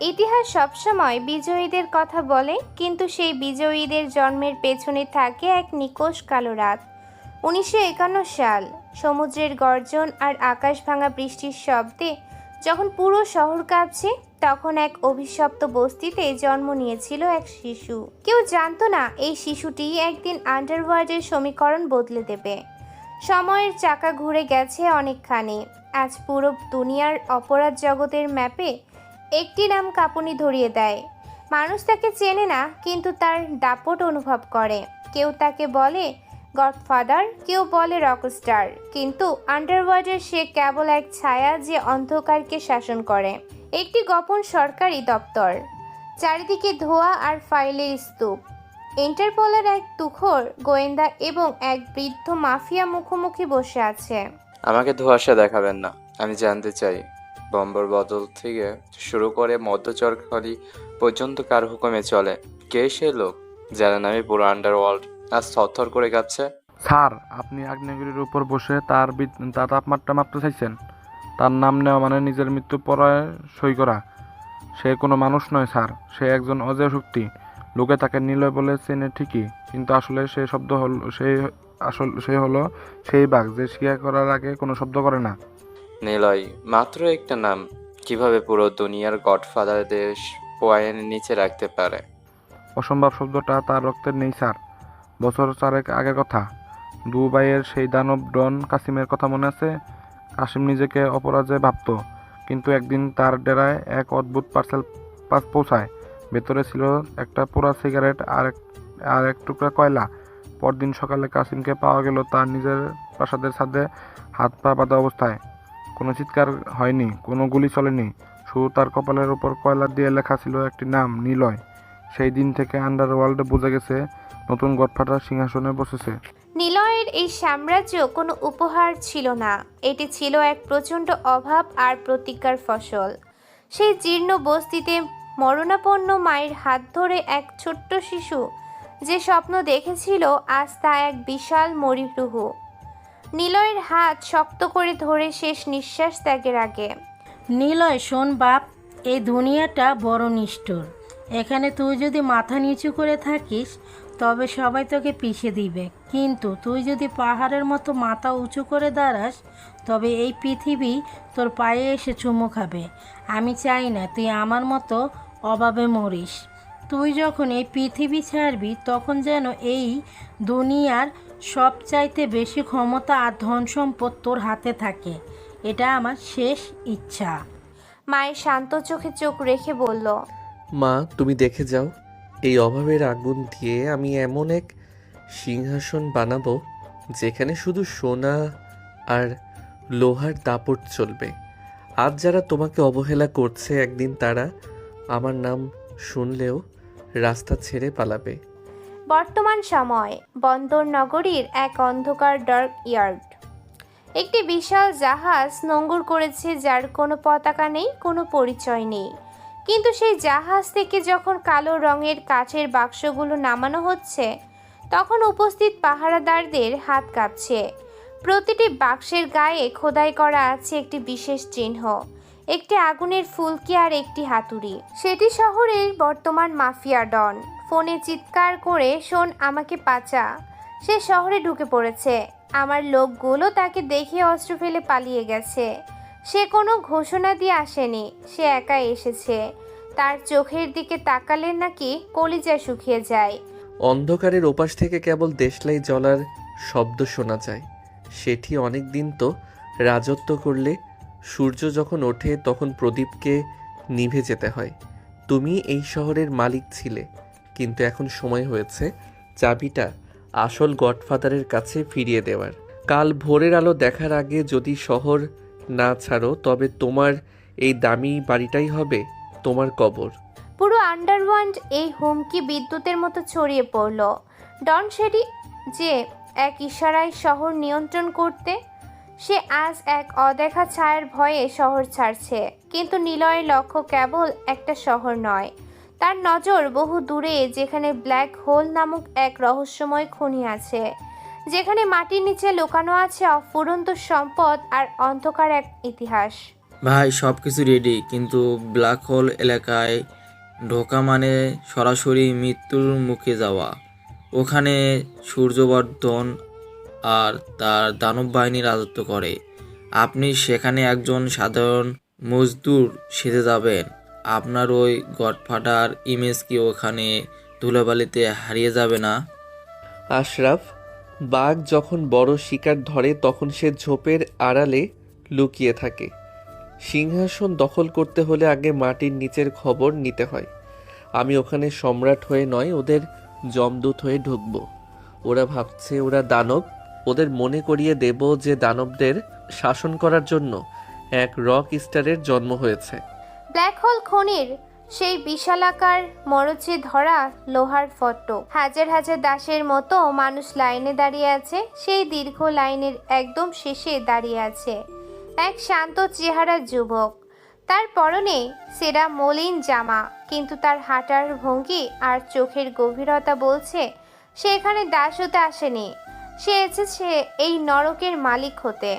ইতিহাস সবসময় বিজয়ীদের কথা বলে, কিন্তু সেই বিজয়ীদের জন্মের পেছনে থাকে এক নিকোষ কালো রাত। 1951 সাল। সমুদ্রের গর্জন আর আকাশ ভাঙা বৃষ্টির শব্দে যখন পুরো শহর কাঁপছে, তখন এক অভিশপ্ত বস্তিতে জন্ম নিয়েছিল এক শিশু। কেউ জানতো না এই শিশুটি একদিন আন্ডারওয়ার্ল্ডের সমীকরণ বদলে দেবে। সময়ের চাকা ঘুরে গেছে অনেকখানি। আজ পুরো দুনিয়ার অপরাধ জগতের ম্যাপে একটি নাম কাঁপুনি ধরিয়ে দেয়। মানুষ তাকে চেনে না, কিন্তু তার দাপট অনুভব করে। কেউ তাকে বলে গডফাদার, কেউ বলে রকস্টার, কিন্তু আন্ডারওয়ার্ল্ডের সে কেবল এক ছায়া যে অন্ধকারকে শাসন করে। একটি গোপন সরকারি দপ্তর, চারিদিকে ধোঁয়া আর ফাইলের স্তূপ। ইন্টারপোলের এক তুখোর গোয়েন্দা এবং এক বৃদ্ধ মাফিয়া মুখোমুখি বসে আছে। আমাকে ধোঁয়াশা দেখাবেন না। আমি জানতে চাই, বম্বর বদল থেকে শুরু করে মধ্যচরখালি পর্যন্ত কার হুকুমে চলে? কে সে লোক যারা নামে পুরো আন্ডারওয়ার্ল্ড আজ থরথর করে কাঁপছে? স্যার, আপনি আগ্নেয়গিরির উপর বসে তার তাপমাত্রা মাপতে চাইছেন? তার নাম নেওয়া মানে নিজের মৃত্যু পড়ায় সই করা। সে কোনো মানুষ নয় স্যার, সে একজন অজেয় শক্তি। লোকে তাকে নিলয় বলে চেনে ঠিকই, কিন্তু আসলে সে হলো সেই বাঘ যে শিকার করার আগে কোনো শব্দ করে না। নিলয় মাত্র একটা নাম, কিভাবে পুরো দুনিয়ার গডফাদারদের পোয়াইনের নিচে রাখতে পারে? অসম্ভব শব্দটা তার রক্তের নেই স্যার। বছর চারেক আগের কথা। দুবাইয়ের সেই দানব ডন কাসিমের কথা মনে আছে? কাসিম নিজেকে অপরাজয় ভাবত, কিন্তু একদিন তার ডেরায় এক অদ্ভুত পার্সেল পৌঁছায়। ভেতরে ছিল একটা পোড়া সিগারেট আর এক টুকরা কয়লা। পরদিন সকালে কাসিমকে পাওয়া গেল তার নিজের প্রাসাদের ছাদে, হাত পা বাঁধা অবস্থায়। কোনো চিৎকার হয়নি, কোনো গুলি চলেনি, শুধু তার কপালের উপর কয়লা দিয়ে লেখা ছিল একটি নাম, নিলয়। সেই দিন থেকে আন্ডারওয়ার্ল্ডে বুঝে গেছে নতুন গডফাদার সিংহাসনে বসেছে। নিলয়ের এই সাম্রাজ্য কোনো উপহার ছিল না, এটি ছিল এক প্রচণ্ড অভাব আর প্রতিজ্ঞার ফসল। সেই জীর্ণ বস্তিতে মরণাপন্ন মায়ের হাত ধরে এক ছোট্ট শিশু যে স্বপ্ন দেখেছিল, আজ তা এক বিশাল মরিরুহ। নিলয়ের হাত শক্ত করে ধরে শেষ নিঃশ্বাস ত্যাগের আগে। নিলয়, শোন বাপ, এই দুনিয়াটা বড় নিষ্ঠুর। এখানে তুই যদি মাথা নিচু করে থাকিস তবে সবাই তোকে পিষে দিবে, কিন্তু তুই যদি পাহাড়ের মতো মাথা উঁচু করে দাঁড়াস তবে এই পৃথিবী তোর পায়ে এসে চুমু খাবে। আমি চাই না তুই আমার মতো অভাবে মরিস। তুই যখন এই পৃথিবী ছাড়বি তখন যেন এই দুনিয়ার সবচাইতে বেশি ক্ষমতা আর ধন সম্পদ তোর হাতে থাকে। এটা আমার শেষ ইচ্ছা। মায়ের শান্ত চোখে চোখ রেখে বলল, মা, তুমি দেখে যাও, এই অভাবের আগুন দিয়ে আমি এমন এক সিংহাসন বানাবো যেখানে শুধু সোনা আর লোহার দাপট চলবে। আজ যারা তোমাকে অবহেলা করছে, একদিন তারা আমার নাম শুনলেও রাস্তা ছেড়ে পালাবে। বর্তমান সময় বন্দর নগরীর এক অন্ধকার ডার্ক ইয়ার্ড। একটি বিশাল জাহাজ নোঙর করেছে, যার কোনো পতাকা নেই, কোনো পরিচয় নেই। কিন্তু সেই জাহাজ থেকে যখন কালো রঙের কাচের বাক্সগুলো নামানো হচ্ছে, তখন উপস্থিত পাহারাদারদের হাত কাঁপছে। প্রতিটি বাক্সের গায়ে খোদাই করা আছে একটি বিশেষ চিহ্ন, একটি আগুনের ফুলকি আর একটি হাতুড়ি। সেটি শহরের বর্তমান মাফিয়া ডন। ফোনে চিৎকার করে, শোন, আমাকে বাঁচা। সে শহরে ঢুকে পড়েছে। আমার লোকগুলো তাকে দেখে অস্ত্র ফেলে পালিয়ে গেছে। সে কোনো ঘোষণা দিয়ে আসেনি, সে একা এসেছে। তার চোখের দিকে তাকালে নাকি কলিজা শুকিয়ে যায়। অন্ধকারের ওপাশ থেকে কেবল দেশলাই জ্বলার শব্দ শোনা যায়। সেটি অনেক দিন তো রাজত্ব করলে সূর্য যখন ওঠে তখন প্রদীপকে নিভে যেতে হয়। তুমি এই শহরের মালিক ছিলে, কিন্তু এখন সময় হয়েছে চাবিটা আসল গডফাদারের কাছে ফিরিয়ে দেওয়ার। কাল ভোরের আলো দেখার আগে যদি শহর না ছাড়ো তবে তোমার এই দামি বাড়িটাই হবে তোমার কবর। পুরো আন্ডারওয়ার্ল্ড এই হুমকি বিদ্যুতের মতো ছড়িয়ে পড়ল। ডন সেটি যে এক ইশারায় শহর নিয়ন্ত্রণ করতে, সে আজ এক অদেখা ছায়ার ভয়ে শহর ছাড়ছে। কিন্তু নিলয়ের লক্ষ্য কেবল একটা শহর নয়, তার নজর বহু দূরে, যেখানে ব্ল্যাক হোল নামক এক রহস্যময় খনি আছে, যেখানে মাটির নিচে লুকানো আছে অফুরন্ত সম্পদ আর অন্ধকার এক ইতিহাস। ভাই সব কিছু রেডি, কিন্তু ব্ল্যাক হোল এলাকায় ঢোকা মানে সরাসরি মৃত্যুর মুখে যাওয়া। ওখানে সূর্যবর্ধন আর তার দানব বাহিনী রাজত্ব করে। আপনি সেখানে একজন সাধারণ মজদুর সেজে যাবেন। আপনার ওই গডফাদার ইমেজ কি ওখানে ধুলোবালিতে হারিয়ে যাবে না? আশরাফ, বাঘ যখন বড় শিকার ধরে তখন সে ঝোপের আড়ালে লুকিয়ে থাকে। সিংহাসন দখল করতে হলে আগে মাটির নিচের খবর নিতে হয়। আমি ওখানে সম্রাট হয়ে নয়, ওদের যমদূত হয়ে ঢুকবো। ওরা ভাবছে ওরা দানব, ওদের মনে করিয়ে দেব যে দানবদের শাসন করার জন্য এক রক স্টারের জন্ম হয়েছে। ব্ল্যাক হোল খনির সেই বিশালাকার মরচে ধরা লোহার ফটক, হাজার হাজার দাসের মতো মানুষ লাইনে দাঁড়িয়ে আছে। সেই দীর্ঘ লাইনের একদম শেষে দাঁড়িয়ে আছে এক শান্ত চেহারার যুবক। তার পরনে সেরা মলিন জামা, কিন্তু তার হাঁটার ভঙ্গি আর চোখের গভীরতা বলছে সে এখানে দাস হতে আসেনি, সে এসেছে এই নরকের মালিক হতে।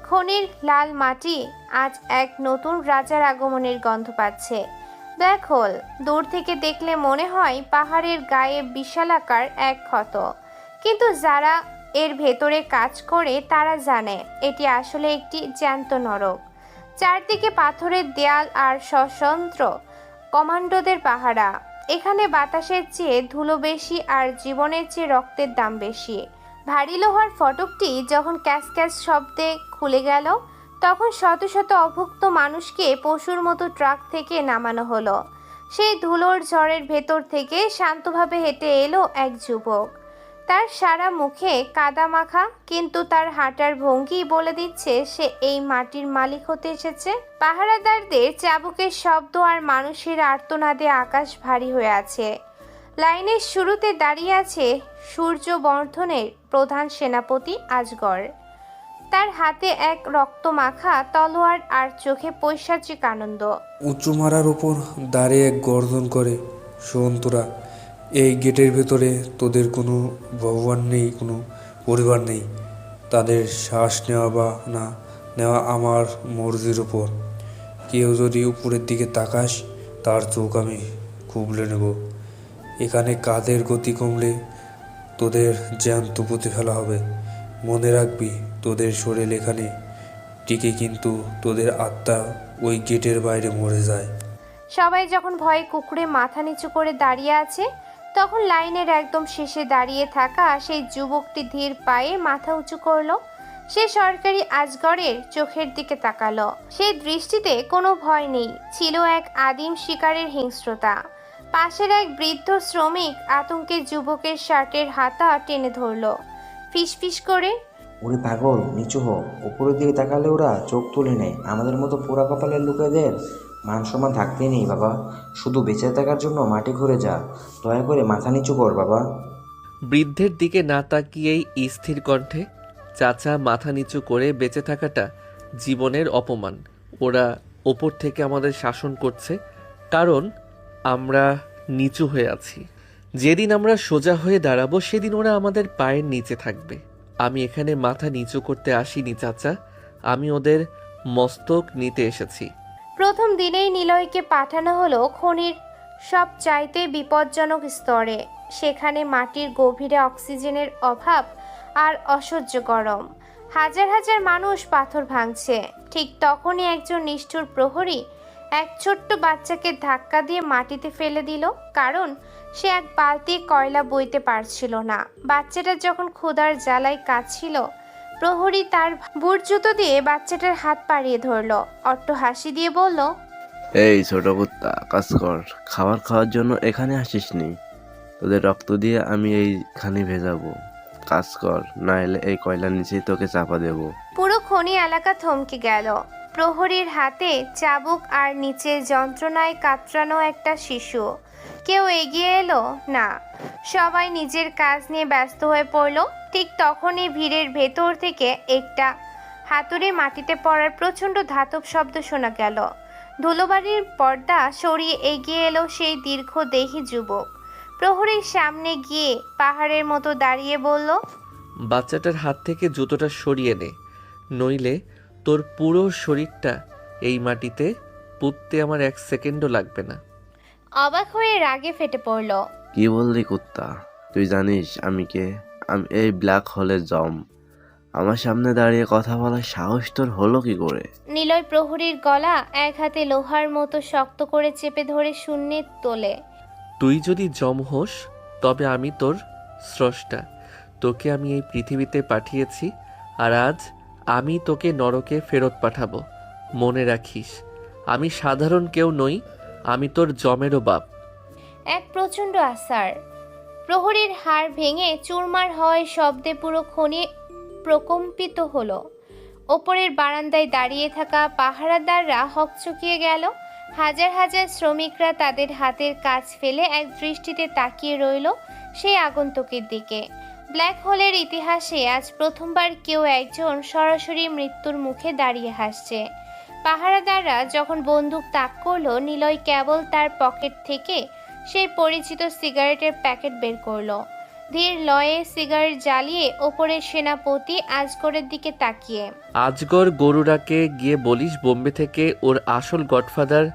খনির লাল মাটি আজ এক নতুন রাজার আগমনের গন্ধ পাচ্ছে। ব্ল্যাক হোল দূর থেকে দেখলে মনে হয় পাহাড়ের গায়ে বিশালাকার এক ক্ষত, কিন্তু যারা এর ভেতরে কাজ করে তারা জানে এটি আসলে একটি জ্যান্ত নরক। চারদিকে পাথরের দেয়াল আর সশস্ত্র কমান্ডোদের পাহারা। এখানে বাতাসের চেয়ে ধুলো বেশি আর জীবনের চেয়ে রক্তের দাম বেশি। ভারী লোহার ফটকটি যখন ক্যাস ক্যাস শব্দে খুলে গেল, তখন শত শত অভুক্ত মানুষকে পশুর মতো ট্রাক থেকে নামানো হলো। সেই ধুলোর ঝড়ের ভেতর থেকে শান্তভাবে হেঁটে এলো এক যুবক। তার সারা মুখে কাদা মাখা, কিন্তু তার হাঁটার ভঙ্গি বলে দিচ্ছে সে এই মাটির মালিক হতে এসেছে। পাহারাদারদের চাবুকের শব্দ আর মানুষের আর্তনাদে আকাশ ভারী হয়ে আছে। লাইনের শুরুতে দাঁড়িয়ে আছে সূর্যবর্ধনের প্রধান সেনাপতি আজগর। তার হাতে এক রক্তমাখা তলোয়ার আর চোখে পৈশাচিক আনন্দ। উঁচু মারার উপর দাঁড়িয়ে গর্জন করে, শোন তোরা, এই গেটের ভেতরে তোদের কোনো ভগবান নেই, কোনো পরিবার নেই। তাদের শ্বাস নেওয়া বা না নেওয়া আমার মর্জির উপর। কেউ যদি উপরের দিকে তাকাস তার চোখ আমি খুবলে নেব। এখানে কাদের গতি কমলে তোদের জ্যান্ত পুঁতে ফেলা হবে। মনে রাখবি, তোদের শরীর এখানে টিকে, কিন্তু তোদের আত্মা ওই গেটের বাইরে মরে যায়। সবাই যখন ভয়ে কুকুরে মাথা নিচু করে দাঁড়িয়ে আছে, তখন লাইনের একদম শেষে দাঁড়িয়ে থাকা সেই যুবকটি ধীর পায়ে মাথা উঁচু করলো। সে সরকারি আজগরের চোখের দিকে তাকালো। সেই দৃষ্টিতে কোনো ভয় নেই, ছিল এক আদিম শিকারের হিংস্রতা। পাশের এক বৃদ্ধ শ্রমিক আতঙ্কে যুবকের শার্টের হাতা টেনে ধরলো, ফিসফিস করে, ওরে পাগল, নিচু হো। উপরের দিকে তাকালে ওরা চোখ তুলে নেয়। আমাদের মতো পোড়া কপালের লোকেদের মান সম্মান থাকতেই নেই বাবা। শুধু বেঁচে থাকার জন্য মাটি ঘুরে যা। দয়া করে মাথা নিচু কর বাবা। বৃদ্ধের দিকে না তাকিয়েই স্থির কণ্ঠে, চাচা, মাথা নিচু করে বেঁচে থাকাটা জীবনের অপমান। ওরা ওপর থেকে আমাদের শাসন করছে কারণ আমরা নিচু হয়ে আছি। যেদিন আমরা সোজা হয়ে দাঁড়াবো সেদিন ওরা আমাদের পায়ের নিচে থাকবে। আমি এখানে মাথা নিচু করতে আসিনি চাচা, আমি ওদের মস্তক নিতে এসেছি। প্রথম দিনেই নিলয়কে পাঠানো হলো খনির সব চাইতে বিপজ্জনক স্তরে। সেখানে মাটির গভীরে অক্সিজেনের অভাব আর অসহ্য গরম। হাজার হাজার মানুষ পাথর ভাঙছে। ঠিক তখনই একজন নিষ্ঠুর প্রহরী এক ছোট্ট বাচ্চাকে ধাক্কা দিয়ে মাটিতে ফেলে দিল, কারণ সে এক বালতি কয়লা বইতে পারছিল না। বাচ্চাটা যখন ক্ষুধার জ্বালায় কাঁদছিল, প্রহরী তার বুট জুতো দিয়ে বাচ্চাটার হাত পাড়িয়ে ধরল। অট্ট হাসি দিয়ে বলল, এই ছোট কুত্তা, কাজ কর। খাবার খাওয়ার জন্য এখানে আসিসনি। তোদের রক্ত দিয়ে আমি এইখানে ভেজাবো। কাজ কর, না এলে এই কয়লার নিচেই তোকে চাপা দেবো। পুরো খনি এলাকা থমকে গেল। প্রহরীর হাতে চাবুক আর নিচে যন্ত্রণায় কাতরানো একটা শিশু। কেউ এগিয়ে এলো না, সবাই নিজের কাজ নিয়ে ব্যস্ত হয়ে পড়ল। ঠিক তখনই ভিড়ের ভেতর থেকে একটা হাতুড়ি মাটিতে পড়ার প্রচণ্ড ধাতব শব্দ শোনা গেল। ধুলোবাড়ির পর্দা সরিয়ে এগিয়ে এলো সেই দীর্ঘদেহী যুবক। প্রহরীর সামনে গিয়ে পাহাড়ের মতো দাঁড়িয়ে বলল, বাচ্চাটার হাত থেকে জুতোটা সরিয়ে নে, নইলে তোর পুরো শরীরটা এই মাটিতে পুঁততে আমার 1 সেকেন্ডও লাগবে না। অবাক হয়ে রাগে ফেটে পড়ল। কি বললি কুত্তা? তুই জানিস আমি কে? আমি এই ব্ল্যাক হোলের জম। আমার সামনে দাঁড়িয়ে কথা বলার সাহস তোর হলো কি করে? নিলয় প্রহরীর গলা এক হাতে লোহার মতো শক্ত করে চেপে ধরে শূন্যে তোলে। তুই যদি জম হোস তবে আমি তোর স্রষ্টা। তোকে আমি এই পৃথিবীতে পাঠিয়েছি, আর আজ আমি তোকে নরকে ফেরত পাঠাবো। মনে রাখিস, আমি সাধারণ কেউ নই, আমি তোর জমেরও বাপ। এক প্রচণ্ড আছাড়। প্রহরীর হাড় ভেঙে চুরমার হওয়ায় শব্দে পুরো খনি প্রকম্পিত হলো। ওপরের বারান্দায় দাঁড়িয়ে থাকা পাহারাদাররা হকচকিয়ে গেল। হাজার হাজার শ্রমিকরা তাদের হাতের কাজ ফেলে এক দৃষ্টিতে তাকিয়ে রইল সেই আগন্তুকের দিকে। ব্ল্যাক হোলের ইতিহাসে আজ প্রথমবার কেউ একজন সরাসরি মৃত্যুর মুখে দাঁড়িয়ে হাসছে। পাহারাদাররা যখন বন্দুক তাক করলো, নিলয় কেবল তার পকেট থেকে সেই পরিচিত সিগারেটের প্যাকেট বের করলো। ধীর লয়ে সিগারেট জ্বালিয়ে ওপরের সেনাপতি আজগরের দিকে তাকিয়ে, আজগর গরুরাকে গিয়ে বলিস বোম্বে থেকে ওর আসল গডফাদার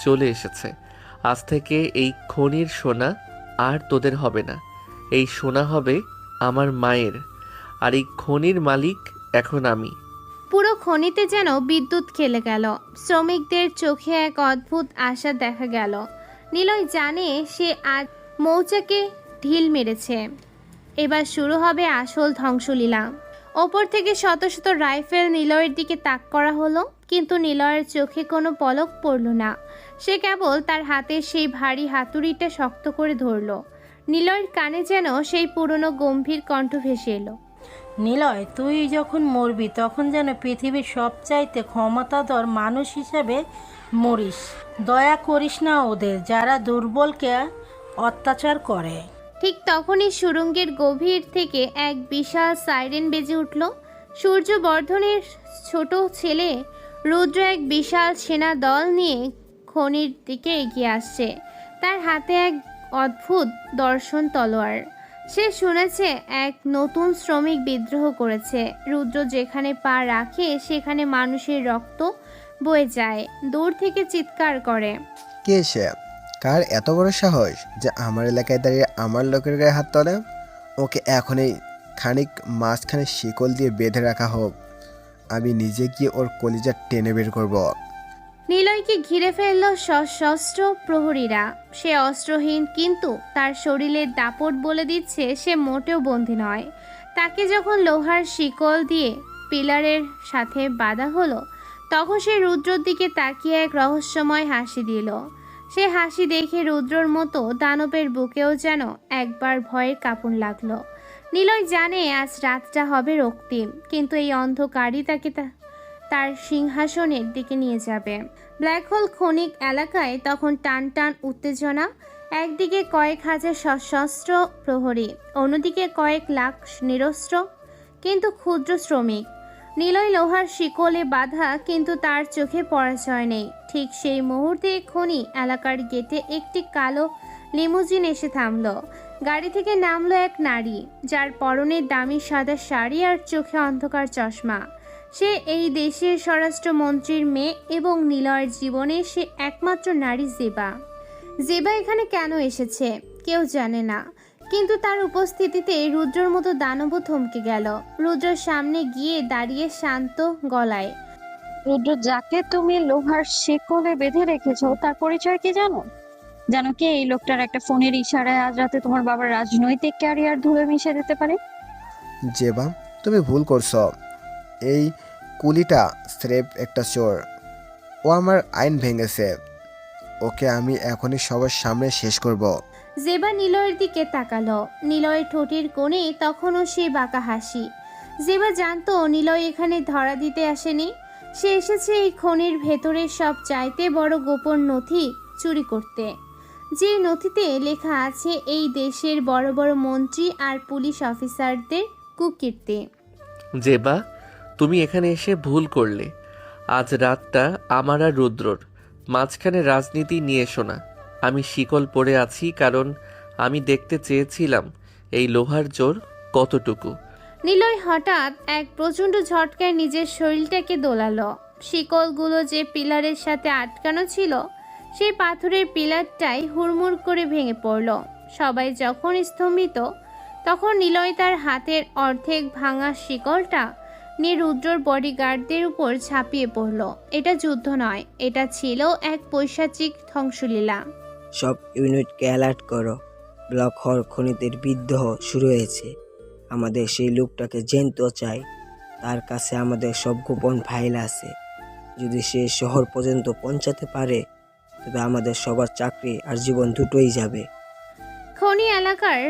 চলে এসেছে। আজ থেকে এই খনির সোনা আর তোদের হবে না। এই সোনা হবে আমার মায়ের, আর এই খনির মালিক এখন আমি। পুরো খনিতে যেন বিদ্যুৎ খেলে গেল। শ্রমিকদের চোখে এক অদ্ভুত আশা দেখা গেল। নিলয় জানে সে আজ মৌচাকে ঢিল মেরেছে। এবার শুরু হবে আসল ধ্বংসলীলা। ওপর থেকে শত শত রাইফেল নিলয়ের দিকে তাক করা হলো, কিন্তু নিলয়ের চোখে কোনো পলক পড়ল না। সে কেবল তার হাতের সেই ভারী হাতুড়িটা শক্ত করে ধরল। নিলয়ের কানে যেন সেই পুরনো গম্ভীর কণ্ঠ ভেসে এলো। নিলয়, তুই যখন মরবি তখন যেন পৃথিবীর সবচাইতে ক্ষমতাধর মানুষ হিসেবে মরিস। দয়া করিস না ওদের, যারা দুর্বলকে অত্যাচার করে। ঠিক তখনই সুড়ঙ্গের গভীর থেকে এক বিশাল সাইরেন বেজে উঠল। সূর্যবর্ধনের ছোট ছেলে রুদ্র এক বিশাল সেনা দল নিয়ে খনির দিকে এগিয়ে আসছে। তার হাতে এক অদ্ভুত দর্শন তলোয়ার। সে শুনেছে এক নতুন শ্রমিক বিদ্রোহ করেছে। রুদ্র যেখানে পা রাখে সেখানে মানুষের রক্ত বয়ে যায়। দূর থেকে চিৎকার করে, কে সে? কার এত বড় সাহস যে আমার এলাকায় দাঁড়িয়ে আমার লোকের গায়ে হাত তোলে? ওকে এখনই খানিক মাঝখানে শিকল দিয়ে বেঁধে রাখা হোক। আমি নিজে গিয়ে ওর কলিজা টেনে বের করব। নিলয়কে ঘিরে ফেলল সশস্ত্র প্রহরীরা। সে অস্ত্রহীন, কিন্তু তার শরীরের দাপট বলে দিচ্ছে সে মোটেও বন্দী নয়। তাকে যখন লোহার শিকল দিয়ে পিলারের সাথে বাঁধা হলো, তখন সে রুদ্রর দিকে তাকিয়ে এক রহস্যময় হাসি দিল। সে হাসি দেখে রুদ্রর মতো দানবের বুকেও যেন একবার ভয়ের কাঁপন লাগলো। নিলয় জানে আজ রাতটা হবে রক্তিম, কিন্তু এই অন্ধকারই তাকে তার সিংহাসনের দিকে নিয়ে যাবে। ব্ল্যাক হোল খনিক এলাকায় তখন টান টান উত্তেজনা। একদিকে কয়েক হাজার সশস্ত্র প্রহরী, অন্যদিকে কয়েক লাখ নিরস্ত্র কিন্তু ক্ষুদ্র শ্রমিক। নিলয় লোহার শিকলে বাঁধা, কিন্তু তার চোখে পরাজয় নেই। ঠিক সেই মুহূর্তে খনি এলাকার গেটে একটি কালো লিমুজিন এসে থামলো। গাড়ি থেকে নামলো এক নারী, যার পরনে দামি সাদা শাড়ি আর চোখে অন্ধকার চশমা। সে এই দেশের স্বরাষ্ট্রমন্ত্রীর মেয়ে এবং নিলয়ের জীবনে সে একমাত্র নারী জেবা। জেবা এখানে কেন এসেছে কেউ জানে না, কিন্তু তার উপস্থিতিতে রুদ্রর মতো দানবও থমকে গেল। রুদ্রর সামনে গিয়ে দাঁড়িয়ে শান্ত গলায়, রুদ্র, যাকে তুমি লোহার শেকলে বেঁধে রেখেছো তার পরিচয় কি জানো? জানো কি এই লোকটার একটা ফোনের ইশারায় আজ রাতে তোমার বাবার রাজনৈতিক ক্যারিয়ার ধুয়ে মিশে দিতে পারে? জেবা, তুমি ভুল করছো। এই কুলিটা স্রেফ একটা চোর। ও আমার আইন ভেঙেছে। ওকে আমি এখনই সবার সামনে শেষ করব। জেবা নিলয়ের দিকে তাকালো। নিলয়ের ঠোঁটের কোণে তখনও সে বাঁকা হাসি। জেবা জানতো নিলয় এখানে ধরা দিতে আসেনি। সে এসেছে এই খনির ভেতরের সব চাইতে বড় গোপন নথি চুরি করতে, যে নথিতে লেখা আছে এই দেশের বড় বড় মন্ত্রী আর পুলিশ অফিসারদের কুকীর্তি। জেবা, তুমি এখানে এসে ভুল করলে। আজ রাতটা আমার আর রুদ্রর মাঝখানে রাজনীতি নিয়ে এসো না। আমি শিকল পরে আছি কারণ আমি দেখতে চেয়েছিলাম এই লোহার জোর কতটুকু। নিলয় হঠাৎ এক প্রচণ্ড ঝটকায় নিজের শরীরটাকে দোলালো। শিকলগুলো যে পিলারের সাথে আটকানো ছিল সেই পাথরের পিলারটাই হুড়মুড় করে ভেঙে পড়ল। সবাই যখন স্তম্ভিত তখন নিলয় তার হাতের অর্ধেক ভাঙা শিকলটা নিয়ে রুদ্রর বডিগার্ডদের উপর ঝাঁপিয়ে পড়ল। এটা যুদ্ধ নয়, এটা ছিল এক পৈশাচিক ধ্বংসলীলা। সব ইউনিটকে অ্যালার্ট করো, ব্লক হল খনিদের বিদ্রোহ শুরু হয়েছে। আমাদের সেই লোকটাকে জানতে চাই, তার কাছে আমাদের সব গোপন ফাইল আছে। যদি সে শহর পর্যন্ত পৌঁছাতে পারে তবে আমাদের সবার চাকরি আর জীবন দুটোই যাবে। খনি এলাকার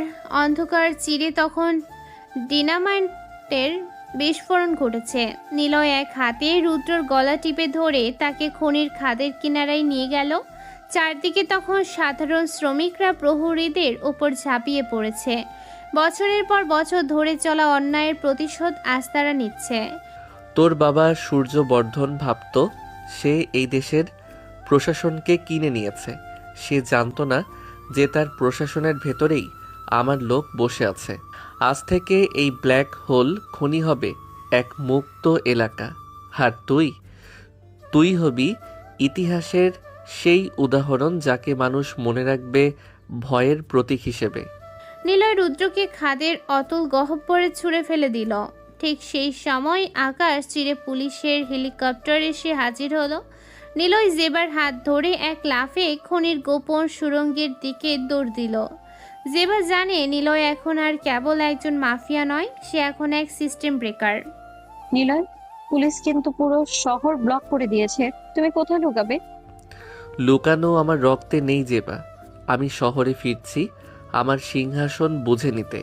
অন্ধকার চিরে তখন ডিনামাইটের বিস্ফোরণ ঘটেছে। নিলয় এক হাতে রুদ্রর গলা টিপে ধরে তাকে খনির খাদের কিনারায় নিয়ে গেল। চারদিকে তখন সাধারণ শ্রমিকরা প্রহরীদের ওপর ঝাঁপিয়ে পড়েছে। বছরের পর বছর ধরে চলা অন্যায়ের প্রতিশোধ আজ তারা নিচ্ছে। তোর বাবা সূর্যবর্ধন ভাবত সে এই দেশের প্রশাসনকে কিনে নিয়েছে। সে জানতো না যে তার প্রশাসনের ভেতরেই আমার লোক বসে আছে। আজ থেকে এই ব্ল্যাক হোল খনি হবে এক মুক্ত এলাকা। আর তুই হবি ইতিহাসের সেই উদাহরণ যাকে মানুষ মনে রাখবে ভয়ের প্রতীক হিসেবে। নিলয় রুদ্রকে খাদের অতল গহ্বরে ছুঁড়ে ফেলে দিল। ঠিক সেই সময় আকাশ চিরে পুলিশের হেলিকপ্টার এসে হাজির হলো। নিলয় জেবার হাত ধরে এক লাফে খনির গোপন সুড়ঙ্গের দিকে দৌড় দিল। জেবা জানে নিলয় এখন আর কেবল একজন মাফিয়া নয়, সে এখন এক সিস্টেম ব্রেকার। নিলয়, পুলিশ কিন্তু পুরো শহর ব্লক করে দিয়েছে, তুমি কোথায় ঢুকাবে? লুকানো আমার রক্তে নেই জেবা। আমি শহরে ফিরছি আমার সিংহাসন বুঝে নিতে।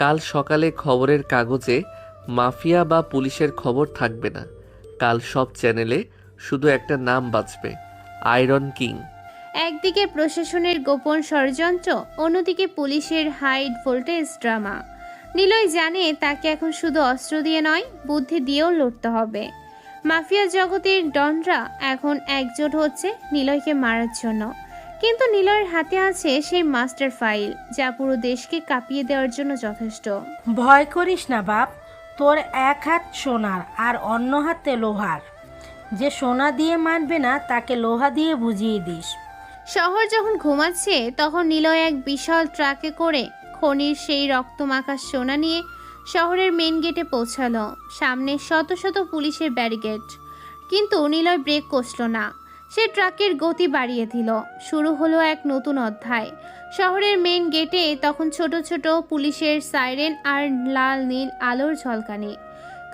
কাল সকালে খবরের কাগজে মাফিয়া বা পুলিশের খবর থাকবে না। কাল সব চ্যানেলে শুধু একটা নাম বাজবে, আয়রন কিং। একদিকে প্রশাসনের গোপন ষড়যন্ত্র, অন্যদিকে পুলিশের হাই ভোল্টেজ ড্রামা। নিলয় জানে তাকে এখন শুধু অস্ত্র দিয়ে নয়, বুদ্ধি দিয়েও লড়তে হবে। মাফিয়া জগতের ডনরা এখন একজোট হচ্ছে নিলয়কে মারার জন্য। কিন্তু নিলয়ের হাতে আছে সেই মাস্টার ফাইল, যা পুরো দেশকে কাঁপিয়ে দেওয়ার জন্য যথেষ্ট। ভয় করিস না বাপ, তোর এক হাত সোনার আর অন্য হাতে লোহার। যে সোনা দিয়ে মানবে না তাকে লোহা দিয়ে বুঝিয়ে দিস। শহর যখন ঘুমাচ্ছে তখন নিলয় এক বিশাল ট্রাকে করে খনির সেই রক্তমাখা সোনা নিয়ে শহরের মেন গেটে পৌঁছালো। সামনে শত শত পুলিশের ব্যারিকেড, কিন্তু নিলয় ব্রেক কষল না। সে ট্রাকের গতি বাড়িয়ে দিল। শুরু হলো এক নতুন অধ্যায়। শহরের মেন গেটে তখন ছোট ছোট পুলিশের সাইরেন আর লাল নীল আলোর ঝলকানি।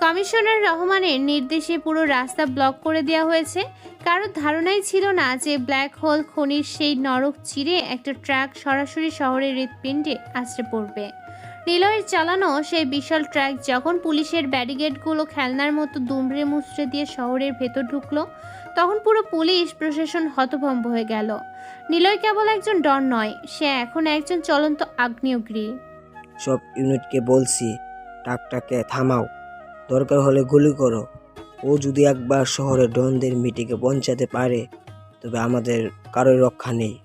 কমিশনার রহমানের নির্দেশে পুরো রাস্তা ব্লক করে দেওয়া হয়েছে। কারোর ধারণাই ছিল না যে ব্ল্যাক হোল খনির সেই নরক চিরে একটা ট্রাক সরাসরি শহরের হৃৎপিণ্ডে আছড়ে পড়বে। নিলয়ের চালানো সেই বিশাল ট্রাক যখন পুলিশের ব্যারিকেডগুলো খেলনার মতো দুমড়ে মুচড়ে দিয়ে শহরের ভেতর ঢুকলো, তখন পুরো পুলিশ প্রশাসন হতভম্ব হয়ে গেল। নিলয় কেবল একজন ডন নয়, সে এখন একজন চলন্ত আগ্নেয়গিরি। সব ইউনিটকে বলছি, ট্রাকটাকে থামাও, দরকার হলে গুলি করো। ও যদি একবার শহরে ডনদের মিটিংয়ে পৌঁছাতে পারে তবে আমাদের কারোর রক্ষা নেই।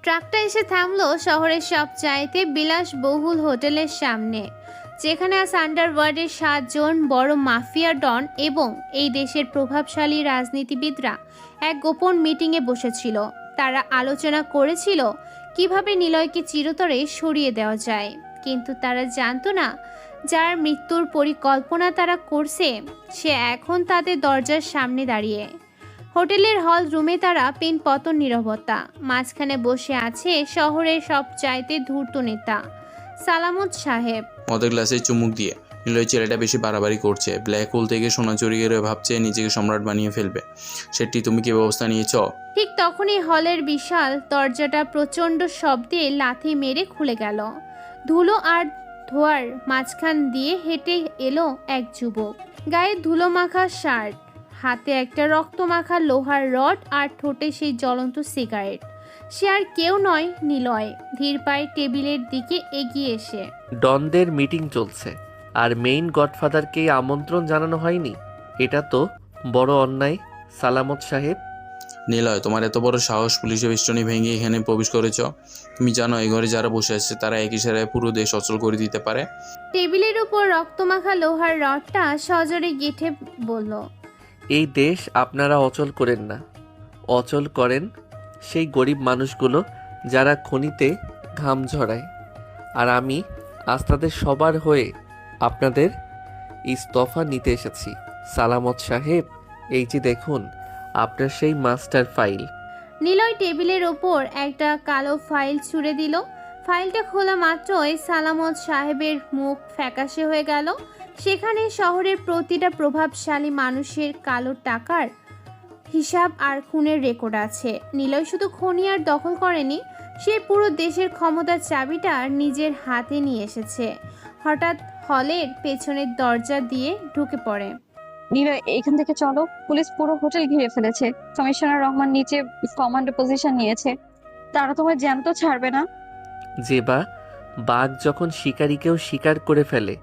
ট্রাকটা এসে থামলো শহরের সবচাইতে বিলাসবহুল হোটেলের সামনে, যেখানে আজ আন্ডারওয়ার্ল্ডের 7 জন বড় মাফিয়া ডন এবং এই দেশের প্রভাবশালী রাজনীতিবিদরা এক গোপন মিটিংয়ে বসেছিল। তারা আলোচনা করেছিল কিভাবে নিলয়কে চিরতরে সরিয়ে দেওয়া যায়। কিন্তু তারা জানতো না, যার মৃত্যুর পরিকল্পনা তারা করছে সে এখন তাদের দরজার সামনে দাঁড়িয়ে। হোটেলের হল রুমে তারা পিন পতন নীরবতা। মাঝখানে বসে আছে শহরের সবচাইতে ধূর্ত নেতা সালামত সাহেব। মদের গ্লাসে চুমুক দিয়ে নিলয় ছেলেটা বেশি বাড়াবাড়ি করছে। ব্ল্যাক হোল থেকে সোনা চুরি করে ভাবছে নিজেকে সম্রাট বানিয়ে ফেলবে। সেটি তুমি কি ব্যবস্থা নিয়েছ? ঠিক তখনই হলের বিশাল দরজাটা প্রচণ্ড শব্দে লাথি মেরে খুলে গেল। ধুলো আর ধোয়ার মাঝখান দিয়ে হেঁটে এলো এক যুবক। গায়ে ধুলো মাখা শার্ট, হাতে একটা রক্তমাখা লোহার রড আর ঠোঁটে সেই জ্বলন্ত সিগারেট। সে আর কেউ নয়, নিলয়। ধীর পায়ে টেবিলের দিকে এগিয়ে এসে, ডনদের মিটিং চলছে আর মেইন গডফাদারকে আমন্ত্রণ জানানো হয়নি, এটা তো বড় অন্যায় সালামত সাহেব। নিলয়, তোমার এত বড় সাহস, পুলিশের বেষ্টনী ভেঙে এখানে প্রবেশ করেছ? তুমি জানো এই ঘরে যারা বসে আছে তারা এক ইশারায় পুরো দেশ অচল করে দিতে পারে? টেবিলের উপর রক্তমাখা লোহার রডটা সজোরে গেঁথে বলল, এই দেশ আপনারা অচল করেন না, অচল করেন সেই গরিব মানুষগুলো যারা খনিতে ঘাম ঝরায়। আর আমি আজ তাদের সবার হয়ে আপনাদের ইস্তফা নিতে এসেছি। সালামত সাহেব, এই যে দেখুন আপনার সেই মাস্টার ফাইল। নিলয় টেবিলের ওপর একটা কালো ফাইল ছুঁড়ে দিল। ফাইলটা খোলা মাত্রই সালামত সাহেবের মুখ ফ্যাকাশে হয়ে গেল। সেখানে শহরের প্রতিটা প্রভাবশালী মানুষের কালো টাকার হিসাব আর খুনের রেকর্ড আছে। নিলয় শুধু খনি আর দখল করেনি, সে পুরো দেশের ক্ষমতার চাবিটা নিজের হাতে নিয়ে এসেছে। হঠাৎ হলের পেছনের দরজা দিয়ে ঢুকে পড়ে। নিলয়, এখান থেকে চলো। পুলিশ পুরো হোটেল ঘিরে ফেলেছে। কমিশনার রহমান নিচে কমান্ডো পজিশন নিয়েছে। তারা তোমার জ্যান্ত ছাড়বে না। জেবা, বাঘ যখন শিকারীকেও শিকার করে ফেলে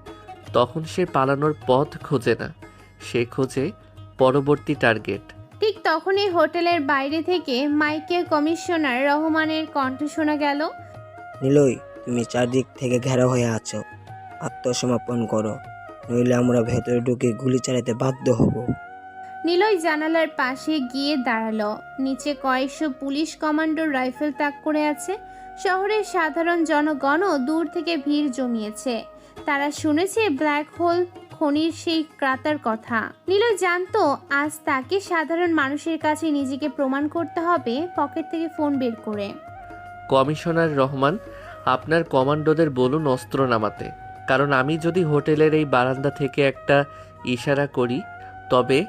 তখন সে পালানোর পথ খোঁজে না, সে খোঁজে পরবর্তী টার্গেট। ঠিক তখনই হোটেলের বাইরে থেকে মাইকে কমিশনার রহমানের কণ্ঠ শোনা গেল। নিলয়, তুমি চারদিক থেকে ঘেরা হয়ে আছো, আত্মসমর্পণ করো, নইলে আমরা ভেতরে ঢুকে গুলি চালাতে বাধ্য হব। নিলয় জানালার পাশে গিয়ে দাঁড়ালো। নিচে কয়েকশো পুলিশ কমান্ডোর রাইফেল তাক করে আছে। শহরের সাধারণ জনগণও দূর থেকে ভিড় জমিয়েছে। তারা শুনেছে ব্ল্যাক হোল খনির সেই ক্রাতার কথা। নিলয় জানতো আজ তাকে সাধারণ মানুষের কাছে নিজেকে প্রমাণ করতে হবে। পকেট থেকে ফোন বের করে, কমিশনার রহমান, আপনার কমান্ডোদের বলুন অস্ত্র নামাতে, কারণ আমি যদি হোটেলের এই বারান্দা থেকে একটা ইশারা করি তবে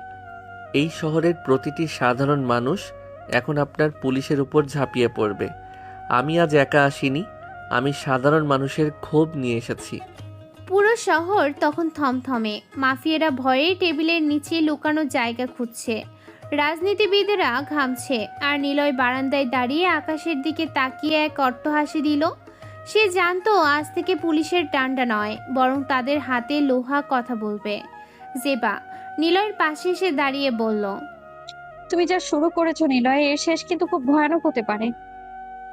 এই শহরের প্রতিটি সাধারণ মানুষ এখন আপনার পুলিশের উপর ঝাঁপিয়ে পড়বে। আমি আজ একা আসিনি, আমি সাধারণ মানুষের ক্ষোভ নিয়ে এসেছি। পুরো শহর তখন থমথমে। মাফিয়ারা ভয়ে টেবিলের নিচে লুকানো জায়গা খুঁজছে, রাজনীতিবিদেরা ঘামছে, আর নিলয় বারান্দায় দাঁড়িয়ে আকাশের দিকে তাকিয়ে এক অট্টহাসি দিল। সে জানতো আজ থেকে পুলিশের ডান্ডা নয়, বরং তাদের হাতে লোহা কথা বলবে। জেবা নিলয়ের পাশে এসে দাঁড়িয়ে বলল, তুমি যা শুরু করেছো নিলয়, এর শেষ কিন্তু খুব ভয়ানক হতে পারে।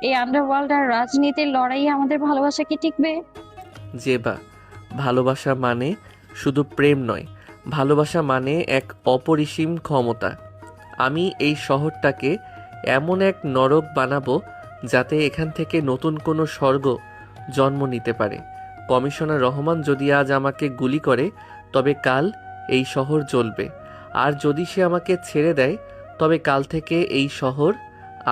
এই আন্ডারওয়ার্ল্ড আর রাজনীতির লড়াইয়ে আমাদের ভালোবাসা কি টিকবে? জেবা, ভালোবাসা মানে শুধু প্রেম নয়, ভালোবাসা মানে এক অপরিসীম ক্ষমতা। আমি এই শহরটাকে এমন এক নরক বানাবো যাতে এখান থেকে নতুন কোনো স্বর্গ জন্ম নিতে পারে। কমিশনার রহমান যদি আজ আমাকে গুলি করে তবে কাল এই শহর জ্বলবে, আর যদি সে আমাকে ছেড়ে দেয় তবে কাল থেকে এই শহর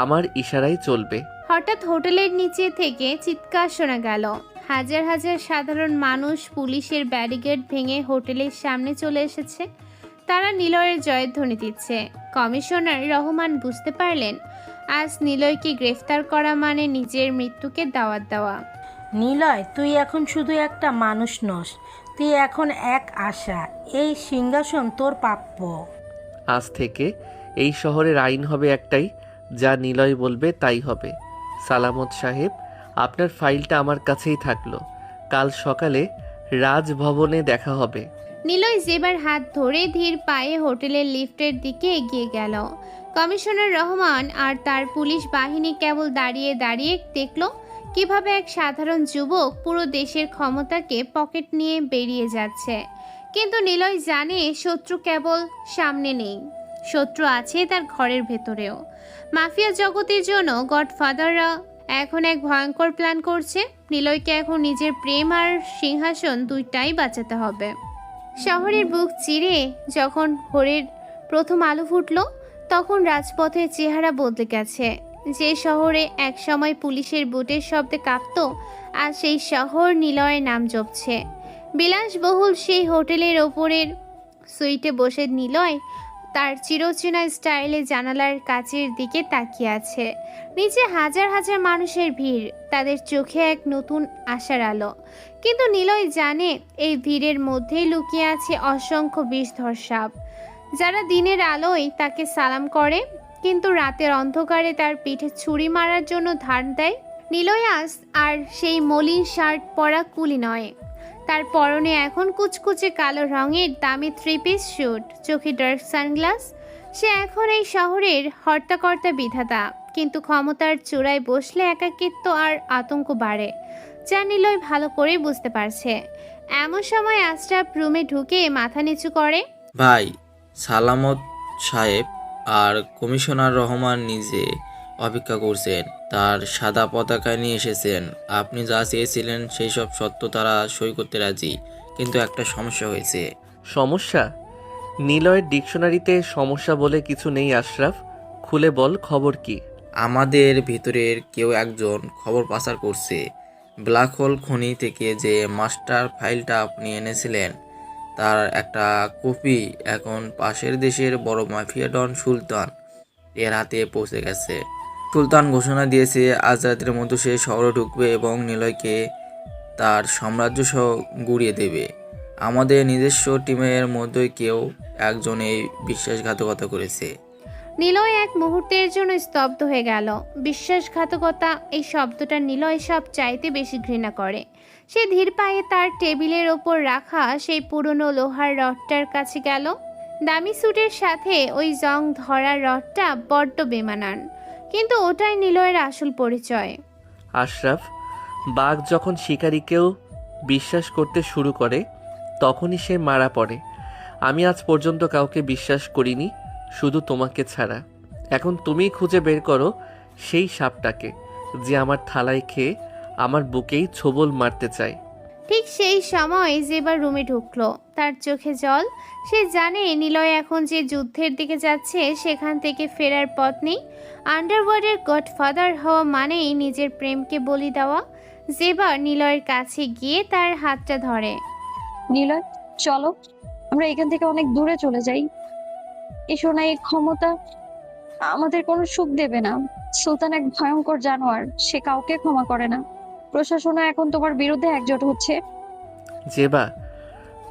আমার ইশারায় চলবে। হঠাৎ হোটেলের নিচে থেকে চিৎকার শোনা গেল। হাজার হাজার সাধারণ মানুষ পুলিশের ব্যারিকেড ভেঙে হোটেলের সামনে চলে এসেছে। তারা নিলয়ের জয়ধ্বনি দিচ্ছে। কমিশনার রহমান বুঝতে পারলেন আজ নিলয়কে গ্রেফতার করা মানে নিজের মৃত্যুকে দাওয়াত দেওয়া। নিলয়, তুই এখন শুধু একটা মানুষ নস, তুই এখন এক আশা। এই সিংহাসন তোর প্রাপ্য। আজ থেকে এই শহরের আইন হবে একটাই, যা নিলয় বলবে তাই হবে। সালামত সাহেব, আপনার ফাইলটা আমার কাছেই থাকলো, কাল সকালে রাজভবনে দেখা হবে। নিলয় জেবার হাত ধরে ধীর পায়ে হোটেলের লিফটের দিকে এগিয়ে গেল। কমিশনার রহমান আর তার পুলিশ বাহিনী কেবল দাঁড়িয়ে দাঁড়িয়ে দেখল কিভাবে এক সাধারণ যুবক পুরো দেশের ক্ষমতাকে পকেট নিয়ে বেরিয়ে যাচ্ছে। কিন্তু নিলয় জানে শত্রু কেবল সামনে নেই, শত্রু আছে তার ঘরের ভেতরেও। মাফিয়া জগতের জন্য গডফাদাররা এখন এক ভয়ঙ্কর প্ল্যান করছে। নিলয়কে এখন নিজের প্রেম আর সিংহাসন দুইটাই বাঁচাতে হবে। শহরের বুক চিরে যখন ভোরের প্রথম আলো ফুটল তখন রাজপথের চেহারা বদলে গেছে। যে শহরে একসময় পুলিশের বুটের শব্দে কাঁপত, আজ সেই শহর নিলয়ের নাম জপছে। বিলাসবহুল সেই হোটেলের ওপরের সুইটে বসে নিলয় তার চিরচেনা স্টাইলে জানালার কাচের দিকে তাকিয়ে আছে। নিচে হাজার হাজার মানুষের ভিড়, তাদের চোখে এক নতুন আশার আলো। কিন্তু নিলয় জানে এই ভিড়ের মধ্যেই লুকিয়ে আছে অসংখ্য বিষধর সাপ, যারা দিনের আলোয় তাকে সালাম করে কিন্তু রাতের অন্ধকারে তার পিঠে ছুরি মারার জন্য ধার দেয়। নিলয় আজ আর সেই মলিন শার্ট পরা কুলি নয়, তার পরনে এখন কুচকুচে কালো রঙের দামি 3 পিস স্যুট, চোখে ডার্ক সানগ্লাস। সে এখন এই শহরের হর্তাকর্তা বিধাতা, কিন্তু ক্ষমতার চূড়ায় বসলে একাকিত্ব আর আতঙ্ক বাড়ে, যা নিলয় ভালো করেই বুঝতে পারছে। এমন সময় আশরাফ রুমে ঢুকে মাথা নিচু করে, ভাই, সালামত সাহেব আর কমিশনার রহমান নিজে অপেক্ষা করছেন। তার সাদা পতাকা নিয়ে এসেছেন। আপনি যা চেয়েছিলেন সেই সব সত্য তারা সই করতে রাজি, কিন্তু একটা সমস্যা হয়েছে। সমস্যা? নিলয়ের ডিকশনারিতে সমস্যা বলে কিছু নেই আশরাফ, খুলে বল খবর কি? আমাদের ভিতরের কেউ একজন খবর পাচার করছে। ব্ল্যাক হোল খনি থেকে যে মাস্টার ফাইলটা আপনি এনেছিলেন তার একটা কপি এখন পাশের দেশের বড় মাফিয়া ডন সুলতান এর হাতে পৌঁছে গেছে। সুলতান ঘোষণা দিয়েছে আজ রাতের মধ্যে সে শহরে ঢুকবে এবং নিলয়কে তার সাম্রাজ্য সহ গুড়িয়ে দেবে। আমাদের নিজস্ব টিমের মধ্যে কেউ একজন এই বিশ্বাসঘাতকতা করেছে। নিলয় এক মুহূর্তের জন্য স্তব্ধ হয়ে গেল। বিশ্বাসঘাতকতা এই শব্দটা নিলয় সব চাইতে বেশি ঘৃণা করে। সে ধীর পায়ে তার টেবিলের ওপর রাখা সেই পুরনো লোহার রডটার কাছে গেল। দামি স্যুটের সাথে ওই জং ধরা রডটা বড্ড বেমানান, কিন্তু ওটাই নিলয়ের আসল পরিচয়। আশরাফ, বাঘ যখন শিকারীকেও বিশ্বাস করতে শুরু করে তখনই সে মারা পড়ে। আমি আজ পর্যন্ত কাউকে বিশ্বাস করিনি, শুধু তোমাকে ছাড়া। এখন তুমিই খুঁজে বের করো সেই সাপটাকে যে আমার থালায় খেয়ে আমার বুকেই ছোবল মারতে চায়। ঠিক সেই সময় জেবা রুমে ঢুকলো। তার চোখে জল। সে জানে নিলয় এখন যে যুদ্ধের দিকে যাচ্ছে সেখান থেকে ফেরার পথ নেই। আন্ডারওয়ার্ল্ডের গডফাদার হওয়া মানেই নিজের প্রেমকে বলি দেওয়া। জেবা নিলয়ের কাছে গিয়ে তার হাতটা ধরে। নিলয়, চলো আমরা এখান থেকে অনেক দূরে চলে যাই। এই সোনা, এই ক্ষমতা আমাদের কোনো সুখ দেবে না। সুলতান এক ভয়ঙ্কর জানোয়ার, সে কাউকে ক্ষমা করে না। প্রশাসনও এখন তোমার বিরুদ্ধে একজোট হচ্ছে। জেবা,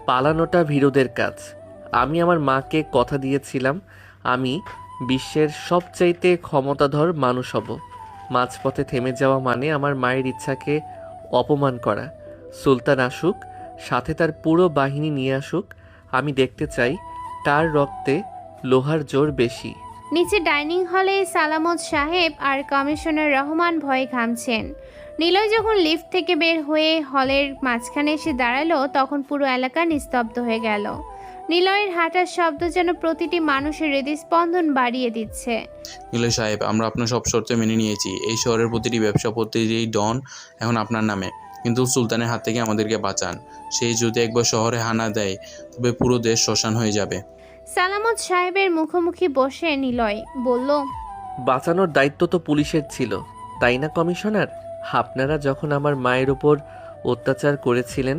পালানোটা ভীরুদের কাজ। আমি আমার মাকে কথা দিয়েছিলাম আমি বিশ্বের সবচাইতে ক্ষমতাধর মানুষ হব। মাঝপথে থেমে যাওয়া মানে আমার মায়ের ইচ্ছাকে অপমান করা। সুলতান আসুক, সাথে তার পুরো বাহিনী নিয়ে আসুক, আমি দেখতে চাই কার রক্তে লোহার জোর বেশি। নিচে ডাইনিং হলে সালামত সাহেব আর কমিশনার রহমান ভয়ে ঘামছেন। নিলয় যখন লিফট থেকে বের হয়ে হলের মাঝখানে এসে দাঁড়ালো তখন পুরো এলাকা নিস্তব্ধ হয়ে গেল। নিলয়ের হাঁটার শব্দ যেন প্রতিটি মানুষের হৃদস্পন্দন বাড়িয়ে দিচ্ছে। নিলয় সাহেব, আমরা আপনার সব শর্ত মেনে নিয়েছি। এই শহরের প্রতিটি ব্যবসা, প্রতিটি ডন এখন আপনার নামে, কিন্তু সুলতানের হাত থেকে আমাদেরকে বাঁচান। সেই যদি একবার শহরে হানা দেয় তবে পুরো দেশ শ্মশান হয়ে যাবে। সালামত সাহেবের মুখোমুখি বসে নিলয় বলল, বাঁচানোর দায়িত্ব তো পুলিশের ছিল, তাই না কমিশনার? আপনারা যখন আমার মায়ের উপর অত্যাচার করেছিলেন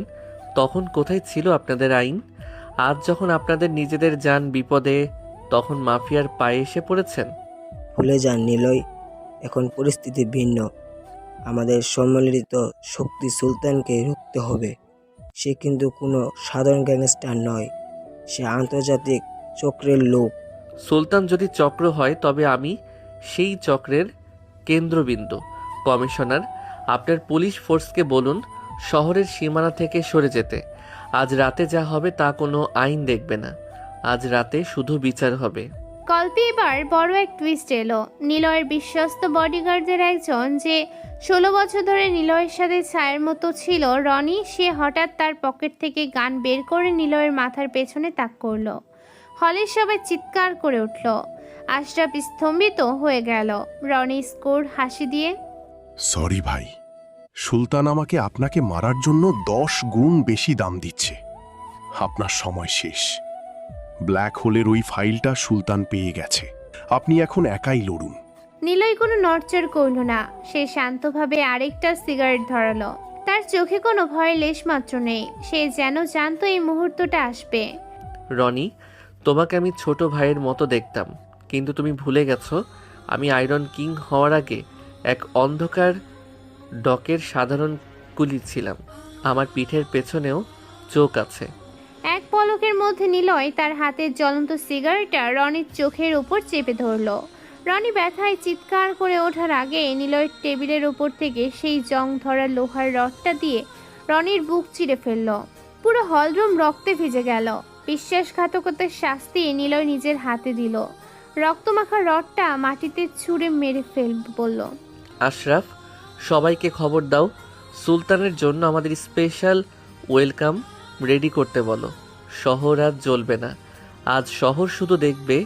তখন কোথায় ছিল আপনাদের আইন? আজ যখন আপনাদের নিজেদের যান বিপদে তখন মাফিয়ার পায়ে এসে পড়েছেন। ভুলে যান নিলয়, এখন পরিস্থিতি ভিন্ন। আমাদের সম্মিলিত শক্তি সুলতানকে রুখতে হবে। সে কিন্তু কোনো সাধারণ গ্যাংস্টার নয়, সে আন্তর্জাতিক চক্রের লোক। সুলতান যদি চক্র হয় তবে আমি সেই চক্রের কেন্দ্রবিন্দু। কমিশনার, আপনার পুলিশ ফোর্সকে বলুন শহরের সীমানা থেকে সরে যেতে। আজ রাতে যা হবে তা কোনো আইন দেখবে না, আজ রাতে শুধু বিচার হবে। গল্পে এবার বড় এক টুইস্ট এলো। নিলয়ের বিশ্বস্ত বডিগার্ডদের একজন, যে 16 বছর ধরে নিলয়ের সাথে ছায়ের মতো ছিল, রনি, সে হঠাৎ তার পকেট থেকে গান বের করে নিলয়ের মাথার পেছনে তাক করলো। হলের সবাই চিৎকার করে উঠল। আশরাফ স্তম্ভিত হয়ে গেল। রনি স্কোর হাসি দিয়ে, সরি ভাই, সুলতান আমাকে আপনাকে মারার জন্য 10 গুণ বেশি দাম দিচ্ছে। আপনার সময় শেষ। ব্ল্যাক হোলের ওই ফাইলটা সুলতান পেয়ে গেছে। আপনি এখন একাই লড়ুন। নিলয় কোনো নড়চড় করল না। সে শান্তভাবে আরেকটা সিগারেট ধরালো। তার চোখে কোনো ভয়ের লেশমাত্র নেই। সে যেন জানতো এই মুহূর্তটা আসবে। রনি, তোমাকে আমি ছোট ভাইয়ের মতো দেখতাম, কিন্তু তুমি ভুলে গেছো আমি আয়রন কিং হওয়ার আগে এক অন্ধকার ডকের সাধারণ কুলি ছিলাম। আমার পিঠের পেছনেও চোখ আছে। এক পলকের মধ্যে নিলয় তার হাতের জ্বলন্ত সিগারেটটা রনির চোখের উপর চেপে ধরল। রনি ব্যথায় চিৎকার করে ওঠার আগে নিলয়ের টেবিলের উপর থেকে সেই জং ধরা লোহার রডটা দিয়ে রনির বুক চিরে ফেলল। পুরো হলরুম রক্তে ভিজে গেল। বিশ্বাসঘাতকতার শাস্তি নিলয় নিজের হাতে দিল। রক্তমাখা রডটা মাটিতে ছুঁড়ে মেরে বলল, আশরাফ, সবাইকে খবর দাও, সুলতানের জন্য আমাদের স্পেশাল ওয়েলকাম রেডি করতে বলো। শহর আজ জ্বলবে না, আজ শহর শুধু দেখবে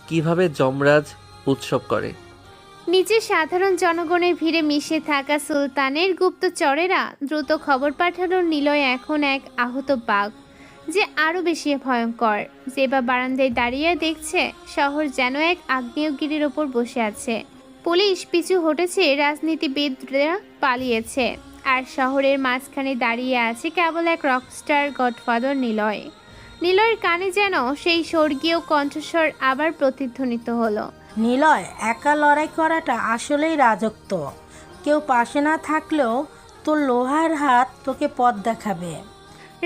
কিভাবে যমরাজ উৎসব করে। নিচে সাধারণ জনগণের ভিড়ে মিশে থাকা সুলতানের গুপ্তচরেরা দ্রুত খবর পাঠালো নিলয় এখন এক আহত বাঘ, যে আরও বেশি ভয়ঙ্কর। জেবা বারান্দায় দাঁড়িয়ে দেখছে শহর যেন এক আগ্নেয়গিরির ওপর বসে আছে। পুলিশ পিছু হটেছে, রাজনীতিবিদরা পালিয়েছে, আর শহরের মাঝখানে দাঁড়িয়ে আছে কেবল এক রকস্টার গডফাদার নিলয়। নিলয়ের কানে যেন সেই স্বর্গীয় কণ্ঠস্বর আবার প্রতিধ্বনিত হলো। নিলয়, একা লড়াই করাটা আসলেই রাজত্ব। কেউ পাশে না থাকলেও তোর লোহার হাত তোকে পথ দেখাবে।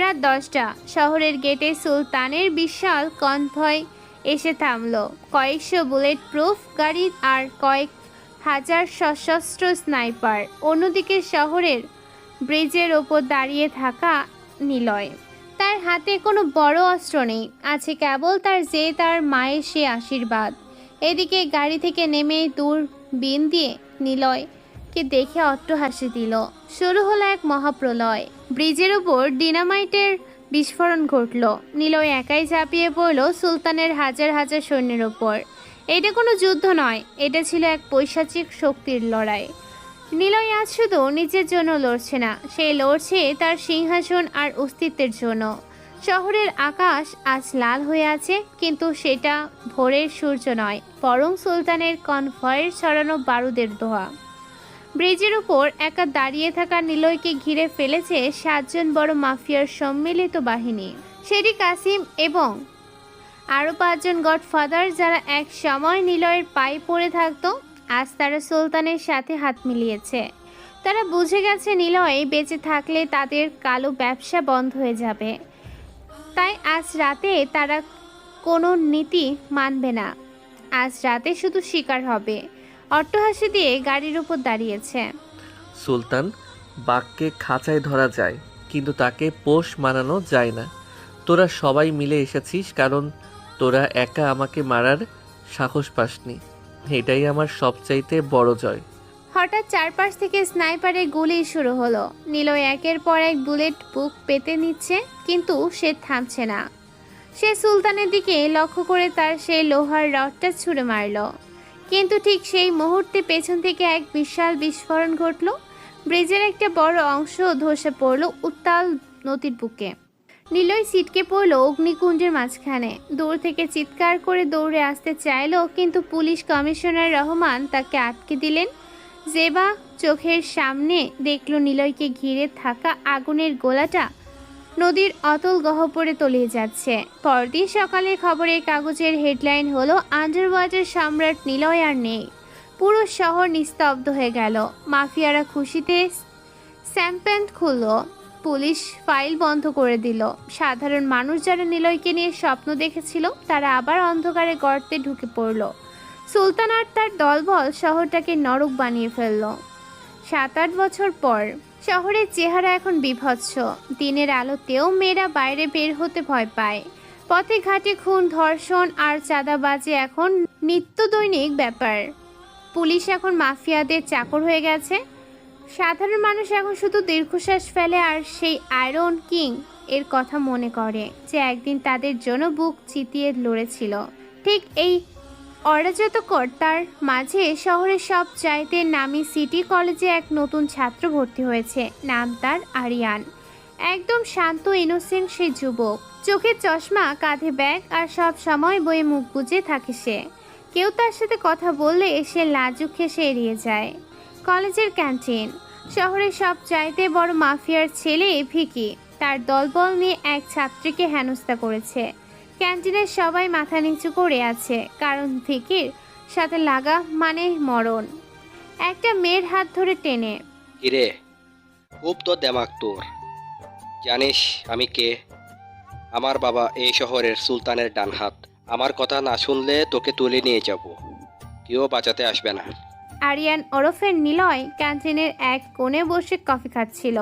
রাত 10টা। শহরের গেটে সুলতানের বিশাল কনভয় এসে থামলো। কয়েকশো বুলেট প্রুফ গাড়ি আর কয়েক হাজার সশস্ত্র স্নাইপার। অন্যদিকে শহরের ব্রিজের ওপর দাঁড়িয়ে থাকা নিলয়। তার হাতে কোনো বড় অস্ত্র নেই, আছে কেবল তার মায়ের সে আশীর্বাদ। এদিকে গাড়ি থেকে নেমে দূরবীন দিয়ে নিলয়কে দেখে অট্টহাসি দিল। শুরু হলো এক মহাপ্রলয়। ব্রিজের উপর ডিনামাইটের বিস্ফোরণ ঘটল। নিলয় একাই ঝাঁপিয়ে পড়ল সুলতানের হাজার হাজার সৈন্যের ওপর। এটা কোনো যুদ্ধ নয়, এটা ছিল এক পৈশাচিক শক্তির লড়াই। নিলয় আজ শুধু নিজের জন্য লড়ছে না, সে লড়ছে তার সিংহাসন আর অস্তিত্বের জন্য। শহরের আকাশ আজ লাল হয়ে আছে, কিন্তু সেটা ভোরের সূর্য নয়, বরং সুলতানের কনভয়ের ছড়ানো বারুদের ধোঁয়া। ব্রিজের উপর একা দাঁড়িয়ে থাকা নিলয়কে ঘিরে ফেলেছে 7 জন বড় মাফিয়ার সম্মিলিত বাহিনী। শেরি কাসিম এবং আরও 5 জন গডফাদার, যারা এক সময় নিলয়ের পায়ে পড়ে থাকতো, আজ তারা সুলতানের সাথে হাত মিলিয়েছে। তারা বুঝে গেছে নিলয় বেঁচে থাকলে তাদের কালো ব্যবসা বন্ধ হয়ে যাবে। তাই আজ রাতে তারা কোনো নীতি মানবে না। আজ রাতে শুধু শিকার হবে। অট্টহাসি দিয়ে গাড়ির উপর দাঁড়িয়েছে। সুলতান, বাঘকে খাঁচায় ধরা যায়, কিন্তু তাকে পোষ মানানো যায় না। তোরা সবাই মিলে এসেছিস কারণ তোরা একা আমাকে মারার সাহস পাসনি। এটাই আমার সবচাইতে বড় জয়। হঠাৎ চারপাশ থেকে স্নাইপারের গুলি শুরু হলো। নিলয় একের পর এক বুলেট বুক পেতে নিচ্ছে, কিন্তু সে থামছে না। সে সুলতানের দিকে লক্ষ্য করে তার সেই লোহার রডটা ছুঁড়ে মারল। কিন্তু ঠিক সেই মুহূর্তে পেছন থেকে এক বিশাল বিস্ফোরণ ঘটল। ব্রিজের একটা বড় অংশ ধসে পড়ল উত্তাল নদীর বুকে। নিলয় ছিটকে পড়ল অগ্নিকুণ্ডের মাঝখানে। দূর থেকে চিৎকার করে দৌড়ে আসতে চাইল, কিন্তু পুলিশ কমিশনার রহমান তাকে আটকে দিলেন। জেবা চোখের সামনে দেখল নিলয়কে ঘিরে থাকা আগুনের গোলাটা নদীর অতল গহ্বরে তলিয়ে যাচ্ছে। পরদিন সকালে খবরের কাগজের হেডলাইন হলো, আন্ডারওয়াটার সম্রাট নিলয় আর নেই। পুরো শহর নিস্তব্ধ হয়ে গেল। মাফিয়ারা খুশিতে শ্যাম্পেন খুলল। পুলিশ ফাইল বন্ধ করে দিল। সাধারণ মানুষ যারা নিলয়কে নিয়ে স্বপ্ন দেখেছিল, তারা আবার অন্ধকারে গর্তে ঢুকে পড়ল। সুলতান আর তার দলবল শহরটাকে নরক বানিয়ে ফেলল। 7-8 বছর পর শহরের চেহারা এখন বিভৎস। দিনের আলোতেও মেয়েরা বাইরে বের হতে ভয় পায়। পথে ঘাটে খুন, ধর্ষণ আর চাঁদাবাজি এখন নিত্য দৈনিক ব্যাপার। পুলিশ এখন মাফিয়াদের চাকর হয়ে গেছে। সাধারণ মানুষ এখন শুধু দীর্ঘশ্বাস ফেলে আর সেই আয়রন কিং এর কথা মনে করে, যে একদিন তাদের জন্য বুক চিতিয়ে লড়েছিল। ঠিক এই অরাজকতার মাঝে শহরের সব চাইতে নামি সিটি কলেজে এক নতুন ছাত্র ভর্তি হয়েছে। নাম তার আরিয়ান। একদম শান্ত ইনোসেন্ট সে যুবক। চোখের চশমা, কাঁধে ব্যাগ, আর সব সময় বইয়ে মুখ বুজে থাকে সে। কেউ তার সাথে কথা বললে সে লাজুক হেসে এড়িয়ে যায়। কলেজের ক্যান্টিন। শহরের সব চাইতে বড় মাফিয়ার ছেলে ভিকি তার দলবল নিয়ে এক ছাত্রীকে হেনস্থা করেছে। ক্যান্টিনের সবাই মাথা নিচু করে আছে, কারণ ভিকির সাথে লাগা মানে মরণ। একটা মেয়ের হাত ধরে টেনে, কিরে, খুব তো দেমাক তোর। জানিস আমি কে? আমার বাবা এই শহরের সুলতানের ডান হাত। আমার কথা না শুনলে তোকে তুলে নিয়ে যাব, কেউ বাঁচাতে আসবে না। আরিয়ান ওরফে নিলয় ক্যান্টিনের এক কোণে বসে কফি খাচ্ছিল।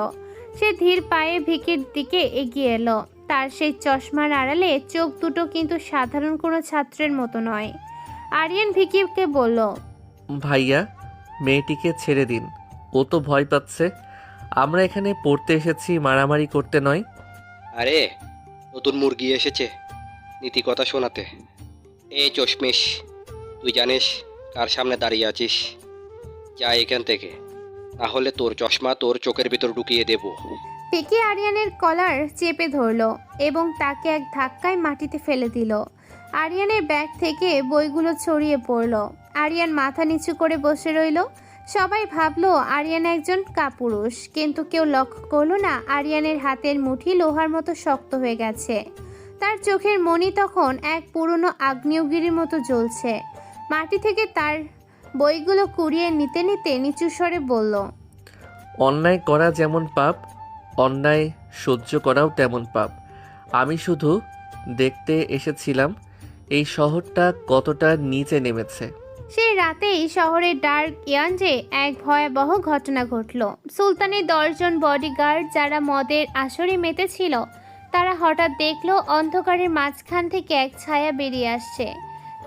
সে ধীর পায়ে ভিকির দিকে এগিয়ে এলো। তার সেই চশমার আড়ালে চোখ দুটো কিন্তু সাধারণ কোনো ছাত্রের মতো নয়। আরিয়ান ভিকিকে বলল, ভাইয়া, মেয়েটিকে ছেড়ে দিন, ও তো ভয় পাচ্ছে। আমরা এখানে পড়তে এসেছি, মারামারি করতে নয়। আরে, নতুন মুরগি এসেছে নীতি কথা শোনাতে। এই চশমিশ, তুই জানিস কার সামনে দাঁড়িয়ে আছিস? যা এখান থেকে, না হলে তোর চশমা তোর চোখের ভিতর ঢুকিয়ে দেব। ভিকি আরিয়ানের কলার চেপে ধরলো এবং তাকে এক ধাক্কায় মাটিতে ফেলে দিল। আরিয়ানের ব্যাগ থেকে বইগুলো ছড়িয়ে পড়লো। আরিয়ান মাথা নিচু করে বসে রইল। সবাই ভাবলো আরিয়ান একজন কাপুরুষ, কিন্তু কেউ লক্ষ্য করলো না আরিয়ানের হাতের মুঠি লোহার মতো শক্ত হয়ে গেছে। তার চোখের মণি তখন এক পুরনো আগ্নেয়গিরির মতো জ্বলছে। মাটি থেকে তার বইগুলো কুড়িয়ে নিতে নিতে নিচু স্বরে বলল, অন্যায় করা যেমন পাপ, অন্যায় সহ্য করাও তেমন পাপ। আমি শুধু দেখতে এসেছিলাম এই শহরটা কতটা নিচে নেমেছে। সেই রাতেই শহরের ডার্ক ইয়াঞ্জে এক ভয়াবহ ঘটনা ঘটল। সুলতানের 10 জন বডিগার্ড যারা মদের আসরে মেতেছিল, তারা হঠাৎ দেখল অন্ধকারের মাঝখান থেকে এক ছায়া বেরিয়ে আসছে।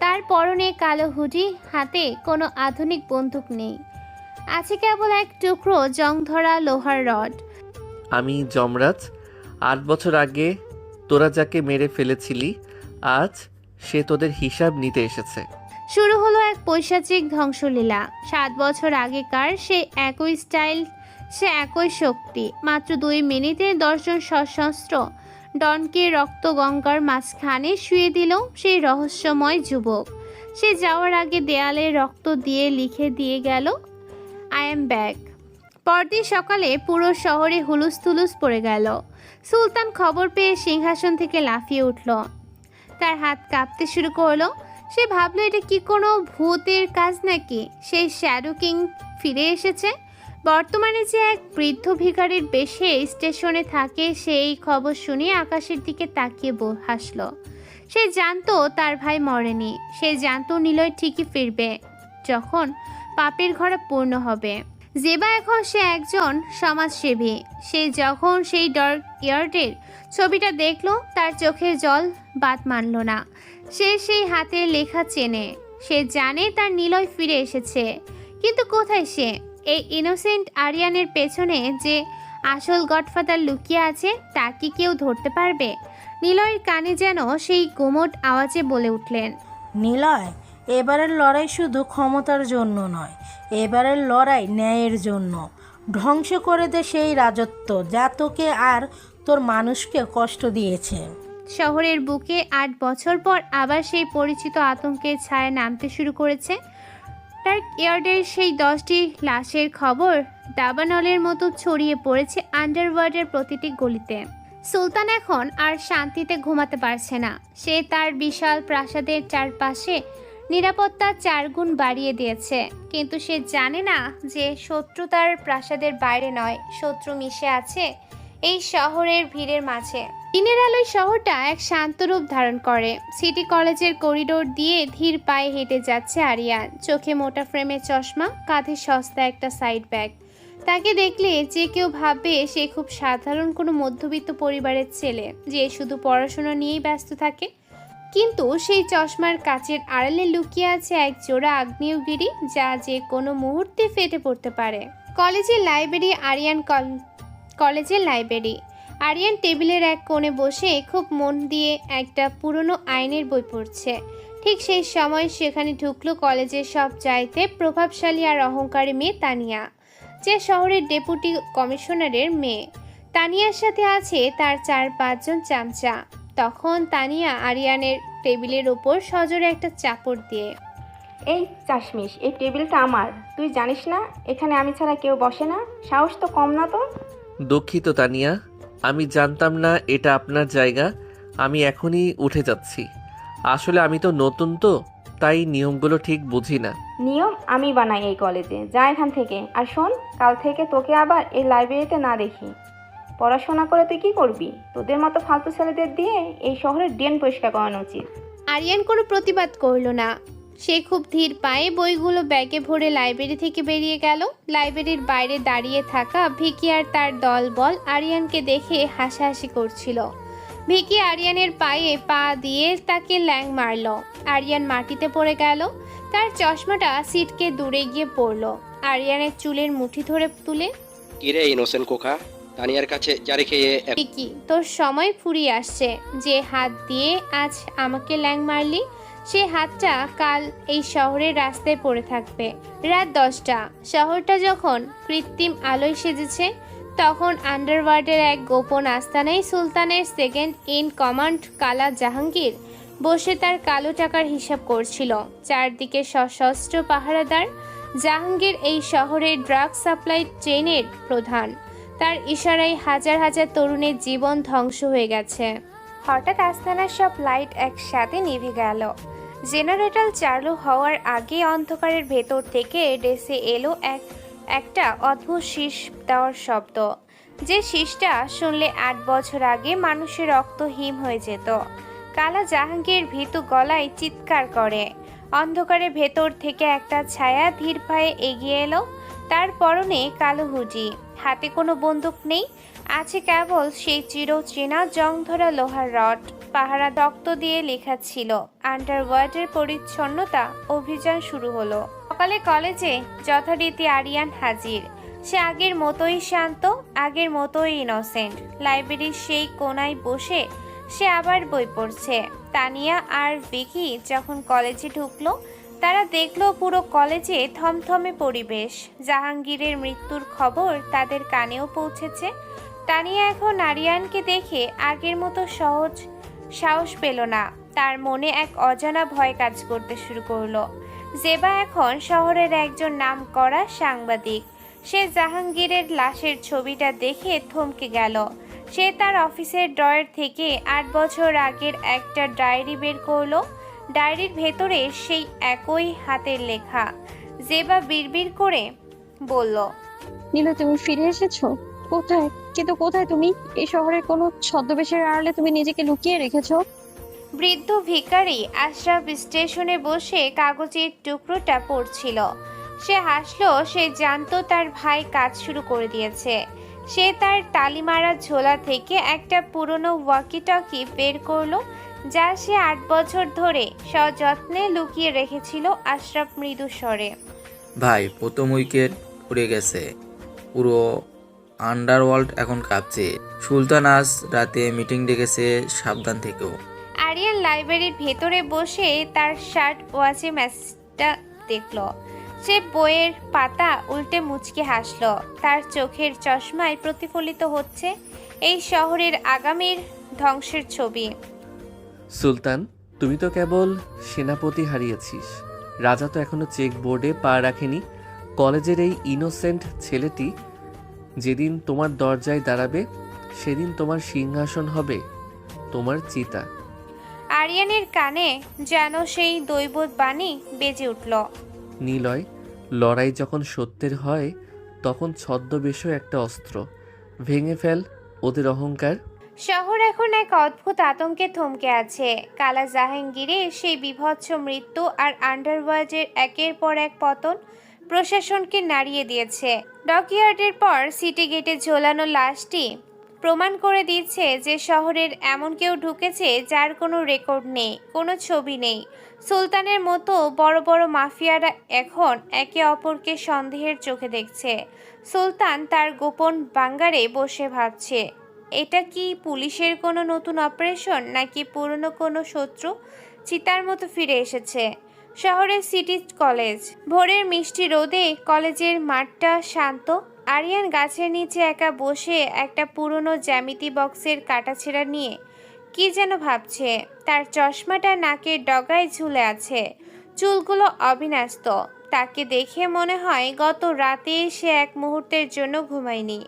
তার পরনে কালো হুডি, হাতে কোনো আধুনিক বন্দুক নেই, আছে কেবল এক টুকরো জংধরা লোহার রড। আমি যমরাজ। 8 বছর আগে তোরা যাকে মেরে ফেলেছিলি, আজ সে তোদের হিসাব নিতে এসেছে। শুরু হলো এক পৈশাচিক ধ্বংসলীলা। 7 বছর আগেকার সে একই স্টাইল, সে একই শক্তি। মাত্র 2 মিনিটে 10 জন সশস্ত্র ডনকে রক্ত গঙ্গার মাঝখানে শুয়ে দিল সেই রহস্যময় যুবক। সে যাওয়ার আগে দেয়ালে রক্ত দিয়ে লিখে দিয়ে গেল, আই এম ব্যাক। পরদিন সকালে পুরো শহরে হুলুস্থুলুস পড়ে গেল। সুলতান খবর পেয়ে সিংহাসন থেকে লাফিয়ে উঠল। তার হাত কাঁপতে শুরু করলো। সে ভাবলো এটা কি কোনো ভূতের কাজ নাকি? সেই শ্যাডো কিং ফিরে এসেছে। বর্তমানে যে এক বৃদ্ধ ভিখারির বেশে স্টেশনে থাকে, সেই খবর শুনে আকাশের দিকে তাকিয়ে হাসল। সে জানতো তার ভাই মরেনি। সে জানতো নিলয় ঠিকই ফিরবে যখন পাপের ঘোড়া পূর্ণ হবে। জেবা এখন সে একজন সমাজসেবী। সে যখন সেই ডার্ক ইয়ার্ডের ছবিটা দেখলো, তার চোখের জল বাদ মানল না। সে সেই হাতের লেখা চেনে। সে জানে তার নিলয় ফিরে এসেছে, কিন্তু কোথায় সে? এই ইনোসেন্ট আরিয়ানের পেছনে যে আসল গডফাদার লুকিয়ে আছে, তা কি কেউ ধরতে পারবে? নিলয়ের কানে যেন সেই গুমোট আওয়াজে বলে উঠলেন, নিলয়, এবারের লড়াই শুধু ক্ষমতার জন্য নয়, এবারের লড়াই ন্যায়ের জন্য। ধ্বংস করে দে সেই রাজত্ব যা তোকে আর তোর মানুষকে কষ্ট দিয়েছে। শহরের বুকে 8 বছর পর আবার সেই পরিচিত আতঙ্কের ছায়া নামতে শুরু করেছে। ডার্ক ইয়ার্ডের সেই 10টি লাশের খবর দাবানলের মতো ছড়িয়ে পড়েছে আন্ডারওয়ার্ল্ডের প্রতিটি গলিতে। সুলতান এখন আর শান্তিতে ঘুমাতে পারছে না। সে তার বিশাল প্রাসাদের চারপাশে নিরাপত্তা 4 গুণ বাড়িয়ে দিয়েছে, কিন্তু সে জানে না যে শত্রু তার প্রাসাদের বাইরে নয়, শত্রু মিশে আছে এই শহরের ভিড়ের মাঝে। দিনের আলোয় শহরটা এক শান্ত রূপ ধারণ করে। সিটি কলেজের করিডোর দিয়ে ধীর পায়ে হেঁটে যাচ্ছে আরিয়ান। চোখে মোটা ফ্রেমের চশমা, কাঁধে সস্তা একটা সাইড ব্যাগ। তাকে দেখলে যে কেউ ভাববে সে খুব সাধারণ কোনো মধ্যবিত্ত পরিবারের ছেলে, যে শুধু পড়াশোনা নিয়েই ব্যস্ত থাকে। কিন্তু সেই চশমার কাচের আড়ালে লুকিয়ে আছে এক জোড়া আগ্নেয়গিরি, যা যে কোনো মুহূর্তে ফেটে পড়তে পারে। কলেজের লাইব্রেরি আরিয়ান টেবিলের এক কোণে বসে খুব মন দিয়ে একটা পুরনো আইনের বই পড়ছে। ঠিক সেই সময় সেখানে ঢুকলো কলেজের সব চাইতে প্রভাবশালী আর অহংকারী মেয়ে তানিয়া, যে শহরের ডেপুটি কমিশনারের মেয়ে। তানিয়ার সাথে আছে তার 4-5 জন চামচা। তখন তানিয়া আরিয়ানের টেবিলের ওপর সজোরে একটা চাপড় দিয়ে, এই চাশমিশ, এই টেবিলটা আমার, তুই জানিস না এখানে আমি ছাড়া কেউ বসে না? সাহস তো কম না তোর। দুঃখিত তানিয়া, আমি জানতাম না এটা আপনার জায়গা। আমি এখনই উঠে যাচ্ছি। আসলে আমি তো নতুন, তো তাই নিয়মগুলো ঠিক বুঝি না। নিয়ম আমি বানাই এই কলেজে, যা এখান থেকে। আর শোন, কাল থেকে তোকে আবার এই লাইব্রেরিতে না দেখি। পড়াশোনা করে তুই কি করবি? তোদের মতো ফালতু ছেলেদের দিয়ে এই শহরের ড্রেন পরিষ্কার করানো উচিত। আরিয়ান কোনো প্রতিবাদ করল না। সে খুব ধীর পায়ে বইগুলো ব্যাগে ভরে লাইব্রেরি থেকে বেরিয়ে গেল। লাইব্রেরির বাইরে দাঁড়িয়ে থাকা ভিকি আর তার দলবল আরিয়ানকে দেখে হাসাহাসি করছিল। ভিকি আরিয়ানের পায়ে পা দিয়ে তাকে ল্যাং মারল। আরিয়ান মাটিতে পড়ে গেল। তার চশমাটা সিটকে দূরে গিয়ে পড়ল। আরিয়ানের চুলের মুঠি ধরে তুলে, কিরে ইনোসেন্ট কোকা, তানিয়ার কাছে জারি খেয়ে ভিকি, তোর সময় ফুরিয়ে আসছে। যে হাত দিয়ে আজ আমাকে ল্যাং মারলি, সে হাতটা কাল এই শহরের রাস্তায় পড়ে থাকবে। রাত 10টা। শহরটা যখন কৃত্রিম আলোয় সেজেছে, তখন আন্ডারওয়ার্ল্ডের এক গোপন আস্তানায় সুলতানের সেকেন্ড ইন কমান্ড কালা জাহাঙ্গীর বসে তার কালো টাকার হিসাব করছিল। চারদিকে সশস্ত্র পাহারাদার। জাহাঙ্গীর এই শহরের ড্রাগ সাপ্লাই চেইনের প্রধান। তার ইশারায় হাজার হাজার তরুণের জীবন ধ্বংস হয়ে গেছে। হঠাৎ আস্তানার সব লাইট একসাথে নিভে গেল। জেনারেটর চালু হওয়ার আগে অন্ধকারের ভেতর থেকে ডেসে এলো একটা অদ্ভুত শীষ দেওয়ার শব্দ, যে শীষটা শুনলে 8 বছর আগে মানুষের রক্ত হিম হয়ে যেত। কালা জাহাঙ্গীর ভীতু গলায় চিৎকার করে। অন্ধকারের ভেতর থেকে একটা ছায়া ধীর পায়ে এগিয়ে এলো। তার পরনে কালো হুডি, হাতে কোনো বন্দুক নেই, আছে কেবল সেই চিরচেনা জংধরা লোহার রড। পাহারা রক্ত দিয়ে লেখা ছিল, আন্ডারওয়ার্ল্ডের পরিচ্ছন্নতা অভিযান শুরু হলো। সকালে কলেজে যথারীতি আরিয়ান হাজির। সে আগের মতোই শান্ত, আগের মতোই ইনোসেন্ট। লাইব্রেরির সেই কোনায় বসে সে আবার বই পড়ছে। তানিয়া আর ভিকি যখন কলেজে ঢুকলো, তারা দেখলো পুরো কলেজে থমথমে পরিবেশ। জাহাঙ্গীরের মৃত্যুর খবর তাদের কানেও পৌঁছেছে। তানিয়া এখন আরিয়ানকে দেখে আগের মতো সাহস পেল না। তার মনে এক অজানা ভয় কাজ করতে শুরু করলো। জেবা এখন শহরের একজন নামকরা সাংবাদিক। সে জাহাঙ্গীরের লাশের ছবিটা দেখে থমকে গেল। সে তার অফিসের ড্রয়ার থেকে 8 বছর আগের একটা ডায়েরি বের করলো। ডায়েরির ভেতরে সেই একই হাতের লেখা। জেবা বিড়বিড় করে বলল, নীলু, তুমি ফিরে এসেছো? কোথায়? কিন্তু কোথায় তুমি? এই শহরের কোনো ছদ্মবেশের আড়ালে তুমি নিজেকে লুকিয়ে রেখেছো? বৃদ্ধ ভিখারি আশরাফ স্টেশনে বসে কাগজের টুকরোটা পড়ছিল। সে হাসলো। সে জানতো তার ভাই কাজ শুরু করে দিয়েছে। সে তার তালিমারা ঝোলা থেকে একটা পুরনো ওয়াকি টকি বের করলো, যা সে 8 বছর ধরে সযত্নে লুকিয়ে রেখেছিল। আশরাফ মৃদু স্বরে, ভাই, প্রথম উইকেট উড়ে গেছে। পুরো আন্ডারওয়ার্ল্ড এখন কাঁপছে। সুলতান আজ রাতে মিটিং ডেকেছে, সাবধান থেকেও। আরিয়ান লাইব্রেরির ভেতরে বসে তার শার্ট ওয়াচে ম্যাচটা দেখল। সে বইয়ের পাতা উল্টে মুচকে হাসলো। তার চোখের চশমায় প্রতিফলিত হচ্ছে এই শহরের আগামীর ধ্বংসের ছবি। সুলতান, তুমি তো কেবল সেনাপতি হারিয়েছিস, রাজা তো এখনো চেক বোর্ডে পা রাখেনি। কলেজের এই ইনোসেন্ট ছেলেটি যেদিন তোমার দরজায় দাঁড়াবে, সেদিন তোমার সিংহাসন হবে তোমার চিতা। আরিয়ানের কানে যেন সেই দৈবত বাণী বেজে উঠল। নিলয়, লড়াই যখন সত্যের হয়, তখন ছদ্মবেশও একটা অস্ত্র। ভেঙে ফেল ওদের অহংকার। শহর এখন এক অদ্ভুত আতঙ্কে থমকে আছে। কালা জাহাঙ্গীরের সেই বিভৎস মৃত্যু আর আন্ডারওয়ার্ল্ডের একের পর এক পতন প্রশাসনকে নাড়িয়ে দিয়েছে। ডকইয়ার্ডের পর সিটি গেটে ঝোলানো লাশটি প্রমাণ করে দিচ্ছে যে শহরের এমন কেউ ঢুকেছে যার কোনো রেকর্ড নেই, কোনো ছবি নেই। সুলতানের মতো বড় বড় মাফিয়ারা এখন একে অপরকে সন্দেহের চোখে দেখছে। সুলতান তার গোপন বাঙ্গারে বসে ভাবছে, এটা কি পুলিশের কোনো নতুন অপারেশন, নাকি পুরনো কোনো শত্রু চিতার মতো ফিরে এসেছে। শহরের সিটি কলেজ। ভোরের মিষ্টি রোদে কলেজের মাঠটা শান্ত। আরিয়ান গাছের নিচে একা বসে একটা পুরনো জ্যামিতি বক্সের কাটাছেঁড়া নিয়ে কি যেন ভাবছে। তার চশমাটা নাকের ডগায় ঝুলে আছে, চুলগুলো অবিন্যস্ত। তাকে দেখে মনে হয় গত রাতে সে এক মুহূর্তের জন্য ঘুমায়নি।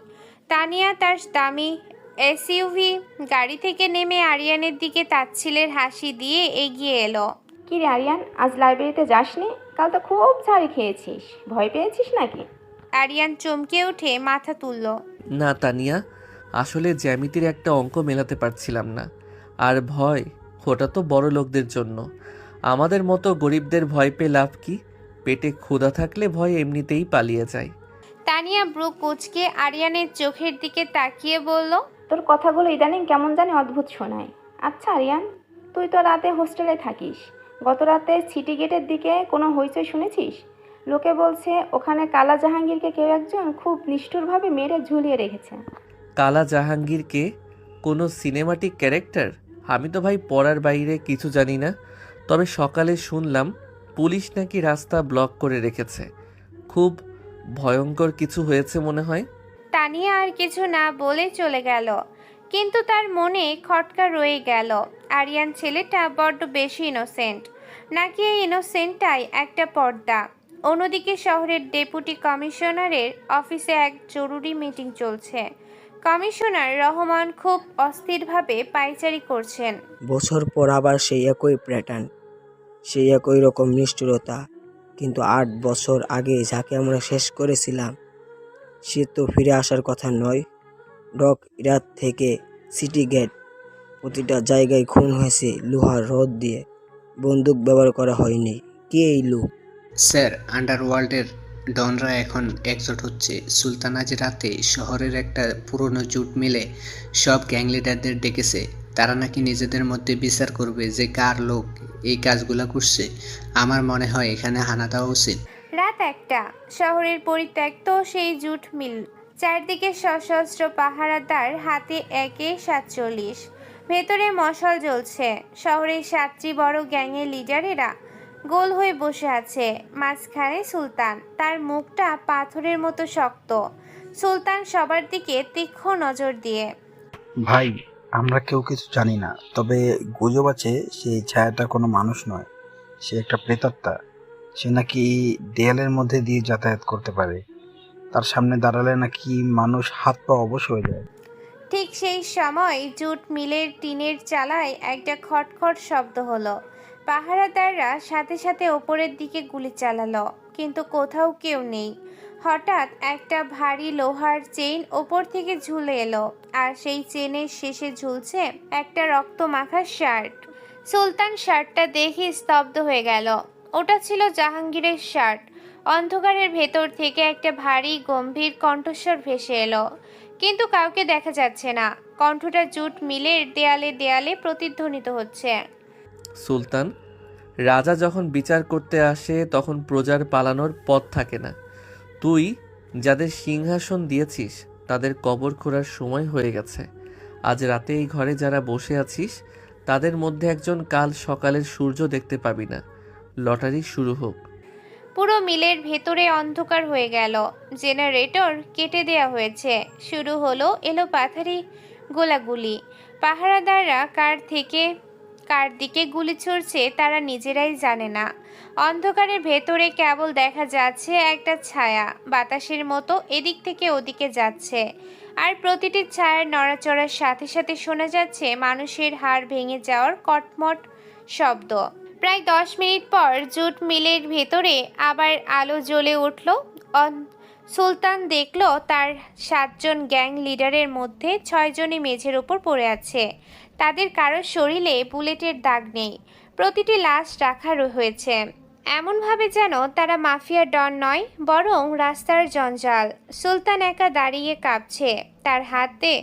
তানিয়া তার দামি এসইউভি গাড়ি থেকে নেমে আরিয়ানের দিকে তাচ্ছিলের হাসি দিয়ে এগিয়ে এলো। কি রে আরিয়ান, আজ লাইব্রেরিতে যাসনি? কাল তো খুব ঝাড়ি খেয়েছিস, ভয় পেয়েছিস নাকি? আরিয়ান চমকে উঠে মাথা তুলল। না তানিয়া, আসলে জ্যামিতির একটা অঙ্ক মেলাতে পারছিলাম না। আর ভয়, ওটা তো বড় লোকদের জন্য। আমাদের মতো গরিবদের ভয় পেয়ে লাভ কি? পেটে ক্ষুধা থাকলে ভয় এমনিতেই পালিয়ে যায়। তানিয়া ব্রু কুচকে আরিয়ানের চোখের দিকে তাকিয়ে বলল, তোর কথাগুলো ইদানিং কেমন জানি অদ্ভুত শোনায়। আচ্ছা আরিয়ান, তুই তো রাতে হোস্টেলে থাকিস। গত রাতে সিটি গেটের দিকে কোনো হইচই শুনেছিস? লোকে বলছে ওখানে কালা জাহাঙ্গীরকে কেউ একজন খুব নিষ্ঠুরভাবে মেরে ঝুলিয়ে রেখেছে। কালা জাহাঙ্গীরকে কোনো সিনেমাটিক ক্যারেক্টার? আমি তো ভাই পড়ার বাইরে কিছু জানি না। তবে সকালে শুনলাম পুলিশ নাকি রাস্তা ব্লক করে রেখেছে। খুব ভয়ঙ্কর কিছু হয়েছে মনে হয়। তানিয়া আর কিছু না বলে চলে গেল, কিন্তু তার মনে খটকা রয়ে গেল। আরিয়ান ছেলেটা বড্ড বেশি ইনোসেন্ট, নাকি এই ইনোসেন্টটাই একটা পর্দা। অন্যদিকে শহরের ডেপুটি কমিশনারের অফিসে এক জরুরি মিটিং চলছে। কমিশনার রহমান খুব অস্থিরভাবে পায়চারি করছেন। বছর পর আবার সেই একই প্যাটার্ন, সেই একই রকম নিষ্ঠুরতা। কিন্তু 8 বছর আগে যাকে আমরা শেষ করেছিলাম সে তো ফিরে আসার কথা নয়। ডক ইরাত থেকে সিটি গেট, প্রতিটা জায়গায় খুন হয়েছে লোহার রড দিয়ে, বন্দুক ব্যবহার করা হয়নি। কে এই লোক? স্যার, আন্ডারওয়ার্ল্ডের ডনরা এখন একজোট হচ্ছে। সুলতান আজ রাতে শহরের একটা পুরনো জুট মিলে সব গ্যাং লিডারদের ডেকেছে। তারা নাকি নিজেদের মধ্যে বিচার করবে যে কার লোক এই কাজগুলো করছে। আমার মনে হয় এখানে হানা দেওয়া উচিত। রাত 1টা, শহরের পরিত্যক্ত সেই জুট মিল, চারদিকে সশস্ত্র পাহারাদার, হাতে AK-47, ভেতরে মশাল জ্বলছে। শহরের 7টি বড় গ্যাংয়ের লিডারেরা গোল হয়ে বসে আছে। মাঝখানে সুলতান, তার মুখটা পাথরের মতো শক্ত। সুলতান সবার দিকে তীক্ষ্ণ নজর দিয়ে। ভাই, আমরা কেউ কিছু জানি না, তবে গুজব আছে সেই ছায়াটা কোনো মানুষ নয়, সে একটা প্রেতাত্মা। সে নাকি দেয়ালের মধ্যে দিয়ে যাতায়াত করতে পারে। তার সামনে দাঁড়ালে নাকি মানুষ হাত পা অবশ হয়ে যায়। ঠিক সেই সময় জুট মিলের টিনের চালায় একটা খটখট শব্দ হলো। পাহারাদাররা সাথে সাথে ওপরের দিকে গুলি চালালো, কিন্তু কোথাও কেউ নেই। হঠাৎ একটা ভারী লোহার চেইন ওপর থেকে ঝুলে এলো, আর সেই চেনের শেষে ঝুলছে একটা রক্তমাখা শার্ট। সুলতান শার্টটা দেখে স্তব্ধ হয়ে গেল। ওটা ছিল জাহাঙ্গীরের শার্ট। অন্ধকারের ভেতর থেকে একটা ভারী গম্ভীর কণ্ঠস্বর ভেসে এলো, কিন্তু কাউকে দেখা যাচ্ছে না। কণ্ঠটা জুট মিলের দেয়ালে দেয়ালে প্রতিধ্বনিত হচ্ছে। সুলতান, রাজা যখন বিচার করতে আসে তখন প্রজার পালানোর পথ থাকে না। তুই যাদের সিংহাসন দিয়েছিস তাদের কবর খোঁড়ার সময় হয়ে গেছে। আজ রাতে এই ঘরে যারা বসে আছিস তাদের মধ্যে একজন কাল সকালের সূর্য দেখতে পাবি না। লটারি শুরু হোক। পুরো মিলের ভেতরে অন্ধকার হয়ে গেল। জেনারেটর কেটে দেয়া হয়েছে। শুরু হলো এলোপাথারি গোলাগুলি। পাহারাদাররা কার দিকে গুলি ছুড়ছে তারা নিজেরাই জানে না। অন্ধকারের ভেতরে কেবল দেখা যাচ্ছে একটা ছায়া বাতাসের মতো এদিক থেকে ওদিকে যাচ্ছে, আর প্রতিটি ছায়ার নড়াচড়ার সাথে সাথে শোনা যাচ্ছে মানুষের হাড় ভেঙে যাওয়ার কটমট শব্দ। প্রায় 10 মিনিট পর জুট মিলের ভেতরে আবার আলো জ্বলে উঠল। সুলতান দেখল তার 7 জন গ্যাং লিডারের মধ্যে 6 জনই মেঝের ওপর পড়ে আছে। তাদের কারোর শরীরে বুলেটের দাগ নেই। প্রতিটি লাশ রাখা হয়েছে এমনভাবে যেন তারা মাফিয়া ডন নয়, বরং রাস্তার জঞ্জাল। সুলতান একা দাঁড়িয়ে কাঁপছে। তার হাতে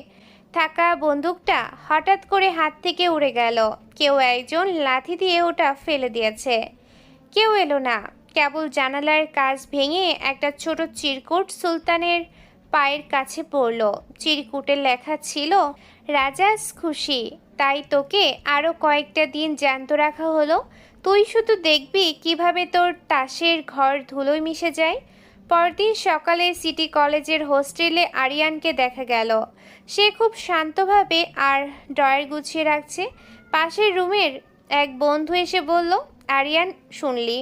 থাকা বন্দুকটা হঠাৎ করে হাত থেকে উড়ে গেল। কেউ একজন লাথি দিয়ে ওটা ফেলে দিয়েছে। কেউ এলো না। কেবল জানালার কাঁচ ভেঙে একটা ছোট চিরকুট সুলতানের পায়ের কাছে পড়ল। চিরকুটে লেখা ছিল, রাজাস খুশি, তাই তোকে আরও কয়েকটা দিন জ্যান্ত রাখা হলো। তুই শুধু দেখবি কিভাবে তোর তাসের ঘর ধুলোয় মিশে যায়। পরদিন সকালে সিটি কলেজের হোস্টেলে আরিয়ানকে দেখা গেল। সে খুব শান্তভাবে আর ড্রয়ার গুছিয়ে রাখছে। পাশের রুমের এক বন্ধু এসে বলল, আরিয়ান, শুনলি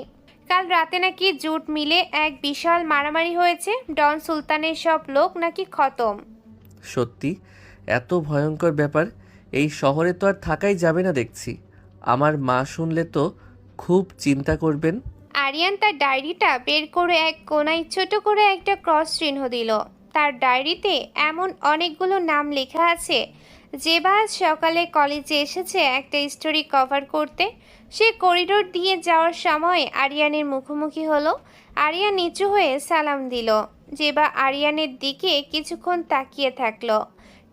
কাল রাতে নাকি জুট মিলে এক বিশাল মারামারি হয়েছে? ডন সুলতানের সব লোক নাকি খতম। সত্যি? এত ভয়ঙ্কর ব্যাপার? এই শহরে তো আর থাকাই যাবে না দেখছি। আমার মা শুনলে তো খুব চিন্তা করবেন। আরিয়ান তার ডায়েরিটা বের করে এক কোনায় ছোট করে একটা ক্রস চিহ্ন দিল। তার ডায়েরিতে এমন অনেকগুলো নাম লেখা আছে যে আজ সকালে কলেজে এসেছে একটা স্টোরি কভার করতে। সে করিডোর দিয়ে যাওয়ার সময় আরিয়ানের মুখোমুখি হলো। আরিয়ান নিচু হয়ে সালাম দিল। জেবা আরিয়ানের দিকে কিছুক্ষণ তাকিয়ে থাকলো।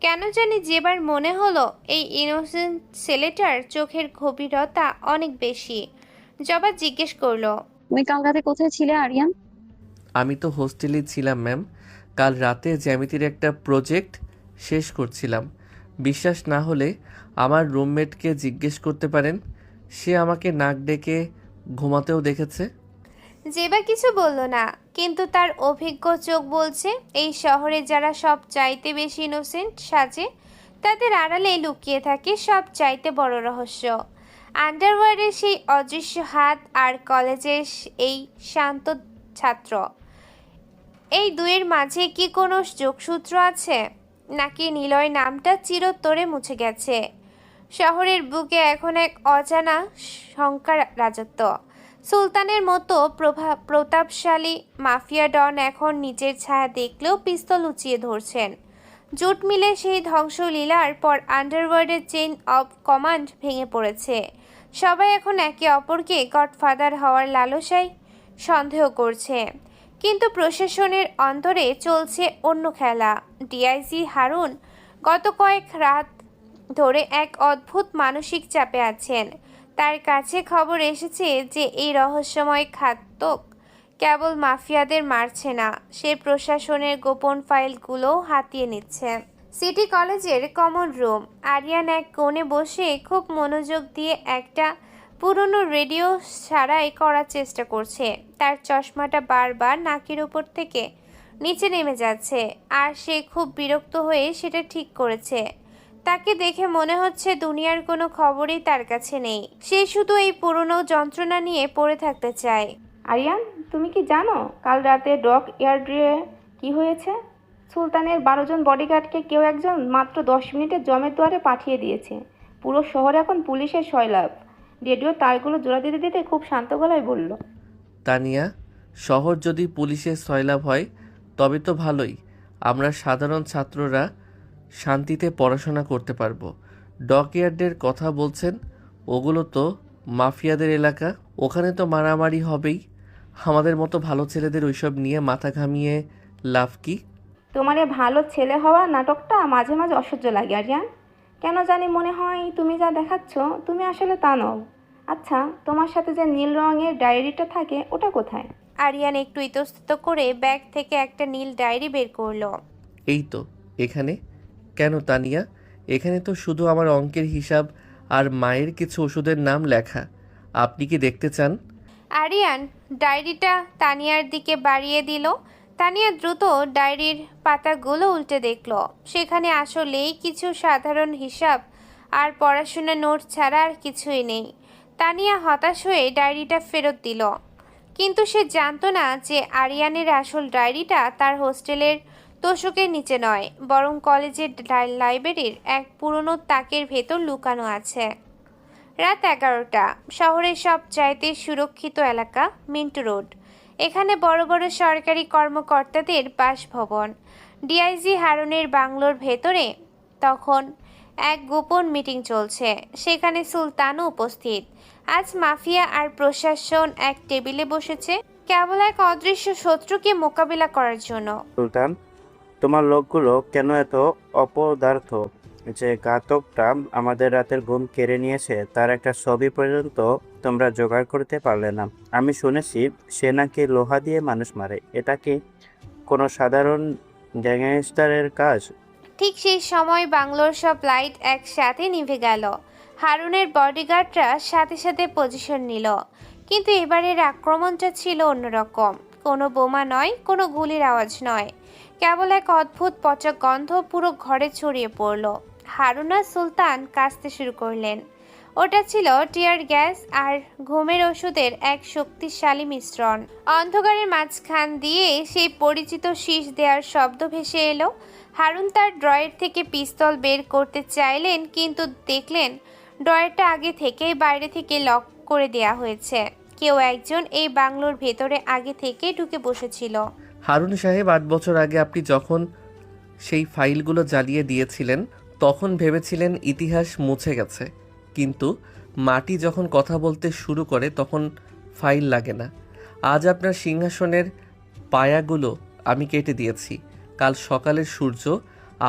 কেন জানি জেবার মনে হলো এই ইনোসেন্ট ছেলেটার চোখের গভীরতা অনেক বেশি। জবা জিজ্ঞেস করলো, তুমি কাল রাতে কোথায় ছিলে আরিয়ান? আমি তো হোস্টেলেই ছিলাম ম্যাম। কাল রাতে জ্যামিতির একটা প্রজেক্ট শেষ করছিলাম। বিশ্বাস না হলে আমার রুমমেটকে জিজ্ঞেস করতে পারেন। সে আমাকে নাক ডেকে ঘুমাতেও দেখেছে। জেবা কিছু বলল না, কিন্তু তার অভিজ্ঞ চোখ বলছে এই শহরে যারা সব চাইতে বেশি ইনোসেন্ট সাজে তাদের আড়ালে লুকিয়ে থাকে সব চাইতে বড় রহস্য। আন্ডারওয়্যারের সেই অদৃশ্য হাত আর কলেজের এই শান্ত ছাত্র, এই দুয়ের মাঝে কি কোনো যোগসূত্র আছে, নাকি নিলয় নামটা চিরতরে মুছে গেছে? শহরের বুকে এখন এক অজানা শঙ্কার রাজত্ব। সুলতানের মতো প্রতাপশালী মাফিয়া ডন এখন নিজের ছায়া দেখলেও পিস্তল উঁচিয়ে ধরছেন। জোট মিলে সেই ধ্বংসলীলার পর আন্ডারওয়ার্ল্ডের চেইন অব কমান্ড ভেঙে পড়েছে। সবাই এখন একে অপরকে গডফাদার হওয়ার লালসায় সন্দেহ করছে, কিন্তু প্রশাসনের অন্তরে চলছে অন্য খেলা। ডিআইজি হারুন গত কয়েক রাত ধরে এক অদ্ভুত মানসিক চাপে আছেন। তার কাছে খবর এসেছে যে এই রহস্যময় ঘাতক কেবল মাফিয়াদের মারছে না, সে প্রশাসনের গোপন ফাইলগুলোও হাতিয়ে নিচ্ছে। সিটি কলেজের কমন রুম। আরিয়ান এক কোণে বসে খুব মনোযোগ দিয়ে একটা পুরনো রেডিও সারাই করার চেষ্টা করছে। তার চশমাটা বারবার নাকের উপর থেকে নিচে নেমে যাচ্ছে, আর সে খুব বিরক্ত হয়ে সেটা ঠিক করেছে। তাকে দেখে মনে হচ্ছে দুনিয়ার কোনো খবরই তার কাছে নেই, সে শুধু এই পুরনো যন্ত্রণা নিয়ে পড়ে থাকতে চায়। আরিয়ান, তুমি কি জানো কাল রাতে ডক ইয়ার্ডে কি হয়েছে? সুলতানের 12 জন বডিগার্ডকে কেউ একজন মাত্র 10 মিনিটে জমের দুয়ারে পাঠিয়ে দিয়েছে। পুরো শহরে এখন পুলিশের সয়লাভ। রেডিও তারগুলো জোড়া দিতে দিতে খুব শান্ত গলায় বলল, তানিয়া, শহর যদি পুলিশের সয়লাভ হয় তবে তো ভালোই, আমরা সাধারণ ছাত্ররা শান্তিতে পড়াশোনা করতে পারবো। ডকইয়ার্ডের কথা বলছেন, ওগুলো তো মাফিয়াদের এলাকা, ওখানে তো মারামারি হবেই। আমাদের মতো ভালো ছেলেদের ওইসব নিয়ে মাথা ঘামিয়ে লাভ কি? তোমার এ ভালো ছেলে হওয়া নাটকটা মাঝে মাঝে অসহ্য লাগে আরিয়ান। কেন জানি মনে হয় তুমি যা দেখাচ্ছ তুমি আসলে তা নও। আচ্ছা, তোমার সাথে যে নীল রঙের ডায়েরিটা থাকে ওটা কোথায়? আরিয়ান একটু ইতস্তত করে ব্যাগ থেকে একটা নীল ডায়েরি বের করলো। এই তো এখানে। কেন তানিয়া? এখানে তো শুধু আমার অঙ্কের হিসাব আর মায়ের কিছু ওষুধের নাম লেখা। আপনি কি দেখতে চান? আরিয়ান ডায়েরিটা তানিয়ার দিকে বাড়িয়ে দিল। তানিয়া দ্রুত ডায়েরির পাতাগুলো উল্টে দেখল। সেখানে আসলেই কিছু সাধারণ হিসাব আর পড়াশোনার নোট ছাড়া আর কিছুই নেই। তানিয়া হতাশ হয়ে ডায়েরিটা ফেরত দিল, কিন্তু সে জানতো না যে আরিয়ানের আসল ডায়েরিটা তার হোস্টেলের তোষকের নিচে নয়, বরং কলেজের লাইব্রেরির এক পুরনো তাকের ভেতর লুকানো আছে। রাত 11টা। শহরের সবচাইতে সুরক্ষিত এলাকা মিন্টু রোড। এখানে বড় বড় সরকারি কর্মকর্তাদের বাসভবন। ডিআইজি হারুনের বাংলোর ভেতরে তখন এক গোপন মিটিং চলছে। সেখানে সুলতানও উপস্থিত। আজ মাফিয়া আর প্রশাসন এক টেবিলে বসেছে, কেবল এক অদৃশ্য শত্রুকে মোকাবিলা করার জন্য। সুলতান, তোমার লোকগুলো কেন এত অপদার্থ? যে ঘাতকটা আমাদের রাতের ঘুম কেড়ে নিয়েছে তার একটা ছবি পর্যন্ত তোমরা জোগাড় করতে পারলে না। আমি শুনেছি সে নাকি লোহা দিয়ে মানুষ মারে। এটা কি কোনো সাধারণ গ্যাংস্টারের কাজ? ঠিক সেই সময় বাংলোর সব লাইট একসাথে নিভে গেল। হারুনের বডিগার্ডরা সাথে সাথে পজিশন নিল, কিন্তু এবারের আক্রমণটা ছিল অন্যরকম। কোনো বোমা নয়, কোনো গুলির আওয়াজ নয়, কেবল এক অদ্ভুত পচা গন্ধ পুরো ঘরে ছড়িয়ে পড়ল। হারুন আর সুলতান কাঁচতে শুরু করলেন। ওটা ছিল টিয়ার গ্যাস আর ঘুমের ওষুধের এক শক্তিশালী মিশ্রণ। অন্ধকারের মাঝখান দিয়ে সেই পরিচিত শীষ দেওয়ার শব্দ ভেসে এলো। হারুন তার ড্রয়ের থেকে পিস্তল বের করতে চাইলেন, কিন্তু দেখলেন ড্রয়ারটা আগে থেকেই বাইরে থেকে লক করে দেয়া হয়েছে। কেউ একজন এই বাংলোর ভেতরে আগে থেকে ঢুকে বসেছিল। হারুন সাহেব, 8 বছর আগে আপনি যখন সেই ফাইলগুলো জ্বালিয়ে দিয়েছিলেন তখন ভেবেছিলেন ইতিহাস মুছে গেছে, কিন্তু মাটি যখন কথা বলতে শুরু করে তখন ফাইল লাগে না। আজ আপনার সিংহাসনের পায়াগুলো আমি কেটে দিয়েছি। কাল সকালের সূর্য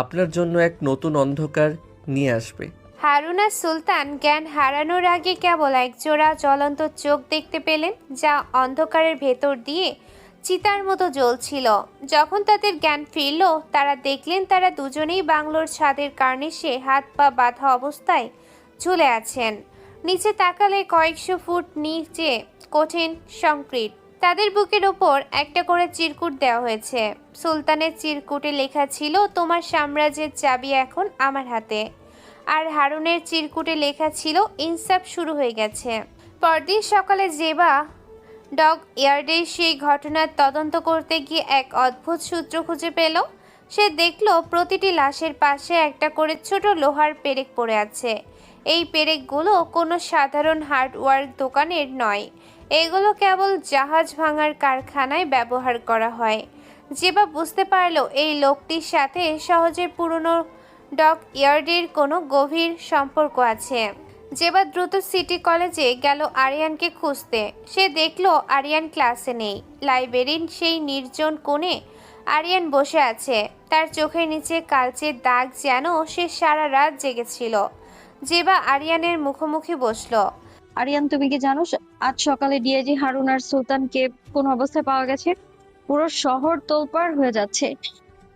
আপনার জন্য এক নতুন অন্ধকার নিয়ে আসবে। হারুন আর সুলতান জ্ঞান হারানোর আগে কেবল একজোড়া জ্বলন্ত চোখ দেখতে পেলেন, যা অন্ধকারের ভেতর দিয়ে চিতার মতো জ্বলছিল। যখন তাদের জ্ঞান ফিরল, তারা দেখলেন তারা দুজনেই বাংলোর ছাদের কার্নিশে হাত পা বাঁধা অবস্থায় ঝুলে আছেন। নিচে তাকালে কয়েকশো ফুট নিচে কঠিন কংক্রিট। তাদের বুকের ওপর একটা করে চিরকুট দেওয়া হয়েছে। সুলতানের চিরকুটে লেখা ছিল, তোমার সাম্রাজ্যের চাবি এখন আমার হাতে। আর হারুনের চিরকুটে লেখা ছিল, ইনসাফ শুরু হয়ে গেছে। পরদিন সকালে জেবা ডগ ইয়ার্ডে সেই ঘটনার তদন্ত করতে গিয়ে এক অদ্ভুত সূত্র খুঁজে পেল। সে দেখল প্রতিটি লাশের পাশে একটা করে ছোট লোহার পেরেক পড়ে আছে। এই পেরেকগুলো কোনো সাধারণ হার্ডওয়্যার দোকানের নয়, এগুলো কেবল জাহাজ ভাঙার কারখানায় ব্যবহার করা হয়। জেবা বুঝতে পারল এই লোকটির সাথে সহজে পুরনো ডক ইয়ার্ডের কোনো গভীর সম্পর্ক আছে। জেবা দ্রুত সিটি কলেজে গেল আরিয়ানকে খুঁজতে। সে দেখল আরিয়ান ক্লাসে নেই। লাইব্রেরির সেই নির্জন কোণে আরিয়ান বসে আছে। তার চোখের নিচে কালচে দাগ, যেন সে সারা রাত জেগেছিল। জেবা আরিয়ানের মুখোমুখি বসলো। আরিয়ান, তুমি কি জানো আজ সকালে ডিআইজি হারুন আর সুলতানকে কোন অবস্থায় পাওয়া গেছে? পুরো শহর তোলপাড় হয়ে যাচ্ছে।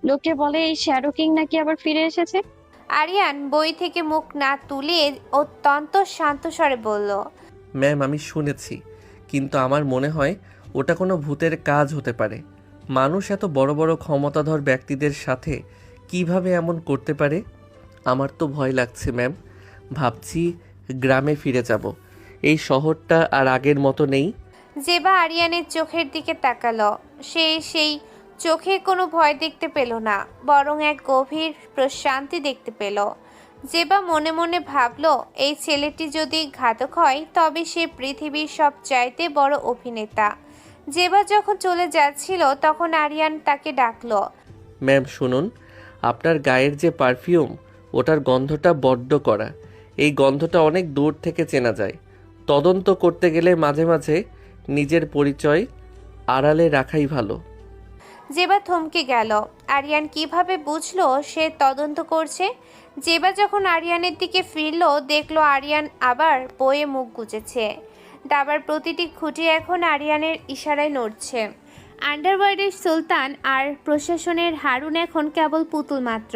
লোকে বলে এই শ্যাডো কিং নাকি আবার ফিরে এসেছে। আরিয়ান বই থেকে মুখ না তুলে অত্যন্ত শান্ত স্বরে বলল, ম্যাম, আমি শুনেছি, কিন্তু আমার মনে হয় ওটা কোনো ভূতের কাজ হতে পারে। মানুষ এত বড় বড় ক্ষমতাধর ব্যক্তিদের সাথে কিভাবে এমন করতে পারে? আমার তো ভয় লাগছে ম্যাম। ভাবছি গ্রামে ফিরে যাব। এই শহরটা আর আগের মতো নেই। জেবা আরিয়ানের চোখের দিকে তাকালো। সে সেই চোখে কোনো ভয় দেখতে পেল না, বরং এক গভীর প্রশান্তি দেখতে পেল। জেবা মনে মনে ভাবল, এই ছেলেটি যদি ঘাতক হয় তবে সে পৃথিবীর সবচাইতে বড় অভিনেতা। জেবা যখন চলে যাচ্ছিল তখন আরিয়ান তাকে ডাকলো। ম্যাম শুনুন, আপনার গায়ের যে পারফিউম, ওটার গন্ধটা বড্ড কড়া। এই গন্ধটা অনেক দূর থেকে চেনা যায়। তদন্ত করতে গেলে মাঝে মাঝে নিজের পরিচয় আড়ালে রাখাই ভালো। জেবা থমকে গেল। আরিয়ান কিভাবে বুঝলো সে তদন্ত করছে? জেবা যখন আরিয়ানের দিকে ফিরল, দেখলো আরিয়ান আবার বইয়ে মুখ গুজেছে। দাবার প্রতিটি খুঁটি এখন আরিয়ানের ইশারায় নড়ছে। আন্ডারওয়ার্ল্ডের সুলতান আর প্রশাসনের হারুন এখন কেবল পুতুল মাত্র।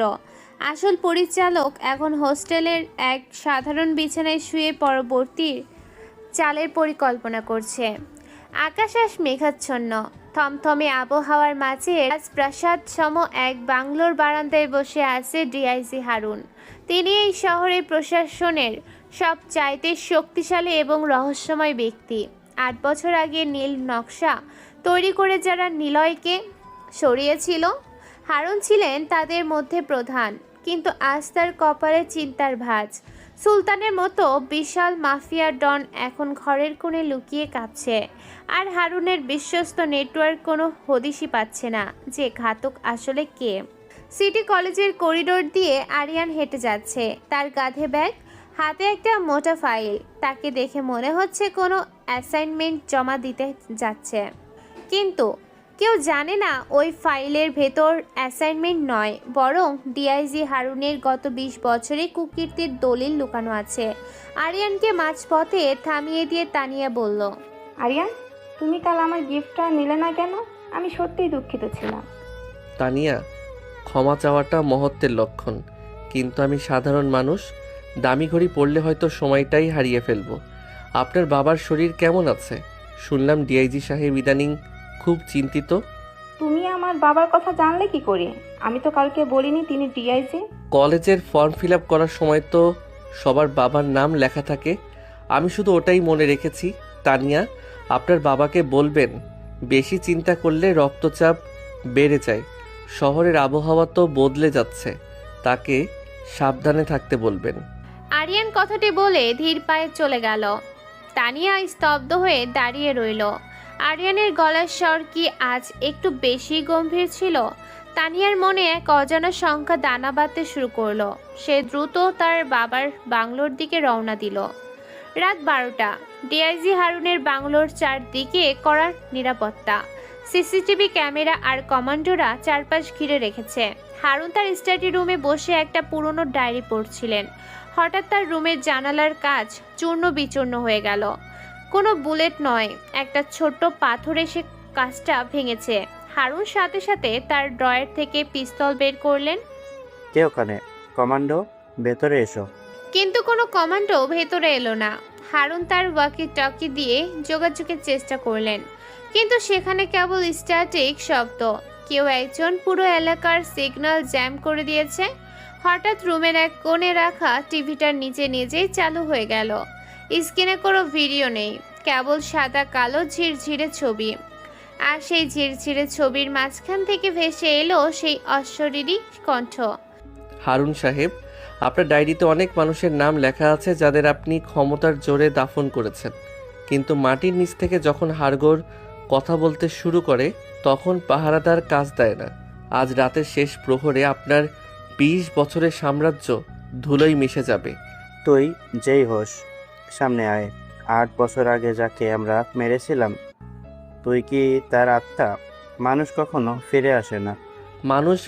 আসল পরিচালক এখন হোস্টেলের এক সাধারণ বিছানায় শুয়ে পরবর্তী চালের পরিকল্পনা করছে। আকাশ আজ মেঘাচ্ছন্ন। থমথমে আবহাওয়ার মাঝে রাজপ্রাসাদ সম এক বাংলোর বারান্দায় বসে আছে ডিআইজি হারুন। তিনি এই শহরের প্রশাসনের সবচাইতে শক্তিশালী এবং রহস্যময় ব্যক্তি। 8 বছর আগে নীল নকশা তৈরি করে যারা নিলয়কে সরিয়েছিল, হারুন ছিলেন তাদের মধ্যে প্রধান। কিন্তু আজ তার কপালে চিন্তার ভাঁজ। সুলতানের মতো বিশাল মাফিয়া ডন এখন ঘরের কোণে লুকিয়ে কাঁপছে, আর হারুনের বিশ্বস্ত নেটওয়ার্ক কোনো হদিশই পাচ্ছে না যে ঘাতক আসলে কে। সিটি কলেজের করিডোর দিয়ে আরিয়ান হেঁটে যাচ্ছে। তার কাঁধে ব্যাগ, হাতে একটা মোটা ফাইল। তাকে দেখে মনে হচ্ছে কোনো অ্যাসাইনমেন্ট জমা দিতে যাচ্ছে, কিন্তু কেউ জানে না ওই ফাইলের ভেতর অ্যাসাইনমেন্ট নয়, বরং ডিআইজি হারুনের গত 20 বছরে কুকীর্তির দলিল লুকানো আছে। আরিয়ানকে মাঝপথে থামিয়ে দিয়ে তানিয়া বলল, আরিয়ান, তুমি কাল আমার গিফটটা নিলে না কেন? আমি সত্যিই দুঃখিত ছিলাম। তানিয়া, ক্ষমা চাওয়াটা মহত্বের লক্ষণ, কিন্তু আমি সাধারণ মানুষ। দামি ঘড়ি পড়লে হয়তো সময়টাই হারিয়ে ফেলবো। আপনার বাবার শরীর কেমন আছে? শুনলাম ডিআইজি সাহেব ইদানিং খুব চিন্তিত। তুমি আমার বাবার কথা জানলে কি করে? আমি তো কাউকে বলিনি তিনি ডিআইজি। কলেজের ফর্ম ফিল আপ করার সময় তো সবার বাবার নাম লেখা থাকে, আমি শুধু ওটাই মনে রেখেছি। তানিয়া, আপনার বাবাকে বলবেন বেশি চিন্তা করলে রক্তচাপ বেড়ে যায়। শহরের আবহাওয়া তো বদলে যাচ্ছে, তাকে সাবধানে থাকতে বলবেন। আরিয়ান কথাটি বলে ধীর পায়ে চলে গেল। তানিয়া স্তব্ধ হয়ে দাঁড়িয়ে রইল। আরিয়ানের গলার স্বর কি আজ একটু বেশি গম্ভীর ছিল? তানিয়ার মনে এক অজানা সংখ্যা দানা বাঁধতে শুরু করলো। সে দ্রুত তার বাবার বাংলোর দিকে রওনা দিল। রাত 12টা। ডিআইজি হারুনের বাংলোর চারদিকে কড়া নিরাপত্তা। সিসিটিভি ক্যামেরা আর কমান্ডোরা চারপাশ ঘিরে রেখেছে। হারুন তার স্টাডি রুমে বসে একটা পুরনো ডায়েরি পড়ছিলেন। হঠাৎ তার রুমের জানালার কাঁচ চূর্ণ বিচূর্ণ হয়ে গেল। কোনো বুলেট নয়, একটা ছোট্ট পাথর এসে কাঁচটা ভেঙেছে। হারুন সাথে সাথে তার ড্রয়ার থেকে পিস্তল বের করলেন। কে ওখানে? কমান্ডো, ভেতরে এসো। কিন্তু কোনো কমান্ডো ভেতরে এলো না। হারুন তার ওয়াকি টকি দিয়ে যোগাযোগের চেষ্টা করলেন, কিন্তু সেখানে কেবল স্ট্যাটিক শব্দ। কেউ একজন পুরো এলাকার সিগন্যাল জ্যাম করে দিয়েছে। হঠাৎ রুমের এক কোণে রাখা টিভিটার নিচে নিজেই চালু হয়ে গেল। স্ক্রিনে কোনো ভিডিও নেই, কেবল সাদা কালো ঝিরঝিরে ছবি। আর সেই ঝিরঝিরে ছবির মাঝখান থেকে ভেসে এলো সেই অশরীরী কণ্ঠ। হারুন সাহেব, আপনার ডায়েরিতে অনেক মানুষের নাম লেখা আছে যাদের আপনি ক্ষমতার জোরে দাফন করেছেন, কিন্তু মাটির নিচ থেকে যখন হাড়গোড় কথা বলতে শুরু করে তখন পাহারাদার কাজ দেয় না। আজ রাতের শেষ প্রহরে আপনার 20 বছরের সাম্রাজ্য ধুলোয় মিশে যাবে। তুই যেই হোস, সামনে আয়। 8 বছর আগে যাকে আমরা মেরেছিলাম, তুই কি তার আত্মা? মানুষ কখনো ফিরে আসে না। মানুষ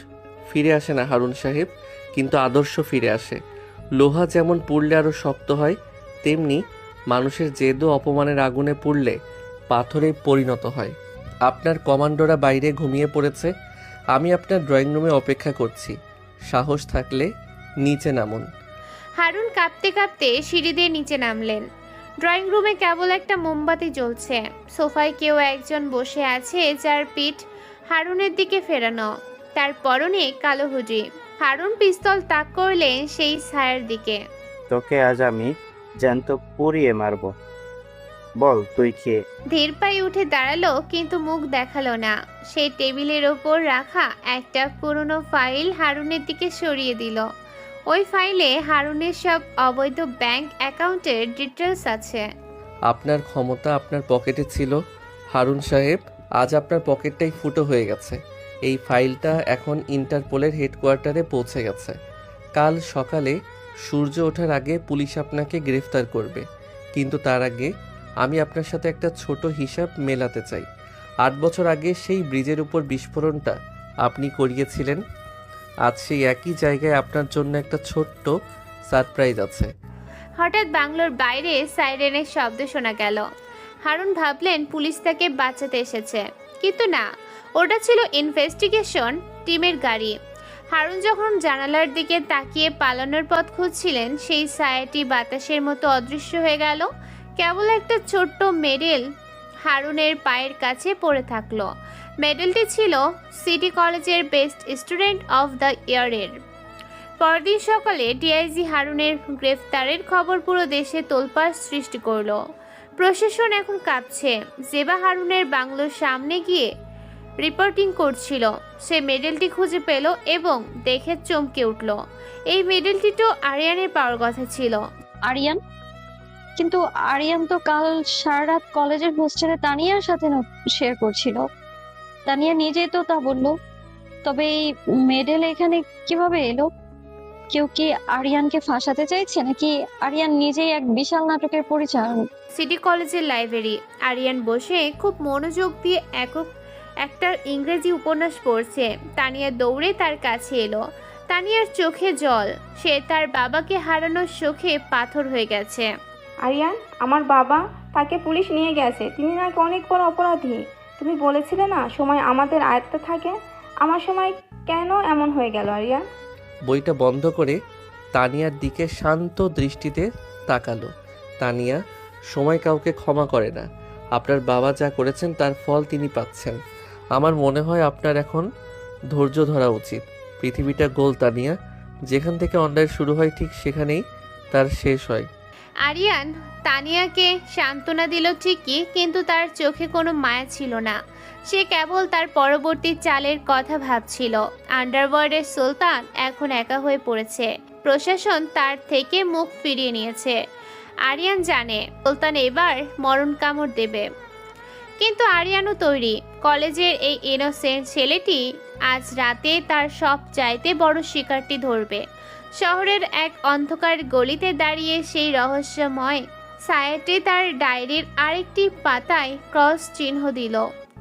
ফিরে আসে না হারুন সাহেব, কিন্তু আদর্শ ফিরে আসে। লোহা যেমন পুড়লে আরও শক্ত হয়, তেমনি মানুষের জেদ ও অপমানের আগুনে পুড়লে পাথরে পরিণত হয়। আপনার কমান্ডোরা বাইরে ঘুমিয়ে পড়েছে, আমি আপনার ড্রয়িং রুমে অপেক্ষা করছি। সাহস থাকলে নিচে নামুন। হারুন কাঁপতে কাঁপতে সিঁড়ি দিয়ে নিচে নামলেন। ড্রয়িং রুমে কেবল একটা মোমবাতি জ্বলছে। সোফায় কেউ একজন বসে আছে, যার পিঠ হারুনের দিকে ফেরানো, তার পরনে কালো হুডি। হারুন পিস্তল তাক করলেন সেই ছায়ার দিকে। তোকে আজ আমি জ্যান্ত পুড়িয়ে মারবো। বল তুই কে? ধীর পায়ে উঠে দাঁড়ালো, কিন্তু মুখ দেখালো না। সেই টেবিলের ওপর রাখা একটা পুরনো ফাইল হারুনের দিকে সরিয়ে দিল। ওই ফাইলে হারুনের সব অবৈধ ব্যাংক অ্যাকাউন্টের ডিটেলস আছে। আপনার ক্ষমতা আপনার পকেটে ছিল হারুন সাহেব, আজ আপনার পকেটটাই ফুটো হয়ে গেছে। এই ফাইলটা এখন ইন্টারপোলের হেডকোয়ার্টারে পৌঁছে গেছে। কাল সকালে সূর্য ওঠার আগে পুলিশ আপনাকে গ্রেফতার করবে, কিন্তু তার আগে আমি আপনার সাথে একটা ছোট হিসাব মেলাতে চাই। 8 বছর আগে সেই ব্রিজের উপর বিস্ফোরণটা আপনি করিয়েছিলেন। আজ সেই একই জায়গায় আপনার জন্য একটা ছোট্ট সারপ্রাইজ আছে। হঠাৎ বাংলোর বাইরে সাইরেনের শব্দ শোনা গেল। হারুন ভাবলেন পুলিশ তাকে বাঁচাতে এসেছে, কিন্তু না, ওটা ছিল ইনভেস্টিগেশন টিমের গাড়ি। হারুন যখন জানালার দিকে তাকিয়ে পালানোর পথ খুঁজছিলেন, সেই ছায়াটি বাতাসের মতো অদৃশ্য হয়ে গেল। কেবল একটা ছোট্ট মেডেল হারুনের পায়ের কাছে পড়ে থাকলো। মেডেলটি ছিল সিটি কলেজের বেস্ট স্টুডেন্ট অফ দ্য ইয়ারের। পরদিন সকালে ডিআইজি হারুনের গ্রেফতারের খবর পুরো দেশে তোলপাড় সৃষ্টি করলো। প্রশাসন এখন কাঁপছে। জেবা হারুনের বাংলোর সামনে গিয়ে রিপোর্টিং করছিল। সে মেডেলটি খুঁজে পেল এবং দেখে চমকে উঠল। এই মেডেলটি তো আরিয়ানের পাওয়ার কথা ছিল। আরিয়ান? কিন্তু আরিয়ান তো কাল সারা রাত কলেজের হোস্টেলে তানিয়ার সাথে শেয়ার করছিল। তানিয়া নিজেই তো তা বললো। তবে এই মেডেল এখানে কিভাবে এলো? কেউ কি আরিয়ানকে ফাঁসাতে চাইছে, নাকি আরিয়ান নিজেই এক বিশাল নাটকের পরিচালক? সিটি কলেজের লাইব্রেরি। আরিয়ান বসে খুব মনোযোগ দিয়ে একটা ইংরেজি উপন্যাস পড়ছে। তানিয়া দৌড়ে তার কাছে এলো। তানিয়ার চোখে জল। সে তার বাবাকে হারানোর শোকে পাথর হয়ে গেছে। আরিয়ান, আমার বাবা, তাকে পুলিশ নিয়ে গেছে। তিনি নাকি অনেক বড় অপরাধী। তুমি বলেছিলে না সময় আমাদের আয়ত্তে থাকে? আমার সময় কেন এমন হয়ে গেল আরিয়ান? বইটা বন্ধ করে তানিয়ার দিকে শান্ত দৃষ্টিতে তাকালো। তানিয়া, সময় কাউকে ক্ষমা করে না। আপনার বাবা যা করেছেন তার ফল তিনি পাচ্ছেন। আমার মনে হয় আপনার এখন ধৈর্য ধরা উচিত। পৃথিবীটা গোল তানিয়া, যেখান থেকে অন্যায় শুরু হয় ঠিক সেখানেই তার শেষ হয়। আরিয়ান তানিয়াকে সান্ত্বনা দিল ঠিকই, কিন্তু তার চোখে কোনো মায়া ছিল না। সে কেবল তার পরবর্তী চালের কথা ভাবছিল। আন্ডারওয়ার্ল্ডের সুলতান এখন একা হয়ে পড়েছে। প্রশাসন তার থেকে মুখ ফিরিয়ে নিয়েছে। আরিয়ান জানে সুলতান এবার মরণ কামড় দেবে, কিন্তু আরিয়ানও তৈরি। কলেজের এই ইনোসেন্ট ছেলেটি আজ রাতে তার সব চাইতে বড় শিকারটি ধরবে। শহরের এক অন্ধকার গলিতে দাঁড়িয়ে সেই রহস্যময় ছায়াটি তার ডায়েরির আরেকটি পাতায় ক্রস চিহ্ন দিল।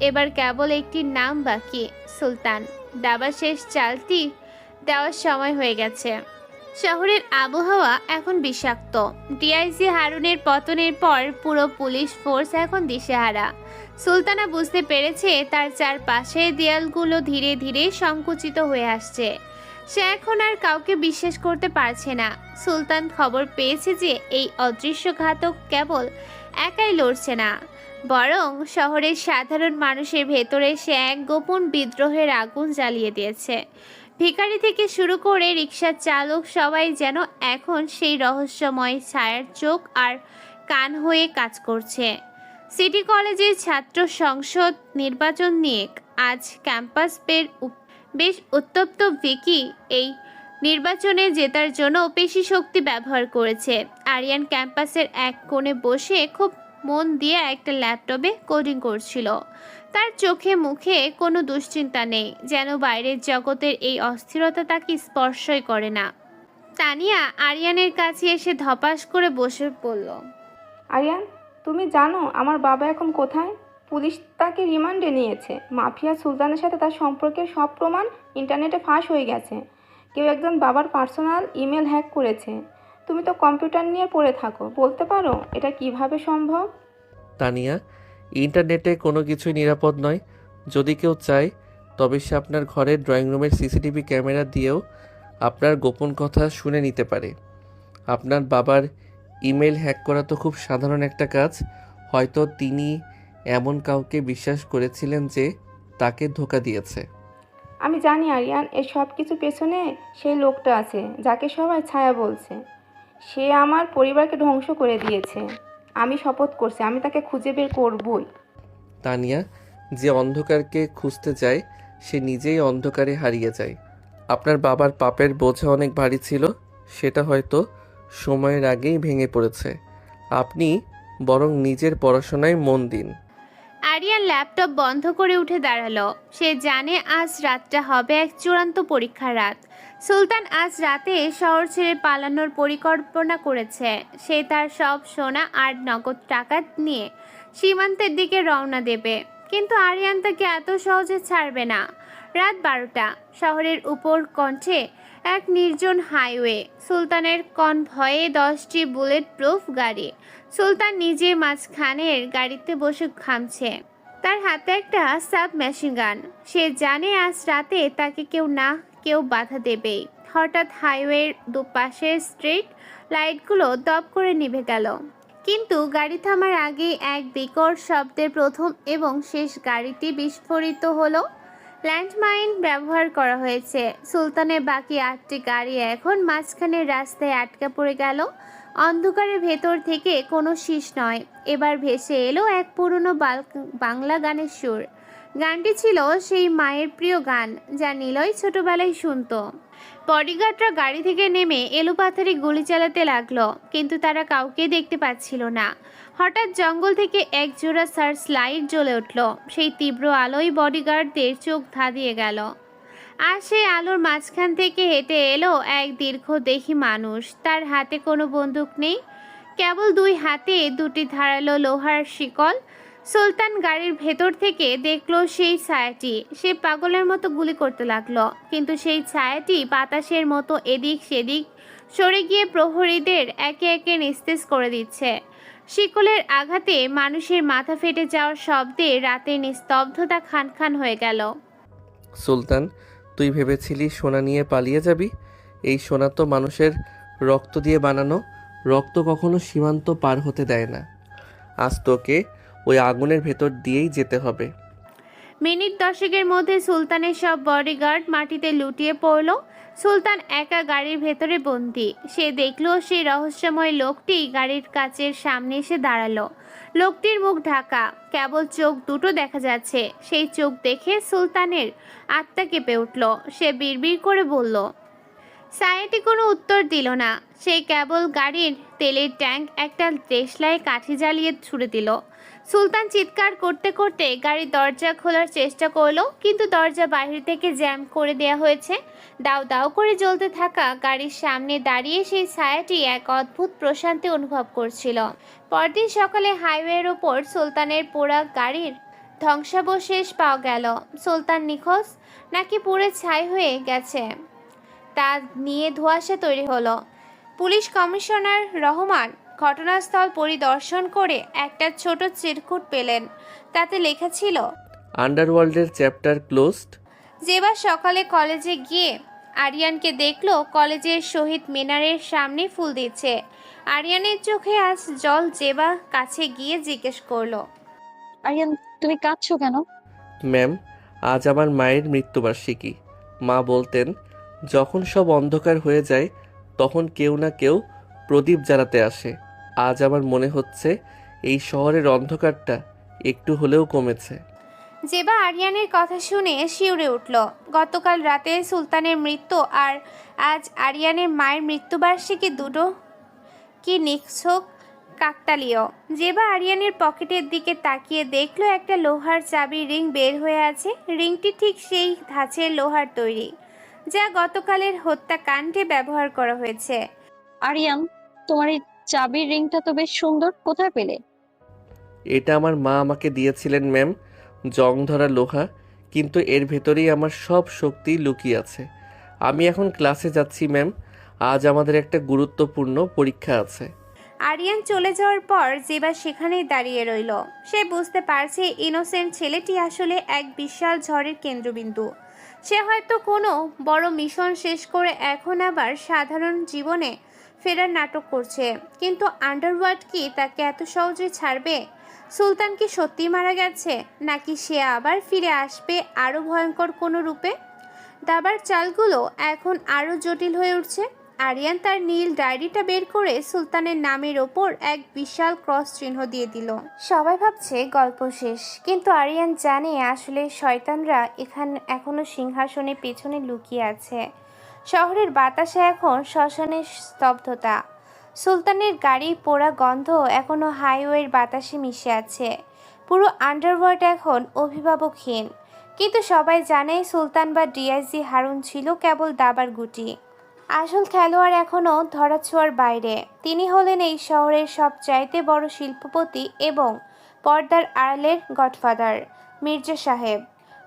এবার কেবল একটি নাম বাকি, সুলতান। দাবা শেষ চালটি দেওয়ার সময় হয়ে গেছে। শহরের আবহাওয়া এখন বিষাক্ত। ডিআইজি হারুনের পতনের পর পুরো পুলিশ ফোর্স এখন দিশেহারা। সুলতানা বুঝতে পেরেছে তার চারপাশের দেয়ালগুলো ধীরে ধীরে সংকুচিত হয়ে আসছে। সে এখন আর কাউকে বিশ্বাস করতে পারছে না। সুলতান খবর পেয়েছে যে এই অদৃশ্য ঘাতক কেবল একাই লড়ছে না, বরং শহরের সাধারণ মানুষের ভেতরে সে এক গোপন বিদ্রোহের আগুন জ্বালিয়ে দিয়েছে। ভিখারি থেকে শুরু করে রিকশার চালক সবাই যেন এখন সেই রহস্যময় ছায়ার চোখ আর কান হয়ে কাজ করছে। সিটি কলেজের ছাত্র সংসদ নির্বাচন নিয়ে আজ ক্যাম্পাস বেশ উত্তপ্ত। ভিকি এই নির্বাচনে জেতার জন্য পেশি শক্তি ব্যবহার করেছে। আরিয়ান ক্যাম্পাসের এক কোণে বসে খুব মন দিয়ে একটা ল্যাপটপে কোডিং করছিল। তার চোখে মুখে কোনো দুশ্চিন্তা নেই, যেন বাইরের জগতের এই অস্থিরতা তাকে স্পর্শই করে না। তানিয়া আরিয়ানের কাছে এসে ধপাস করে বসে পড়ল। আরিয়ান, তুমি জানো আমার বাবা এখন কোথায়? পুলিশ তাকে রিমান্ডে নিয়েছে। মাফিয়া সুলতানের সাথে তার সম্পর্কের সব প্রমাণ ইন্টারনেটে ফাঁস হয়ে গেছে। কেউ একজন বাবার পার্সোনাল ইমেল হ্যাক করেছে। তুমি তো কম্পিউটার নিয়ে পড়ে থাকো, বলতে পারো এটা কিভাবে সম্ভব? তানিয়া, ইন্টারনেটে কোনো কিছুই নিরাপদ নয়। যদি কেউ চায় তবে সে আপনার ঘরের ড্রয়িং রুমের সিসিটিভি ক্যামেরা দিয়েও আপনার গোপন কথা শুনে নিতে পারে। আপনার বাবার ইমেল হ্যাক করা তো খুব সাধারণ একটা কাজ। হয়তো তিনি এমন কাউকে বিশ্বাস করেছিলেন যে তাকে ধোঁকা দিয়েছে। আমি জানি আরিয়ান, এর সব কিছু পেছনে সেই লোকটা আছে যাকে সবাই ছায়া বলছে। সে আমার পরিবারকে ধ্বংস করে দিয়েছে। আমি শপথ করছি আমি তাকে খুঁজে বের করবই। তানিয়া, যে অন্ধকারকে খুঁজতে যায় সে নিজেই অন্ধকারে হারিয়ে যায়। আপনার বাবার পাপের বোঝা অনেক ভারী ছিল, সেটা হয়তো সময়ের আগেই ভেঙে পড়েছে। আপনি বরং নিজের পড়াশোনায় মন দিন। আরিয়ান ল্যাপটপ বন্ধ করে উঠে দাঁড়ালো। সে জানে আজ রাতটা হবে এক চূড়ান্ত পরীক্ষার রাত। সুলতান আজ রাতে শহর ছেড়ে পালানোর পরিকল্পনা করেছে। সে তার সব সোনা আর নগদ টাকা নিয়ে সীমান্তের দিকে রওনা দেবে, কিন্তু আরিয়ান তাকে এত সহজে ছাড়বে না। রাত 12টা, শহরের উপর কণ্ঠে এক নির্জন হাইওয়ে। সুলতানের কনভয়ে 10টি বুলেট প্রুফ গাড়ি। সুলতান নিজে মাঝখানের গাড়িতে বসে ঘামছে। তার হাতে একটা সাব মেশিন গান। সে জানে আজ রাতে তাকে কেউ বাধা দেবেই। হঠাৎ হাইওয়ের দুপাশের স্ট্রিট লাইটগুলো দপ করে নিভে গেল, কিন্তু গাড়ি থামার আগে এক বিকট শব্দের প্রথম এবং শেষ গাড়িটি বিস্ফোরিত হলো। ল্যান্ডমাইন ব্যবহার করা হয়েছে। সুলতানের বাকি 8টি গাড়ি এখন মাঝখানের রাস্তায় আটকা পড়ে গেল। অন্ধকারের ভেতর থেকে কোনো শীষ নয়, এবার ভেসে এলো এক পুরনো বাংলা গানের সুর। গানটি ছিল সেই মায়ের প্রিয় গান যা নিলয় ছোটবেলায় শুনতো। বডিগার্ডরা গাড়ি থেকে নেমে এলোপাথারি গুলি চালাতে লাগলো, কিন্তু তারা কাউকে দেখতে পাচ্ছিল না। হঠাৎ জঙ্গল থেকে এক জোড়া সার্চ লাইট জ্বলে উঠল। সেই তীব্র আলোয় বডিগার্ডদের চোখ ধাঁধিয়ে গেল। আর সেই আলোর মাঝখান থেকে হেঁটে এলো এক দীর্ঘদেহী মানুষ। তার হাতে কোনো বন্দুক নেই, কেবল 2 হাতে 2টি ধারালো লোহার শিকল। সুলতান গাড়ির ভেতর থেকে দেখলো সেই ছায়াটি। সে পাগলের মতো গুলি করতে লাগলো, কিন্তু সেই ছায়াটি বাতাসের মতো এদিক সেদিক সরে গিয়ে প্রহরীদের একে একে নিস্তেজ করে দিচ্ছে। শিকলের আঘাতে মানুষের মাথা ফেটে যাওয়ার শব্দে রাতের নিস্তব্ধতা খান খান হয়ে গেল। সুলতান, তুই ভেবেছিলি সোনা নিয়ে পালিয়ে যাবি? এই সোনা তো মানুষের রক্ত দিয়ে বানানো। রক্ত কখনো সীমান্ত পার হতে দেয় না। আজ তোকে ওই আগুনের ভেতর দিয়েই যেতে হবে। মিনিট 10 মধ্যে সুলতানের সব বডিগার্ড মাটিতে লুটিয়ে পড়ল। সুলতান একা গাড়ির ভেতরে বন্দি। সে দেখল সেই রহস্যময় লোকটি গাড়ির কাচের সামনে এসে দাঁড়ালো। লোকটির মুখ ঢাকা, কেবল চোখ দুটো দেখা যাচ্ছে। সেই চোখ দেখে সুলতানের আত্মা কেঁপে উঠল। সে বিড়বিড় করে বলল। সায়েটি কোনো উত্তর দিল না। সে কেবল গাড়ির তেলের ট্যাঙ্ক একটা দেশলাই কাঠি জ্বালিয়ে ছুড়ে দিল। সুলতান চিৎকার করতে করতে গাড়ির দরজা খোলার চেষ্টা করলো, কিন্তু দরজা বাহির থেকে জ্যাম করে দেয়া হয়েছে। দাউ দাউ করে জ্বলতে থাকা গাড়ির সামনে দাঁড়িয়ে সেই ছায়াটি এক অদ্ভুত প্রশান্তি অনুভব করছিল। পরদিন সকালে হাইওয়ের ওপর সুলতানের পোড়া গাড়ির ধ্বংসাবশেষ পাওয়া গেল। সুলতান নিখোঁজ নাকি পুড়ে ছাই হয়ে গেছে তা নিয়ে ধোঁয়াশা তৈরি হলো। পুলিশ কমিশনার রহমান ঘটনাস্থল পরিদর্শন করে একটা ছোট চিরকুট পেলেন। তাতে লেখা ছিল, আন্ডারওয়ার্ল্ডের চ্যাপ্টার ক্লোজড। যেবার সকালে কলেজে গিয়ে আরিয়ানকে দেখলো কলেজের শহীদ মিনারের সামনে ফুল দিচ্ছে। আরিয়ানের চোখে আজ জল। জেবা কাছে গিয়ে জিজ্ঞেস করলো, আরিয়ান, তুমি কাঁদছো কেন? ম্যাম, আজ আমার মায়ের মৃত্যুবার্ষিকী। মা বলতেন, যখন সব অন্ধকার হয়ে যায় তখন কেউ না কেউ প্রদীপ জ্বালাতে আসে। আজ আমার মনে হচ্ছে এই শহরের অন্ধকারটা একটু হলেও কমেছে। জেবা আরিয়ানের কথা শুনে শিউরে উঠল। গতকাল রাতে সুলতানের মৃত্যু আর আজ আরিয়ানের মায়ের মৃত্যুবার্ষিকী, দুটো কি নিছক কাকতালীয়। জেবা আরিয়ানের পকেটের দিকে তাকিয়ে দেখলো একটা লোহার চাবি রিং বের হয়ে আছে। রিংটি ঠিক সেই ধাঁচের লোহার তৈরি যা গতকালের হত্যাকাণ্ডে ব্যবহার করা হয়েছে। আরিয়ান, তোমার এই চাবির রিংটা তো বেশ সুন্দর, কোথায় পেলে? এটা আমার মা আমাকে দিয়েছিলেন ম্যাম, জং ধরা লোহা, কিন্তু এর ভেতরেই আমার সব শক্তি লুকিয়ে আছে। আমি এখন ক্লাসে যাচ্ছি ম্যাম, আজ আমাদের একটা গুরুত্বপূর্ণ পরীক্ষা আছে। আরিয়ান চলে যাওয়ার পর জেবা সেখানেই দাঁড়িয়ে রইল। সে বুঝতে পারছে ইনোসেন্ট ছেলেটি আসলে এক বিশাল ঝড়ের কেন্দ্রবিন্দু। সে হয়তো কোনো বড় মিশন শেষ করে এখন আবার সাধারণ জীবনে ফেরার নাটক করছে, কিন্তু আন্ডারওয়ার্ল্ড কি তাকে এত সহজে ছাড়বে? সুলতান কি সত্যি মারা গেছে, নাকি সে আবার ফিরে আসবে আরও ভয়ঙ্কর কোনো রূপে? দাবার চালগুলো এখন আরও জটিল হয়ে উঠছে। আরিয়ান তার নীল ডায়েরিটা বের করে সুলতানের নামের ওপর এক বিশাল ক্রস চিহ্ন দিয়ে দিল। সবাই ভাবছে গল্প শেষ, কিন্তু আরিয়ান জানে আসলে শয়তানরা এখনো সিংহাসনের পেছনে লুকিয়ে আছে। শহরের বাতাসে এখন শ্মশানের স্তব্ধতা। সুলতানের গাড়ি পোড়া গন্ধ এখনো হাইওয়ের বাতাসে মিশে আছে। পুরো আন্ডারওয়ার্ল্ড এখন অভিভাবকহীন, কিন্তু সবাই জানে সুলতান বা ডিআইজি হারুন ছিল কেবল দাবার গুটি। আসল খেলোয়াড় এখনও ধরাছোঁয়ার বাইরে। তিনি হলেন এই শহরের সবচাইতে বড় শিল্পপতি এবং পর্দার আড়ালের গডফাদার, মির্জা সাহেব।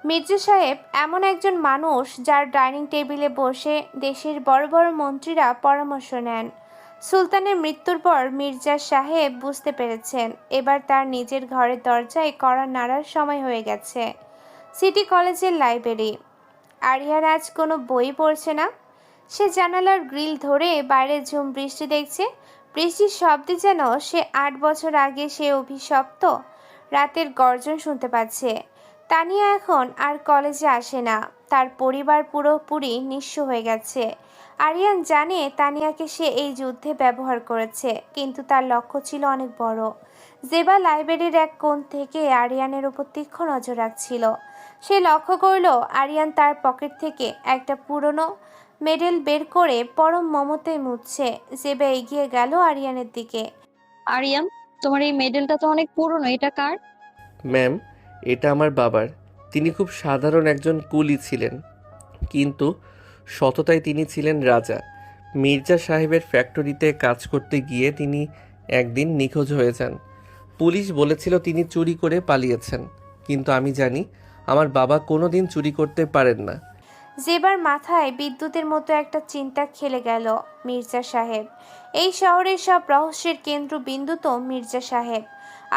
মির্জা সাহেব এমন একজন মানুষ যার ডাইনিং টেবিলে বসে দেশের বড় বড় মন্ত্রীরা পরামর্শ নেন। সুলতানের মৃত্যুর পর মির্জা সাহেব বুঝতে পেরেছেন এবার তার নিজের ঘরের দরজায় কড়া নাড়ার সময় হয়ে গেছে। সিটি কলেজের লাইব্রেরি। আরিয়ান আজ কোনো বই পড়ছে না। সে জানালার গ্রিল ধরে বাইরে ঝুম বৃষ্টি দেখছে। বৃষ্টির শব্দে যেন সে 8 বছর আগে সে অভিশপ্ত রাতের গর্জন শুনতে পাচ্ছে। তানিয়া এখন আর কলেজে আসে না। তার পরিবার পুরোপুরি নিঃস্ব হয়ে গেছে। আরিয়ান জানে তানিয়াকে সে এই যুদ্ধে ব্যবহার করেছে, কিন্তু তার লক্ষ্য ছিল অনেক বড়। জেবা লাইব্রেরির এক কোণ থেকে আরিয়ানের উপর তীক্ষ্ণ নজর রাখছিল। সে লক্ষ্য করল আরিয়ান তার পকেট থেকে একটা পুরনো মেডেল বের করে পরম মমতায় মুছছে। জেবা এগিয়ে গেল আরিয়ানের দিকে। আরিয়ান, তোমার এই মেডেলটা তো অনেক পুরনো, এটা কার? ম্যাম, এটা আমার বাবার। তিনি খুব সাধারণ একজন কুলি ছিলেন, কিন্তু সততায় তিনি ছিলেন রাজা। মির্জা সাহেবের ফ্যাক্টরিতে কাজ করতে গিয়ে তিনি একদিন নিখোঁজ হয়ে যান। পুলিশ বলেছিল তিনি চুরি করে পালিয়েছেন, কিন্তু আমি জানি আমার বাবা কোনো দিন চুরি করতে পারেন না। জেবার মাথায় বিদ্যুতের মতো একটা চিন্তা খেলে গেল। মির্জা সাহেব, এই শহরের সব রহস্যের কেন্দ্রবিন্দু তো মির্জা সাহেব।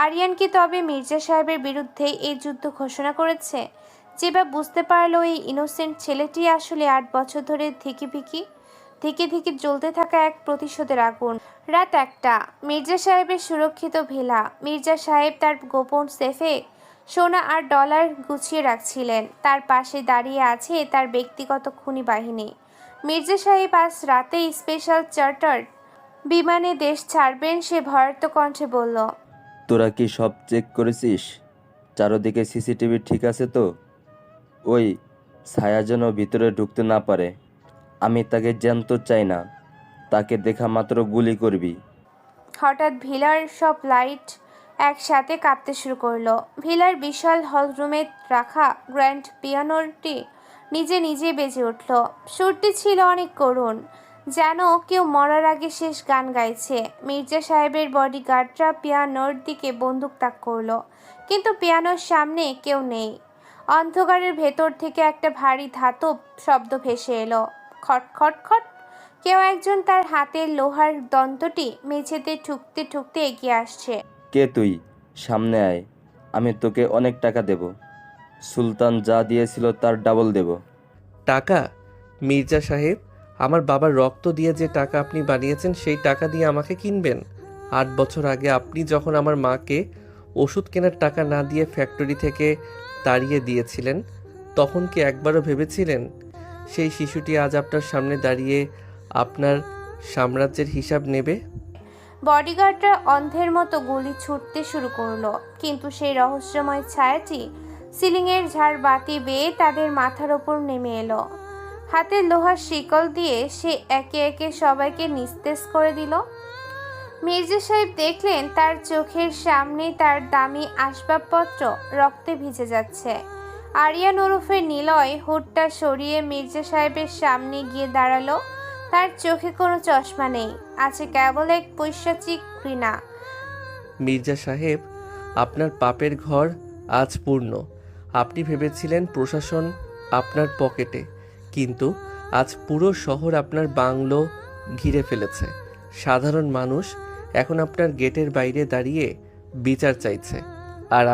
আরিয়ান কি তবে মির্জা সাহেবের বিরুদ্ধে এই যুদ্ধ ঘোষণা করেছে? জেবা বুঝতে পারলো এই ইনোসেন্ট ছেলেটি আসলে 8 বছর ধরে ধিকে ধিকে জ্বলতে থাকা এক প্রতিশোধের আগুন। রাত 1টা। মির্জা সাহেবের সুরক্ষিত ভিলা। মির্জা সাহেব তার গোপন সেফে সোনা আর ডলার গুছিয়ে রাখছিলেন। তার পাশে দাঁড়িয়ে আছে তার ব্যক্তিগত খুনি বাহিনী। মির্জা সাহেব আজ রাতেই স্পেশাল চার্টার্ড বিমানে দেশ ছাড়বেন। সে ভয়ার্ত কণ্ঠে বলল, তোরা কি সব চেক করেছিস? চারদিকে সিসিটিভি ঠিক আছে তো? ওই ছায়া যেন ভিতরে ঢুকতে না পারে। আমি তাকে জ্যান্ত চাই না, তাকে দেখা মাত্র গুলি করবি। হঠাৎ ভিলার সব লাইট একসাথে কাঁপতে শুরু করলো। ভিলার বিশাল হলরুমে রাখা গ্র্যান্ড পিয়ানোটি নিজে নিজে বেজে উঠল। সুরটি ছিল অনেক করুণ, যেন কেউ মরার আগে শেষ গান গাইছে। মির্জা সাহেবের বডিগার্ডরা পিয়ানোর দিকে বন্দুক তাক করলো, কিন্তু পিয়ানোর সামনে কেউ নেই। অন্ধকারের ভেতর থেকে একটা ভারী ধাতব শব্দ ভেসে এলো, খট খট খট। কেউ একজন তার হাতের লোহার দন্তটি মেঝেতে ঠুকতে ঠুকতে এগিয়ে আসছে। কে তুই? সামনে আয়, আমি তোকে অনেক টাকা দেব। সুলতান যা দিয়েছিল তার ডাবল দেব। টাকা? মির্জা সাহেব, আমার বাবার রক্ত দিয়ে যে টাকা আপনি বানিয়েছেন সেই টাকা দিয়ে আমাকে কিনবেন? 8 বছর আগে আপনি যখন আমার মাকে ওষুধ কেনার টাকা না দিয়ে ফ্যাক্টরি থেকে তাড়িয়ে দিয়েছিলেন, তখন কি একবারও ভেবেছিলেন সেই শিশুটি আজ আপনার সামনে দাঁড়িয়ে আপনার সাম্রাজ্যের হিসাব নেবে? বডিগার্ডরা অন্ধের মতো গুলি ছুটতে শুরু করলো, কিন্তু সেই রহস্যময় ছায়াটি সিলিংয়ের ঝাড় বাতি বেয়ে তাদের মাথার ওপর নেমে এলো। হাতের লোহার শিকল দিয়ে সে একে একে সবাইকে নিস্তেজ করে দিল। মির্জা সাহেব দেখলেন তার চোখের সামনে তার দামি আসবাবপত্র রক্তে ভিজে যাচ্ছে। আরিয়ান ওরফে নিলয় হুডটা সরিয়ে মির্জা সাহেবের সামনে গিয়ে দাঁড়ালো। তার চোখে কোনো চশমা নেই, আছে কেবল এক পৈশাচিক ঘৃণা। মির্জা সাহেব, আপনার পাপের ঘর আজ পূর্ণ। আপনি ভেবেছিলেন প্রশাসন আপনার পকেটে, কিন্তু আজ পুরো শহর আপনার বাংলো ঘিরে ফেলেছে। সাধারণ মানুষ এখন আপনার গেটের বাইরে দাঁড়িয়ে বিচার চাইছে, আর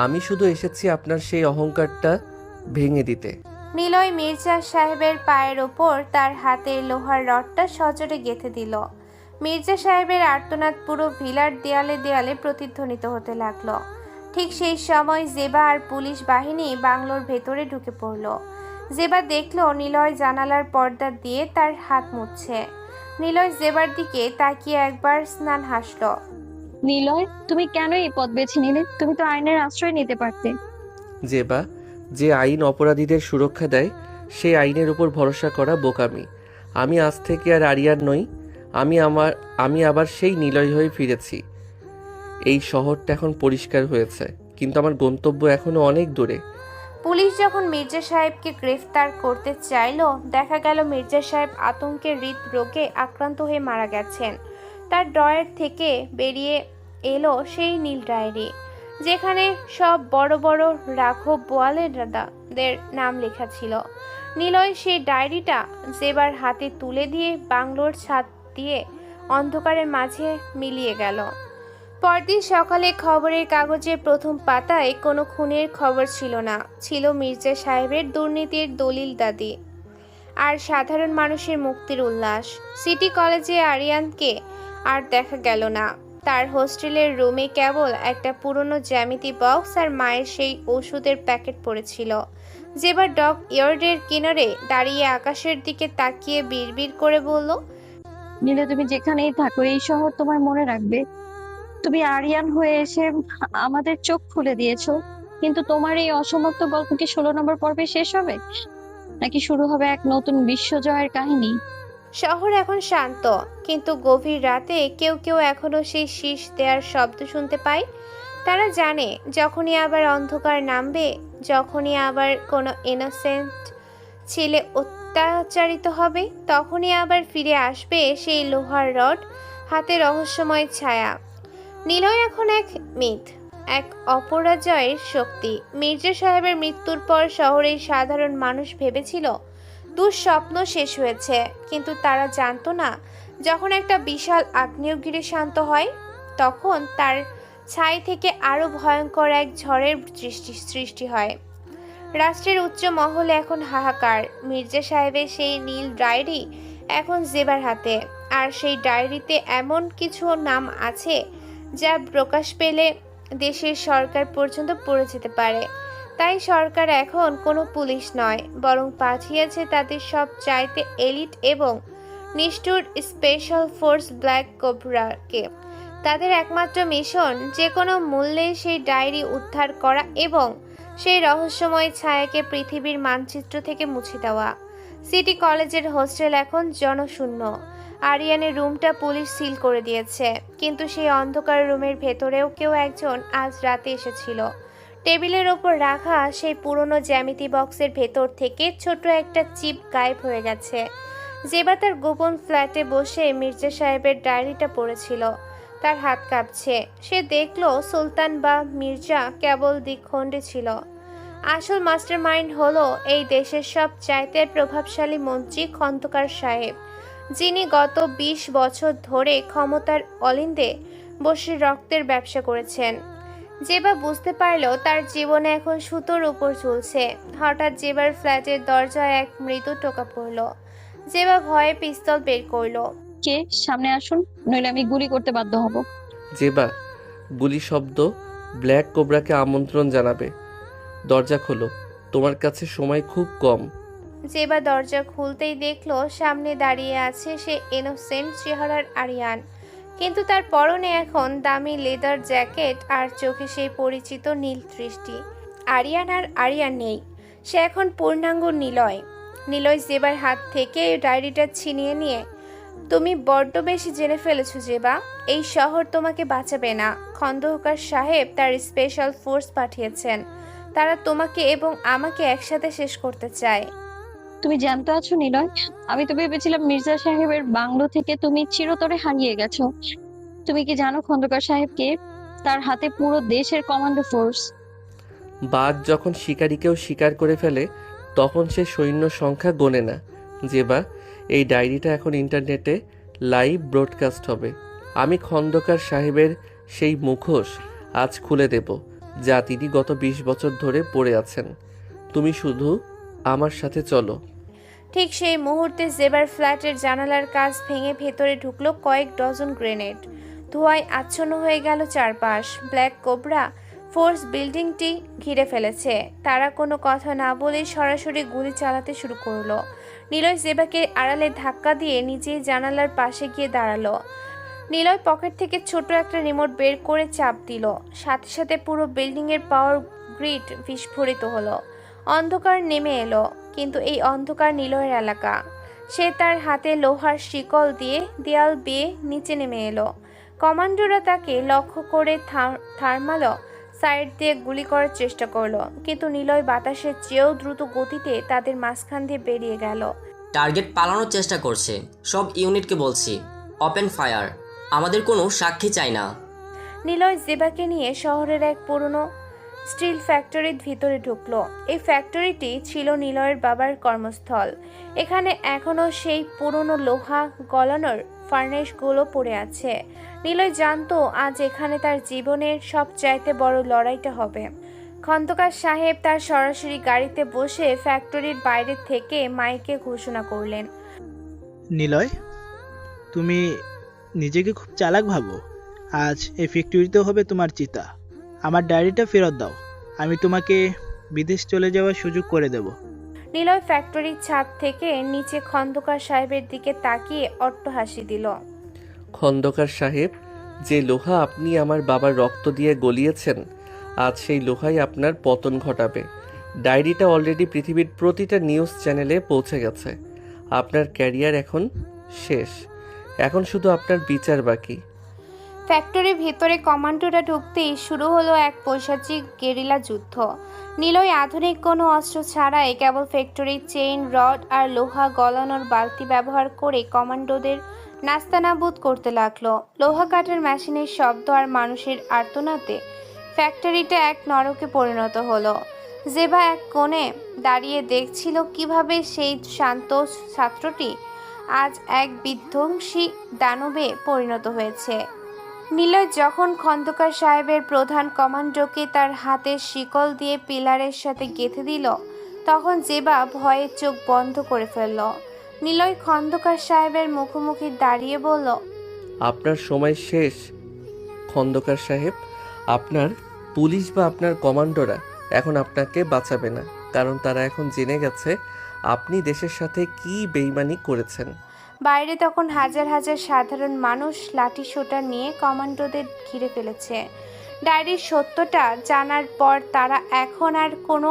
আমি শুধু এসেছি আপনার সেই অহংকারটা ভেঙে দিতে। নিলয় মির্জা সাহেবের পায়ের ওপর তার হাতের লোহার রডটা সজোরে গেঁথে দিল। মির্জা সাহেবের আর্তনাদ পুরো ভিলার দেয়ালে দেয়ালে প্রতিধ্বনিত হতে লাগলো। ঠিক সেই সময় জেবা আর পুলিশ বাহিনী বাংলোর ভেতরে ঢুকে পড়ল। জেবা দেখলো নিলয় জানালার পর্দা দিয়ে তার হাত মুছছে। নিলয় জেবার দিকে তাকিয়ে একবার স্নান হাসলো। নিলয়, তুমি কেন এই পথ বেছে নিলে? তুমি তো আইনের আশ্রয় নিতে পারতে। জেবা, যে আইন অপরাধীদের সুরক্ষা দেয় সেই আইনের উপর ভরসা করা বোকামি। আমি আজ থেকে আর আরিয়ান নই, আমি আবার সেই নিলয় হয়ে ফিরেছি। এই শহরটা এখন পরিষ্কার হয়েছে, কিন্তু আমার গন্তব্য এখনো অনেক দূরে। পুলিশ যখন মির্জা সাহেবকে গ্রেফতার করতে চাইল, দেখা গেল মির্জা সাহেব আতঙ্কে হৃদরোগে আক্রান্ত হয়ে মারা গেছেন। তার ড্রয়ার থেকে বেরিয়ে এলো সেই নীল ডায়েরি, যেখানে সব বড় বড় রাঘব বোয়ালেদের নাম লেখা ছিল। নিলয় সেই ডায়েরিটা জেবার হাতে তুলে দিয়ে বাংলোর ছাদ দিয়ে অন্ধকারের মাঝে মিলিয়ে গেল। পরদিন সকালে খবরের কাগজের প্রথম পাতায় কোনো খুনের খবর ছিল না, ছিল মির্জা সাহেবের দুর্নীতির দলিল দাদি আর সাধারণ মানুষের মুক্তির উল্লাস। সিটি কলেজে আরিয়ানকে আর দেখা গেল না। তার হোস্টেলের রুমে কেবল একটা পুরনো জ্যামিতি বক্স আর মায়ের সেই ওষুধের প্যাকেট পড়েছিল। যেবার ডক ইয়ার্ডের কিনারে দাঁড়িয়ে আকাশের দিকে তাকিয়ে বিড়বিড় করে বলল, নিলে তুমি যেখানেই থাকো এই শহর তোমার মনে রাখবে। তুমি আরিয়ান হয়ে এসে আমাদের চোখ খুলে দিয়েছো, কিন্তু তোমার এই অসমাপ্ত গল্প কি 16 নম্বর পর্বে শেষ হবে, নাকি শুরু হবে এক নতুন বিশ্বজয়ের কাহিনী? শহর এখন শান্ত, কিন্তু গভীর রাতে কেউ কেউ এখনো সেই শীষ দেওয়ার শব্দ শুনতে পায়। তারা জানে যখনই আবার অন্ধকার নামবে, যখনই আবার কোনো ইনোসেন্ট ছেলে অত্যাচারিত হবে, তখনই আবার ফিরে আসবে সেই লোহার রড হাতে রহস্যময় ছায়া। নিলয় এখন এক মিথ, এক অপরাজয়ের শক্তি। মির্জা সাহেবের মৃত্যুর পর শহরের সাধারণ মানুষ ভেবেছিল দুঃস্বপ্ন শেষ হয়েছে, কিন্তু তারা জানতো না যখন একটা বিশাল আগ্নেয়গিরি শান্ত হয়, তখন তার ছাই থেকে আরো ভয়ঙ্কর এক ঝড়ের সৃষ্টি হয়। রাষ্ট্রের উচ্চ মহলে এখন হাহাকার। মির্জা সাহেবের সেই নীল ডায়েরি এখন জেবার হাতে, আর সেই ডায়েরিতে এমন কিছু নাম আছে যা প্রকাশ পেলে দেশের সরকার পর্যন্ত পড়ে যেতে পারে। তাই সরকার এখন কোনো পুলিশ নয়, বরং পাঠিয়েছে তাদের সব চাইতে এলিট এবং নিষ্ঠুর স্পেশাল ফোর্স ব্ল্যাক কোবরাকে। তাদের একমাত্র মিশন যে কোনো মূল্যে সেই ডায়েরি উদ্ধার করা এবং সেই রহস্যময় ছায়াকে পৃথিবীর মানচিত্র থেকে মুছে দেওয়া। সিটি কলেজের হোস্টেল এখন জনশূন্য। আরিয়ানের রুমটা পুলিশ সিল করে দিয়েছে, কিন্তু সেই অন্ধকার রুমের ভেতরেও কেউ একজন আজ রাতে এসেছিল। টেবিলের ওপর রাখা সেই পুরনো জ্যামিতি বক্সের ভেতর থেকে ছোট একটা চিপ গায়েব হয়ে গেছে। জেবা তার গোপন ফ্ল্যাটে বসে মির্জা সাহেবের ডায়েরিটা পড়েছিল। তার হাত কাঁপছে। সে দেখলো সুলতান বা মির্জা কেবল দ্বিখণ্ডে ছিল। আসল মাস্টারমাইন্ড হলো এই দেশের সব চাইতে প্রভাবশালী মন্ত্রী খন্দকার সাহেব, যিনি গত 20 বছর ধরে ক্ষমতার অলিন্দে বসে রক্তের ব্যবসা করেছেন। জেবা বুঝতে পারলো তার জীবনে এখন সুতোর উপর ঝুলছে। হঠাৎ জেবার ফ্ল্যাটের দরজায় এক মৃদু টোকা পড়লো। জেবা ভয়ে পিস্তল বের করলো। কে? সামনে আসুন, নইলে আমি গুলি করতে বাধ্য হব। জেবা, গুলি শব্দ ব্ল্যাক কোবরাকে আমন্ত্রণ জানাবে। দরজা খোলো, তোমার কাছে সময় খুব কম। জেবা দরজা খুলতেই দেখলো সামনে দাঁড়িয়ে আছে সে ইনোসেন্ট চেহারার আরিয়ান, কিন্তু তার পরনে এখন দামি লেদার জ্যাকেট আর চোখে সেই পরিচিত নীল দৃষ্টি। আরিয়ান আর আরিয়ান নেই, সে এখন পূর্ণাঙ্গ নিলয়। নিলয় জেবার হাত থেকে ডায়েরিটা ছিনিয়ে নিয়ে, তুমি বড্ড বেশি জেনে ফেলেছো জেবা, এই শহর তোমাকে বাঁচাবে না। খন্দকার সাহেব তার স্পেশাল ফোর্স পাঠিয়েছেন, তারা তোমাকে এবং আমাকে একসাথে শেষ করতে চায়। তুমি জানতে আছো নিলয়, আমি তো ভেবেছিলাম মির্জা সাহেবের বাংলো থেকে তুমি চিরতরে হারিয়ে গেছো। তুমি কি জানো খন্দকার সাহেবকে? তার হাতে পুরো দেশের কমান্ডো ফোর্স। বাঘ যখন শিকারীকেও শিকার করে ফেলে তখন সে সৈন্য সংখ্যা গোনে না। জেবা, এই ডায়েরিটা এখন ইন্টারনেটে লাইভ ব্রডকাস্ট হবে। আমি খন্দকার সাহেবের সেই মুখোশ আজ খুলে দেব যা তিনি গত 20 বছর ধরে পড়ে আছেন। তুমি শুধু আমার সাথে চলো। ঠিক সেই মুহূর্তে জেবার ফ্ল্যাটের জানালার কাঁচ ভেঙে ভেতরে ঢুকলো কয়েক ডজন গ্রেনেড। ধোঁয়ায় আচ্ছন্ন হয়ে গেল চারপাশ। ব্ল্যাক কোবরা ফোর্স বিল্ডিংটি ঘিরে ফেলেছে। তারা কোনো কথা না বলে সরাসরি গুলি চালাতে শুরু করলো। নিলয় জেবাকে আড়ালে ধাক্কা দিয়ে নিজেই জানালার পাশে গিয়ে দাঁড়ালো। নিলয় পকেট থেকে ছোট একটা রিমোট বের করে চাপ দিল, সাথে সাথে পুরো বিল্ডিংয়ের পাওয়ার গ্রিড বিস্ফোরিত হলো। অন্ধকার নেমে এলো, কিন্তু এই অন্ধকার নিলয়ের এলাকা। সে তার হাতে লোহার শিকল দিয়ে দেয়াল বেয়ে নিচে নেমে এলো। কমান্ডোরা তাকে লক্ষ্য করে থার্মাল সাইড দিয়ে গুলি করার চেষ্টা করলো, কিন্তু নিলয় বাতাসের চেয়েও দ্রুত গতিতে তাদের মাঝখান দিয়ে বেরিয়ে গেল। টার্গেট পালানোর চেষ্টা করছে, সব ইউনিটকে বলছি ওপেন ফায়ার, আমাদের কোনো সাক্ষী চাই না। নিলয় জেবাকে নিয়ে শহরের এক পুরনো স্টিল ফ্যাক্টরির ভিতরে ঢুকলো। এই ফ্যাক্টরিটি ছিল নিলয়ের বাবার কর্মস্থল। এখানে এখনও সেই পুরনো লোহা গলানোর ফার্নেসগুলো পড়ে আছে। নিলয় জানতো আজ এখানে তার জীবনের সবচাইতে বড় লড়াইটা হবে। খন্দকার সাহেব তার সরাসরি গাড়িতে বসে ফ্যাক্টরির বাইরে থেকে মাইকে ঘোষণা করলেন, নিলয়, তুমি নিজেকে খুব চালাক ভাবো। আজ এই ফ্যাক্টরিতেও হবে তোমার চিতা। আমার ডায়েরিটা ফেরত দাও, আমি তোমাকে বিদেশ চলে যাওয়ার সুযোগ করে দেব। নিলয় ফ্যাক্টরির ছাদ থেকে নিচে খন্দকার সাহেবের দিকে তাকিয়ে অট্টহাসি দিল। খন্দকার সাহেব, যে লোহা আপনি আমার বাবার রক্ত দিয়ে গলিয়েছেন, আজ সেই লোহাই আপনার পতন ঘটাবে। ডায়েরিটা অলরেডি পৃথিবীর প্রতিটা নিউজ চ্যানেলে পৌঁছে গেছে। আপনার ক্যারিয়ার এখন শেষ, এখন শুধু আপনার বিচার বাকি। ফ্যাক্টরির ভেতরে কমান্ডোরা ঢুকতেই শুরু হলো এক পৈশাচিক গেরিলা যুদ্ধ। নিলয় আধুনিক কোনো অস্ত্র ছাড়াই কেবল ফ্যাক্টরির চেইন, রড আর লোহা গলানোর বালতি ব্যবহার করে কমান্ডোদের নাস্তানাবুদ করতে লাগলো। লোহা কাটার মেশিনের শব্দ আর মানুষের আর্তনাদে ফ্যাক্টরিটা এক নরকে পরিণত হলো। জেবা এক কোণে দাঁড়িয়ে দেখছিল কিভাবে সেই শান্ত ছাত্রটি আজ এক বিধ্বংসী দানবে পরিণত হয়েছে। নিলয় যখন খন্দকার সাহেবের প্রধান কমান্ডোকে তার হাতের শিকল দিয়ে পিলারের সাথে গেঁথে দিল, তখন জেবা ভয়ে চোখ বন্ধ করে ফেলল। নিলয় খন্দকার সাহেবের মুখোমুখি দাঁড়িয়ে বলল, আপনার সময় শেষ খন্দকার সাহেব। আপনার পুলিশ বা আপনার কমান্ডোরা এখন আপনাকে বাঁচাবে না, কারণ তারা এখন জেনে গেছে আপনি দেশের সাথে কি বেইমানি করেছেন। বাইরে তখন হাজার হাজার সাধারণ মানুষ লাঠি সোটা নিয়ে কমান্ডোদের ঘিরে ফেলেছে। ডায়েরির সত্যটা জানার পর তারা এখন আর কোনো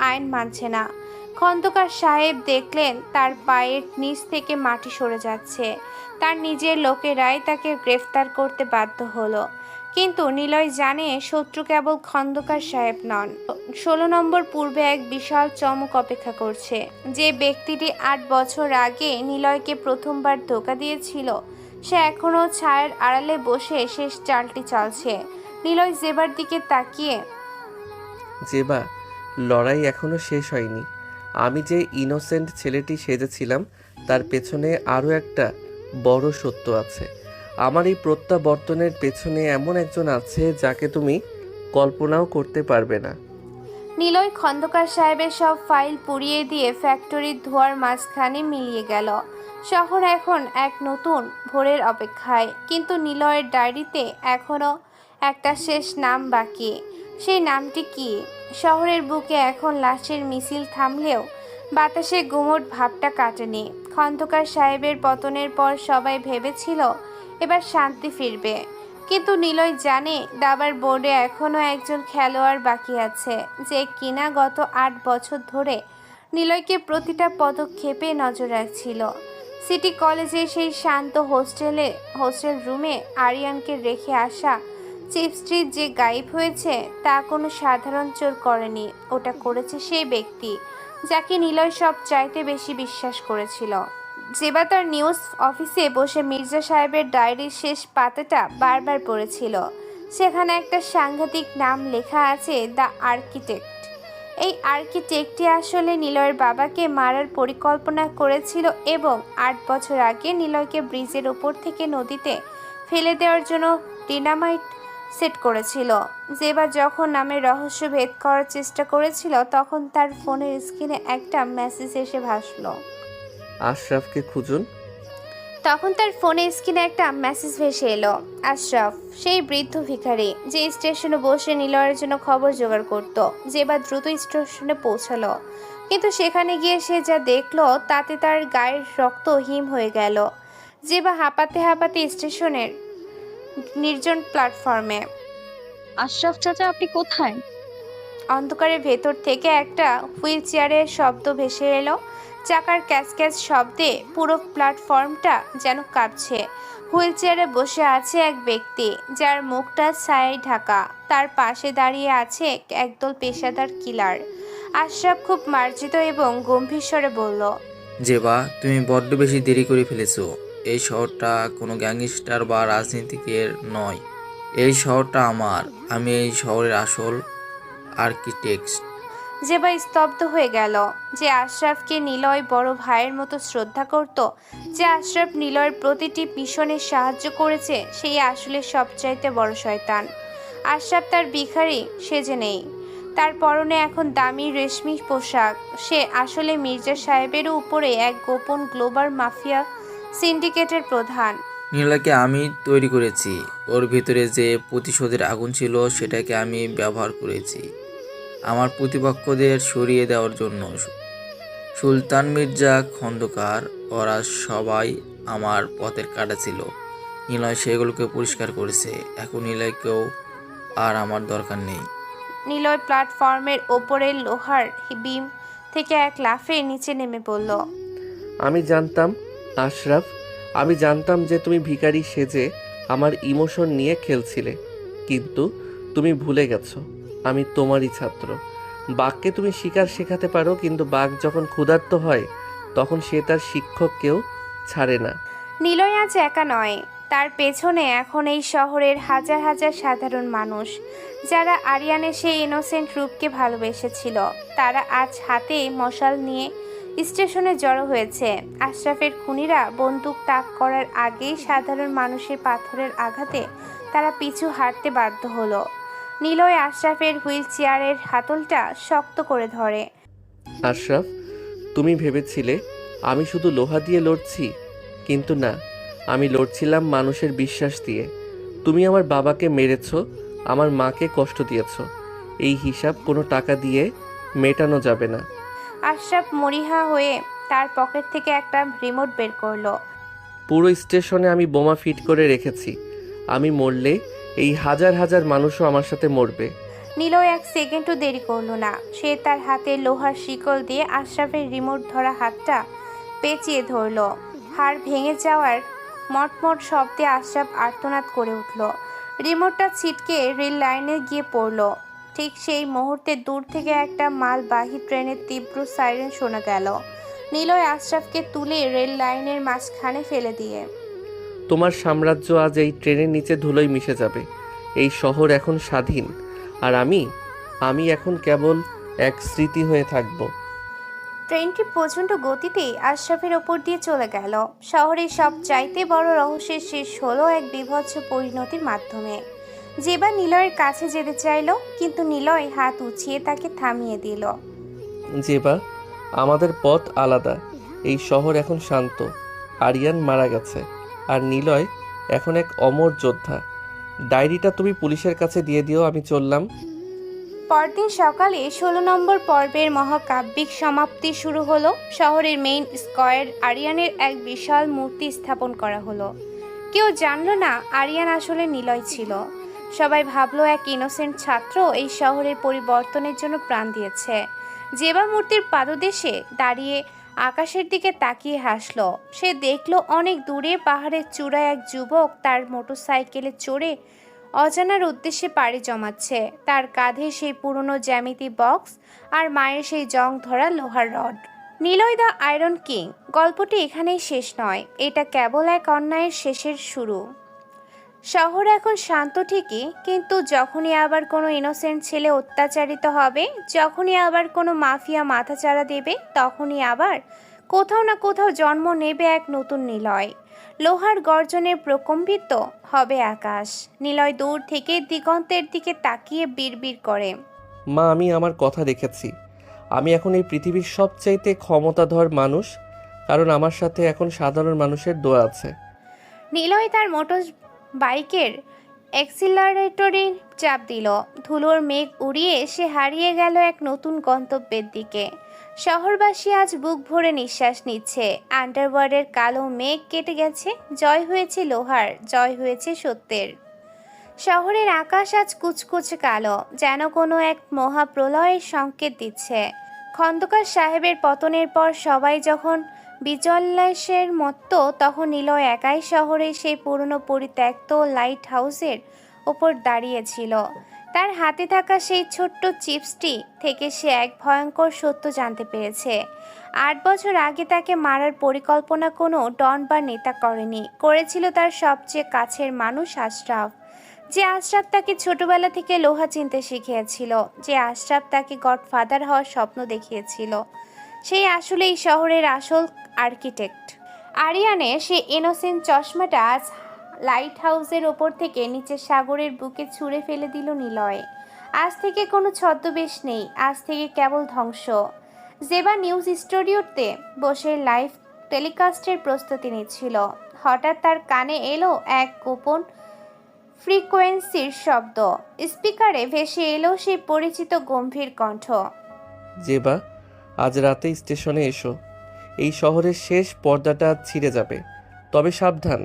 আইন মানছে না। খন্দকার সাহেব দেখলেন তার পায়ের নিচ থেকে মাটি সরে যাচ্ছে। তার নিজের লোকেরাই তাকে গ্রেফতার করতে বাধ্য হলো। কিন্তু নিলয় জানে শত্রু কেবল খন্দকার সাহেব নন, 16 নম্বর পূর্বে এক বিশাল চমক অপেক্ষা করছে। যে ব্যক্তিটি 8 বছর আগে নিলয়কে প্রথমবার ধোঁকা দিয়েছিল, সে এখনও ছায়ের আড়ালে বসে শেষ চালটি চালছে। নিলয় জেবার দিকে তাকিয়ে, জেবা, লড়াই এখনো শেষ হয়নি। আমি যে ইনোসেন্ট ছেলেটি সেজেছিলাম তার পেছনে আরও একটা বড় সত্য আছে। আমার এই প্রত্যাবর্তনের পেছনে এমন একজন আছে যাকে তুমি কল্পনাও করতে পারবে না। নিলয় খন্দকার সাহেবের সব ফাইল পুড়িয়ে দিয়ে ফ্যাক্টরির ধোঁয়ার মাঝখানে মিলিয়ে গেল। শহর এখন এক নতুন ভোরের অপেক্ষায়, কিন্তু নিলয়ের ডায়েরিতে এখনও একটা শেষ নাম বাকি। সেই নামটি কি? শহরের বুকে এখন লাশের মিছিল থামলেও বাতাসে গুমোট ভাবটা কাটেনি। খন্দকার সাহেবের পতনের পর সবাই ভেবেছিল এবার শান্তি ফিরবে, কিন্তু নিলয় জানে দাবার বোর্ডে এখনও একজন খেলোয়াড় বাকি আছে, যে কিনা গত 8 বছর ধরে নিলয়কে প্রতিটা পদক্ষেপে নজর রাখছিল। সিটি কলেজের সেই শান্ত হোস্টেল রুমে আরিয়ানকে রেখে আসা চিফ স্ট্রিট যে গায়েব হয়েছে তা কোনো সাধারণ চোর করেনি, ওটা করেছে সেই ব্যক্তি যাকে নিলয় সব চাইতে বেশি বিশ্বাস করেছিল। জেবা তার নিউজ অফিসে বসে মির্জা সাহেবের ডায়েরির শেষ পাতাটা বারবার পড়েছিল। সেখানে একটা সাংঘাতিক নাম লেখা আছে, দ্য আর্কিটেক্ট। এই আর্কিটেক্টটি আসলে নিলয়ের বাবাকে মারার পরিকল্পনা করেছিল এবং 8 বছর আগে নিলয়কে ব্রিজের ওপর থেকে নদীতে ফেলে দেওয়ার জন্য ডিনামাইট সেট করেছিল। জেবা যখন নামের রহস্য ভেদ করার চেষ্টা করেছিল তখন তার ফোনের স্ক্রিনে একটা মেসেজ এসে ভাসল। আশরাফকে খুঁজুন। তখন তার ফোনের স্ক্রিনে একটা মেসেজ ভেসে এলো। আশরাফ, সেই বৃদ্ধ ভিখারি যে স্টেশনে বসে নিলয়ের জন্য খবর জোগাড় করত। জেবা দ্রুত স্টেশনে পৌঁছালো, কিন্তু সেখানে গিয়ে সে যা দেখলো তাতে তার গায়ের রক্ত হিম হয়ে গেল। জেবা হাঁপাতে হাঁপাতে স্টেশনের নির্জন প্ল্যাটফর্মে। আশরাফ চাচা, আপনি কোথায়? অন্ধকারের ভেতর থেকে একটা হুইল চেয়ারের শব্দ ভেসে এলো। চাকার ক্যাচ ক্যাচ শব্দে পুরো প্ল্যাটফর্মটা যেন কাঁপছে। হুইল চেয়ারে বসে আছে এক ব্যক্তি যার মুখটা ছায়ায় ঢাকা। তার পাশে দাঁড়িয়ে আছে একদল পেশাদার কিলার। আশরাফ খুব মার্জিত এবং গম্ভীর স্বরে বলল, জেবা, তুমি বড্ড বেশি দেরি করে ফেলেছো। এই শহরটা কোনো গ্যাংস্টার বা রাজনীতিকের নয়। এই শহরটা আমার। আমি এই শহরের আসল আর্কিটেক্ট। জেবা স্তব্ধ হয়ে গেল। যে আশরাফকে নিলয় বড় ভাইয়ের মতো শ্রদ্ধা করত, যে আশরাফ নিলয়ের প্রতিটি মিশনে সাহায্য করেছে, সেই আসলে সবচাইতে বড় শয়তান। আশরাফ তার ভিখারি সেজে নেই, তার পরনে এখন দামি রেশমি পোশাক। সে আসলে মির্জা সাহেবের উপরে এক গোপন গ্লোবাল মাফিয়া সিন্ডিকেটের প্রধান। নীলাকে আমি তৈরি করেছি। ওর ভিতরে যে প্রতিশোধের আগুন ছিল সেটাকে আমি ব্যবহার করেছি আমার প্রতিপক্ষদের সরিয়ে দেওয়ার জন্য। সুলতান মির্জা, খন্দকার, ওরা সবাই আমার পথের কাঁটা ছিল। নিলয় সেগুলোকে পরিষ্কার করেছে। এখন নিলয়কেও আর আমার দরকার নেই। নিলয় প্ল্যাটফর্মের ওপরের লোহার বিম থেকে এক লাফে নিচে নেমে পড়ল। আমি জানতাম আশরাফ, আমি জানতাম যে তুমি ভিখারি সেজে আমার ইমোশন নিয়ে খেলছিলে, কিন্তু তুমি ভুলে গেছো আমি তোমারই ছাত্র। বাঘকে তুমি শিকার শেখাতে পারো, কিন্তু বাঘ যখন ক্ষুধার্ত হয় তখন সে তার শিক্ষককেও ছাড়ে না। নিলয় আজ একা নয়, তার পেছনে এখন এই শহরের হাজার হাজার সাধারণ মানুষ যারা আরিয়ানের সেই ইনোসেন্ট রূপকে ভালোবেসেছিল। তারা আজ হাতে মশাল নিয়ে স্টেশনে জড়ো হয়েছে। আশরাফের খুনিরা বন্দুক তাক করার আগেই সাধারণ মানুষের পাথরের আঘাতে তারা পিছু হাঁটতে বাধ্য হলো। নিলয় আশরাফের হুইল চেয়ারের হাতলটা শক্ত করে ধরে। আশরাফ, তুমি ভেবেছিলে আমি শুধু লোহা দিয়ে লড়ছি, কিন্তু না, আমি লড়ছিলাম মানুষের বিশ্বাস দিয়ে। তুমি আমার বাবাকে মেরেছো, আমার মাকে কষ্ট দিয়েছ। এই হিসাব কোনো টাকা দিয়ে মেটানো যাবে না। আশরাফ মরিহা হয়ে তার পকেট থেকে একটা রিমোট বের করলো। পুরো স্টেশনে আমি বোমা ফিট করে রেখেছি। আমি মরলে এই হাজার হাজার মানুষও আমার সাথে মরবে। নিলয় এক সেকেন্ডও দেরি করলো না। সে তার হাতে লোহার শিকল দিয়ে আশরাফের রিমোট ধরা হাতটা পেঁচিয়ে ধরলো। হাড় ভেঙে যাওয়ার মটমট শব্দে আশরাফ আর্তনাদ করে উঠল। রিমোটটা ছিটকে রেল লাইনে গিয়ে পড়ল। ঠিক সেই মুহূর্তে দূর থেকে একটা মালবাহী ট্রেনের তীব্র সাইরেন শোনা গেল। নিলয় আশরাফকে তুলে রেল লাইনের মাঝখানে ফেলে দিয়ে, তোমার সাম্রাজ্য আজ এই ট্রেনের নিচে ধুলোয় মিশে যাবে। এই শহর এখন স্বাধীন, আর আমি এখন কেবল এক স্মৃতি হয়ে থাকব। ট্রেনটি প্রচণ্ড গতিতে আশরাফের ওপর দিয়ে চলে গেল। শহরের সব চাইতে বড় রহস্যের শেষ হলো এক বিভৎস পরিণতির মাধ্যমে। জেবা নিলয়ের কাছে যেতে চাইল, কিন্তু নিলয় হাত উঁচিয়ে তাকে থামিয়ে দিল। জেবা, আমাদের পথ আলাদা। এই শহর এখন শান্ত। আরিয়ান মারা গেছে, আর নিলয় এখন এক অমর যোদ্ধা। ডায়েরিটা তুমি পুলিশের কাছে দিয়ে দিও, আমি চললাম। পরদিন সকালে 16 নম্বর পর্বের মহাকাব্যিক সমাপ্তি শুরু হলো। শহরের মেইন স্কয়ার আরিয়ানের এক বিশাল মূর্তি স্থাপন করা হলো। কেউ জানলো না আরিয়ান আসলে নিলয় ছিল। সবাই ভাবলো এক ইনোসেন্ট ছাত্র এই শহরের পরিবর্তনের জন্য প্রাণ দিয়েছে। জেবা মূর্তির পাদদেশে দাঁড়িয়ে আকাশের দিকে তাকিয়ে হাসলো। সে দেখলো অনেক দূরে পাহাড়ের চূড়ায় এক যুবক তার মোটরসাইকেলে চড়ে অজানার উদ্দেশ্যে পাড়ি জমাচ্ছে। তার কাঁধে সেই পুরনো জ্যামিতি বক্স আর মায়ের সেই জং ধরা লোহার rod. Niloy the iron king গল্পটি এখানেই শেষ নয়, এটা কেবল এক অন্যায়ের শেষের শুরু। শহর এখন শান্ত ঠিকই, কিন্তু যখনই আবার কোনো ইনোসেন্ট ছেলে অত্যাচারিত হবে, যখনই আবার কোনো মাফিয়া মাথাচাড়া দেবে, তখনই আবার কোথাও না কোথাও জন্ম নেবে এক নতুন নিলয়। লোহার গর্জনে প্রকম্পিত হবে আকাশ। নিলয় দূর থেকে দিগন্তের দিকে তাকিয়ে বিড়বিড় করে, মা, আমি আমার কথা রেখেছি। আমি এখন এই পৃথিবীর সবচাইতে ক্ষমতাধর মানুষ, কারণ আমার সাথে এখন সাধারণ মানুষের দোয়া আছে। নিলয় তার মোটর বাইকের অ্যাক্সিলারেটরে চাপ দিল। ধুলোর মেঘ উড়িয়ে সে হারিয়ে গেল এক নতুন গন্তব্যের দিকে। শহরবাসী আজ বুক ভরে নিঃশ্বাস নিচ্ছে। আন্ডারওয়ার্ল্ডের কালো মেঘ কেটে গেছে। জয় হয়েছে লোহার, জয় হয়েছে সত্যের। শহরের আকাশ আজ কুচকুচে কালো, যেন কোনো এক মহাপ্রলয়ের সংকেত দিচ্ছে। খন্দকার সাহেবের পতনের পর সবাই যখন বিজল্লাসের মতো, তখন নিলয় একাই শহরের সেই পুরনো পরিত্যক্ত লাইট হাউসের ওপর দাঁড়িয়েছিল। তার হাতে থাকা সেই ছোট্ট চিপসটি থেকে সে এক ভয়ঙ্কর সত্য জানতে পেরেছে। 8 বছর আগে তাকে মারার পরিকল্পনা কোনো ডন বা নেতা করেনি, করেছিল তার সবচেয়ে কাছের মানুষ আশরাফ। যে আশরাফ তাকে ছোটবেলা থেকে লোহা চিনতে শিখিয়েছিল, যে আশরাফ তাকে গডফাদার হওয়ার স্বপ্ন দেখিয়েছিল, সেই আসলে এই শহরের আসল আর্কিটেক্ট। আরিয়ানের সে ইনোসেন্ট চশমাটা আজ লাইট হাউসের ওপর থেকে নিচে সাগরের বুকে ছুঁড়ে ফেলে দিল নিলয়। আজ থেকে কোনো ছদ্মবেশ নেই, আজ থেকে কেবল ধ্বংস। জেবা নিউজ স্টুডিওতে বসে লাইভ টেলিকাস্টের প্রস্তুতি নিচ্ছিল। হঠাৎ তার কানে এলো এক গোপন ফ্রিকোয়েন্সির শব্দ। স্পিকারে ভেসে এলো সেই পরিচিত গম্ভীর কণ্ঠ, জেবা, আজ রাতে স্টেশনে এসো। এই শহরের শেষ পর্দাটা ছিঁড়ে যাবে, তবে সাবধান,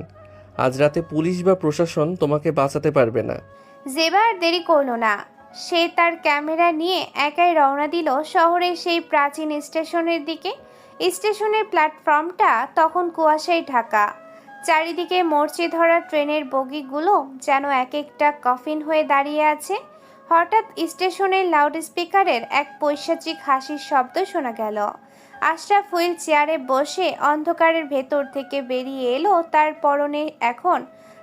আজ রাতে পুলিশ বা প্রশাসন তোমাকে বাঁচাতে পারবে না। জেবা আর দেরি করল না। সে তার ক্যামেরা নিয়ে একাই রওনা দিল শহরের সেই প্রাচীন স্টেশনের দিকে। স্টেশনের প্ল্যাটফর্মটা তখন কুয়াশায় ঢাকা। চারিদিকে মরচে ধরা ট্রেনের বগিগুলো যেন এক একটা কফিন হয়ে দাঁড়িয়ে আছে। হঠাৎ স্টেশনের লাউডস্পিকারের এক পৈশাচিক হাসির শব্দ শোনা গেল। আশরাফ হুইল চেয়ারে বসে অন্ধকারের ভেতর থেকে বেরিয়ে এলো। তার পরনে এখন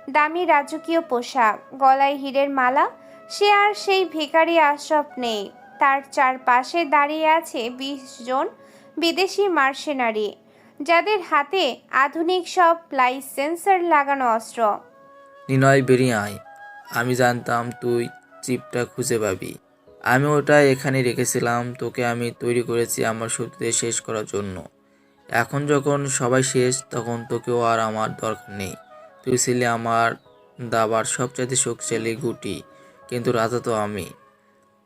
দামি রাজকীয় পোশাক, গলায় হীরের মালা। সে আর সেই ভিখারি আশরাফ নেই। তার চারপাশে দাঁড়িয়ে আছে 20 জন বিদেশি মার্সেনারি, যাদের হাতে আধুনিক সব লাইসেন্সার লাগানো অস্ত্র। নিলয়, বেরিয়ে আয়। আমি জানতাম তুই চিপটা খুঁজে পাবি। আমি ওটা এখানে রেখেছিলাম। তোকে আমি তৈরি করেছি আমার শত্রুদের শেষ করার জন্য। এখন যখন সবাই শেষ, তখন তোকেও আর আমার দরকার নেই। তুই ছিলি আমার দাবার সবচাইতে শক্তিশালী গুটি, কিন্তু রাজা তো আমি।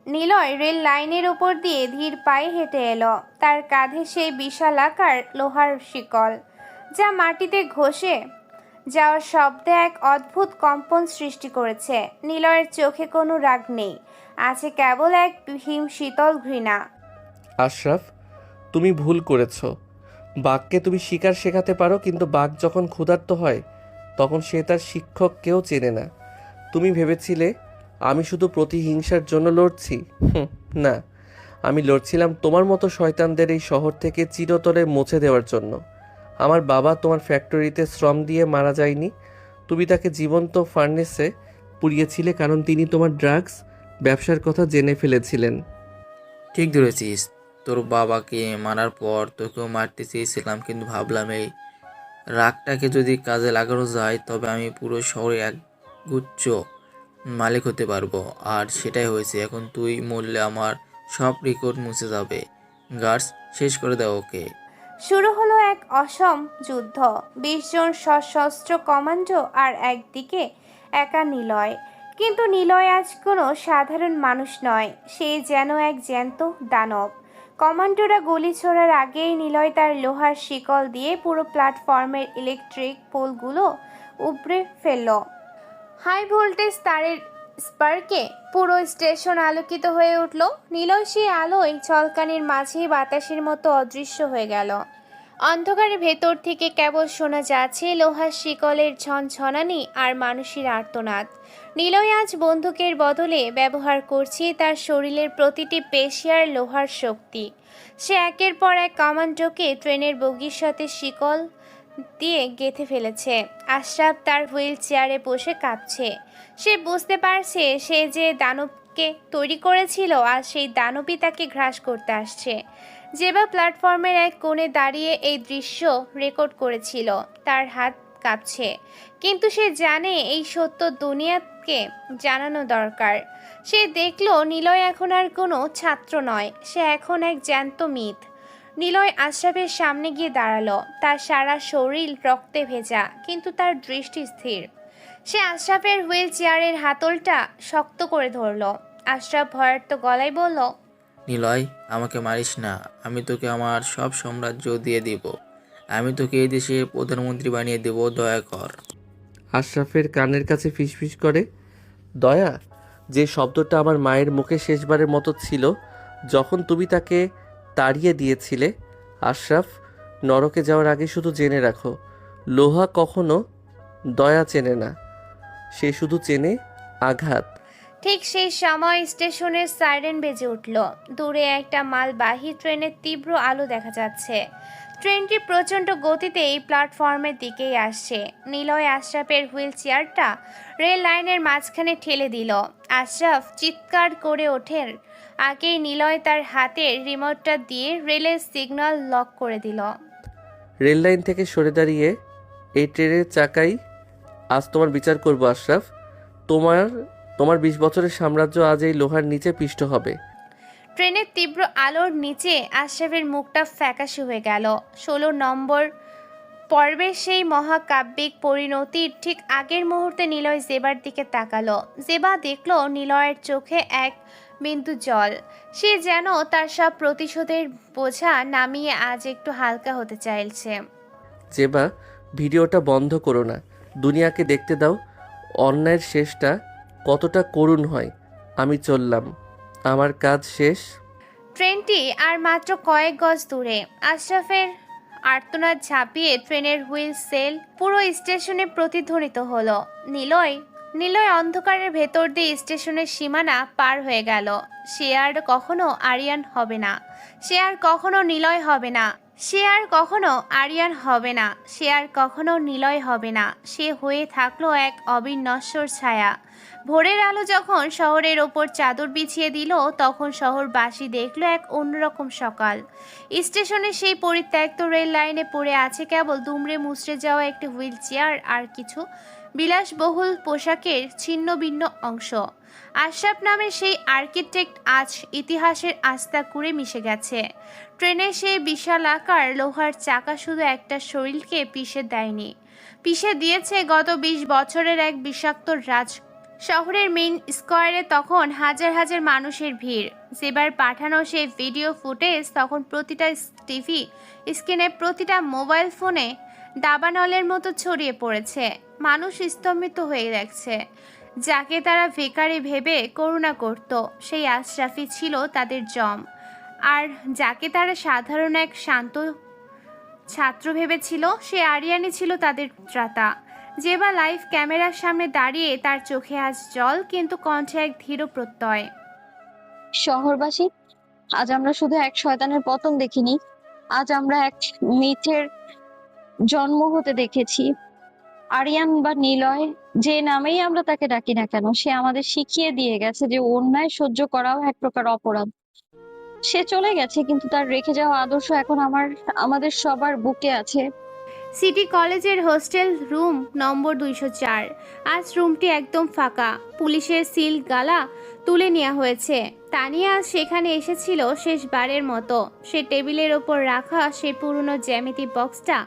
নিলয় রেল লাইনের উপর দিয়ে ধীর পায়ে হেঁটে এলো। তার কাঁধে সেই বিশাল আকার লোহার শিকল, যা মাটিতে ঘষে যাওয়ার শব্দে এক অদ্ভুত কম্পন সৃষ্টি করেছে। নিলয়ের চোখে কোনো রাগ নেই, আছে কেবল এক হিম শীতল ঘৃণা। আশরাফ, তুমি ভুল করেছ। বাঘকে তুমি শিকার শেখাতে পারো, কিন্তু বাঘ যখন ক্ষুধার্ত হয় তখন সে তার শিক্ষককেও চেনে না। তুমি ভেবেছিলে আমি শুধু প্রতিহিংসার জন্য লড়ছি? না, আমি লড়ছিলাম তোমার মতো শয়তানদের এই শহর থেকে চিরতরে মুছে দেওয়ার জন্য। আমার বাবা তোমার ফ্যাক্টরিতে শ্রম দিয়ে মারা যায়নি। তুমি তাকে জীবন্ত ফার্নেসে পুড়িয়েছিলে কারণ তিনি তোমার ড্রাগস ব্যবসার কথা জেনে ফেলেছিলেন। ঠিক ধরেছিস। তোর বাবাকে মারার পর তোকেও মারতে চেয়েছিলাম, কিন্তু ভাবলাম এই রাগটাকে যদি কাজে লাগানো যায়, তবে আমি পুরো শহরে একগুচ্ছ মালিক হতে পারবো। আর সেটাই হয়েছে। এখন তুই মরলে আমার সব রেকর্ড মুছে যাবে। গার্ডস, শেষ করে দাও ওকে। শুরু হলো এক অসম যুদ্ধ। 20 জন সশস্ত্র কমান্ডো আর একদিকে একা নিলয়। কিন্তু নিলয় আজ কোনো সাধারণ মানুষ নয়, সে যেন এক জ্যান্ত দানব। কমান্ডোরা গুলি ছোড়ার আগেই নিলয় তার লোহার শিকল দিয়ে পুরো প্ল্যাটফর্মের ইলেকট্রিক পোলগুলো উপড়ে ফেলল। হাই ভোল্টেজ তারের স্পার্কে পুরো স্টেশন আলোকিত হয়ে উঠল। নিলয় সেই আলোয় ঝলকানির মাঝেই বাতাসের মতো অদৃশ্য হয়ে গেল। অন্ধকারের ভেতর থেকে কেবল শোনা যাচ্ছে লোহার শিকলের ঝনঝনানি আর মানুষের আর্তনাদ। নিলয় আজ বন্দুকের বদলে ব্যবহার করছে তার শরীরের প্রতিটি পেশি আর লোহার শক্তি। সে একের পর এক কমান্ডোকে ট্রেনের বগির সাথে শিকল দিয়ে গেঁথে ফেলেছে। আশরাফ তার হুইল চেয়ারে বসে কাঁপছে। সে বুঝতে পারছে সে যে দানবকে তৈরি করেছিল আর সেই দানবই তাকে গ্রাস করতে আসছে। জেবা প্ল্যাটফর্মের এক কোণে দাঁড়িয়ে এই দৃশ্য রেকর্ড করেছিল। তার হাত কাঁপছে, কিন্তু সে জানে এই সত্য দুনিয়াকে জানানো দরকার। সে দেখলো নিলয় এখন আর কোনো ছাত্র নয়, সে এখন এক জ্যান্ত মিথ। নিলয় আশরাফের সামনে গিয়ে দাঁড়ালো। তার সারা শরীর রক্তে ভেজা, কিন্তু তার দৃষ্টি স্থির। সে আশরাফের হুইল চেয়ারের হাতলটা শক্ত করে ধরল। আশরাফ ভয়ার্ত গলায় বলল, নিলয়, আমাকে মারিস না। আমি তোকে আমার সব সাম্রাজ্য দিয়ে দিব। আমি তোকে এই দেশের প্রধানমন্ত্রী বানিয়ে দেব। দয়া কর। আশরাফের কানের কাছে ফিসফিস করে, দয়া? যে শব্দটা আমার মায়ের মুখে শেষবারের মতো ছিল যখন তুমি তাকে তাড়িয়ে দিয়েছিলে। আশরাফ, নরকে যাওয়ার আগে শুধু জেনে রাখো, লোহা কখনো দয়া চেনে না, সে শুধু চেনে আঘাত। ঠিক সেই সময় স্টেশনের সাইরেন বেজে উঠল। দূরে একটা মালবাহী ট্রেনের তীব্র আলো দেখা যাচ্ছে। ট্রেনটি প্রচণ্ড গতিতে এই প্ল্যাটফর্মের দিকেই আসছে। নিলয় আশরাফের হুইল চেয়ারটা রেল লাইনের মাঝখানে ঠেলে দিল। আশরাফ চিৎকার করে ওঠেন আগেই নিলয় তার হাতের রিমোটটা দিয়ে রেলের সিগন্যাল লক করে দিল। রেল লাইন থেকে সরে দাঁড়িয়ে, এই ট্রেনের চাকাই আজ তোমার বিচার করব আশরাফ। তোমার 20 বছরের সাম্রাজ্য আজ এই লোহার নিচে পিষ্ট হবে। ট্রেনের তীব্র আলোর নিচে আশরাফের মুখটা ফ্যাকাশে হয়ে গেল। 16 নম্বর পর্বের সেই মহাকাব্যিক পরিণতির ঠিক আগের মুহূর্তে নিলয় জেবার দিকে তাকালো। জেবা দেখলো নিলয়ের চোখে এক বিন্দু জল। সে যেন তার সব প্রতিশোধের বোঝা নামিয়ে আজ একটু হালকা হতে চাইছে। জেবা, ভিডিওটা বন্ধ করো না, দুনিয়াকে দেখতে দাও অন্যায়ের শেষটা কতটা করুণ হয়। আমি চললাম, আমার কাজ শেষ। ট্রেনটি আর মাত্র কয়েক গজ দূরে। আশরাফের আর্তনাদ ঝাঁপিয়ে ট্রেনের হুইল সেল পুরো স্টেশনে প্রতিধ্বনিত হলো। নিলয় অন্ধকারের ভেতর দিয়ে স্টেশনের সীমানা পার হয়ে গেল। সে আর কখনো আরিয়ান হবে না, সে আর কখনো নিলয় হবে না, সে আর কখনো আরিয়ান হবে না, সে আর কখনো নিলয় হবে না। সে হয়ে থাকলো এক অবিনশ্বর ছায়া। ভোরের আলো যখন শহরের ওপর চাদর বিছিয়ে দিল, তখন শহরবাসী দেখলো এক অন্যরকম সকাল। স্টেশনে সেই পরিত্যক্ত রেল লাইনে পড়ে আছে কেবল দুমড়ে মুচড়ে যাওয়া একটি হুইল চেয়ার আর কিছু বিলাসবহুল পোশাকের ছিন্ন ভিন্ন অংশ। আশরাফ নামের সেই আর্কিটেক্ট আজ ইতিহাসের আস্থা কুড়ে মিশে গেছে। ট্রেনের সেই বিশাল আকার লোহার চাকা শুধু একটা শরীরকে পিষে দেয়নি, পিষে দিয়েছে গত 20 বছরের এক বিষাক্ত রাজ। শহরের মেইন স্কোয়ারে তখন হাজার হাজার মানুষের ভিড়। যেবার পাঠানো সেই ভিডিও ফুটেজ তখন প্রতিটা টিভি স্ক্রিনে, প্রতিটা মোবাইল ফোনে দাবানলের মতো ছড়িয়ে পড়েছে। মানুষ স্তম্ভিত হয়ে দেখছে। যাকে তারা ভিখারি ভেবে করুণা করত, সেই আশরাফি ছিল তাদের জম। আর যাকে তারা সাধারণ এক শান্ত ছাত্র ভেবেছিল, সে আরিয়ানি ছিল তাদের ত্রাতা। জেবা লাইভ ক্যামেরার সামনে দাঁড়িয়ে, তার চোখে আজ জল, কিন্তু কণ্ঠে এক ধীর প্রত্যয়। শহরবাসী, আজ আমরা শুধু এক শয়তানের পতন দেখিনি, আজ আমরা এক মিথের জন্ম হতে দেখেছি। আরিয়ান বা নিলয়, যে নামেই আমরা তাকে ডাকি না কেন, সে আমাদের শিখিয়ে দিয়ে গেছে যে অন্যায় সহ্য করাও এক প্রকার অপরাধ। সে চলে গেছে, কিন্তু তার রেখে যাওয়া আদর্শ এখন আমাদের সবার বুকে আছে। সিটি কলেজের হোস্টেল রুম নম্বর 204। আজ রুমটি একদম ফাঁকা, পুলিশের সিল গালা তুলে নেওয়া হয়েছে। তানিয়া সেখানে এসেছিল শেষবারের মতো। সে টেবিলের ওপর রাখা সে পুরনো জ্যামিতি বক্সটা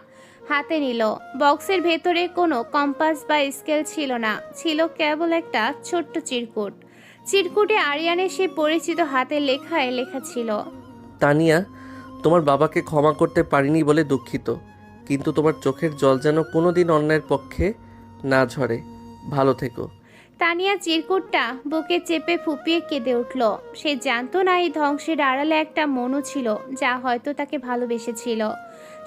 হাতে নিল। বক্সের ভেতরে কোনো কম্পাস বা স্কেল ছিল না, ছিল কেবল একটা ছোট্ট চিরকুট। চিরকুটে আরিয়ানের সেই পরিচিত হাতের লেখায় লেখা ছিল, তানিয়া, তোমার বাবাকে ক্ষমা করতে পারিনি বলে দুঃখিত, কিন্তু তোমার চোখের জল যেন কোনোদিন অন্যায়ের পক্ষে না ঝরে। ভালো থেকো। তানিয়া চিরকুটটা বুকে চেপে ফুপিয়ে কেঁদে উঠল। সে জানতো না এই ধ্বংসের আড়ালে একটা মনু ছিল যা হয়তো তাকে ভালোবেসেছিল।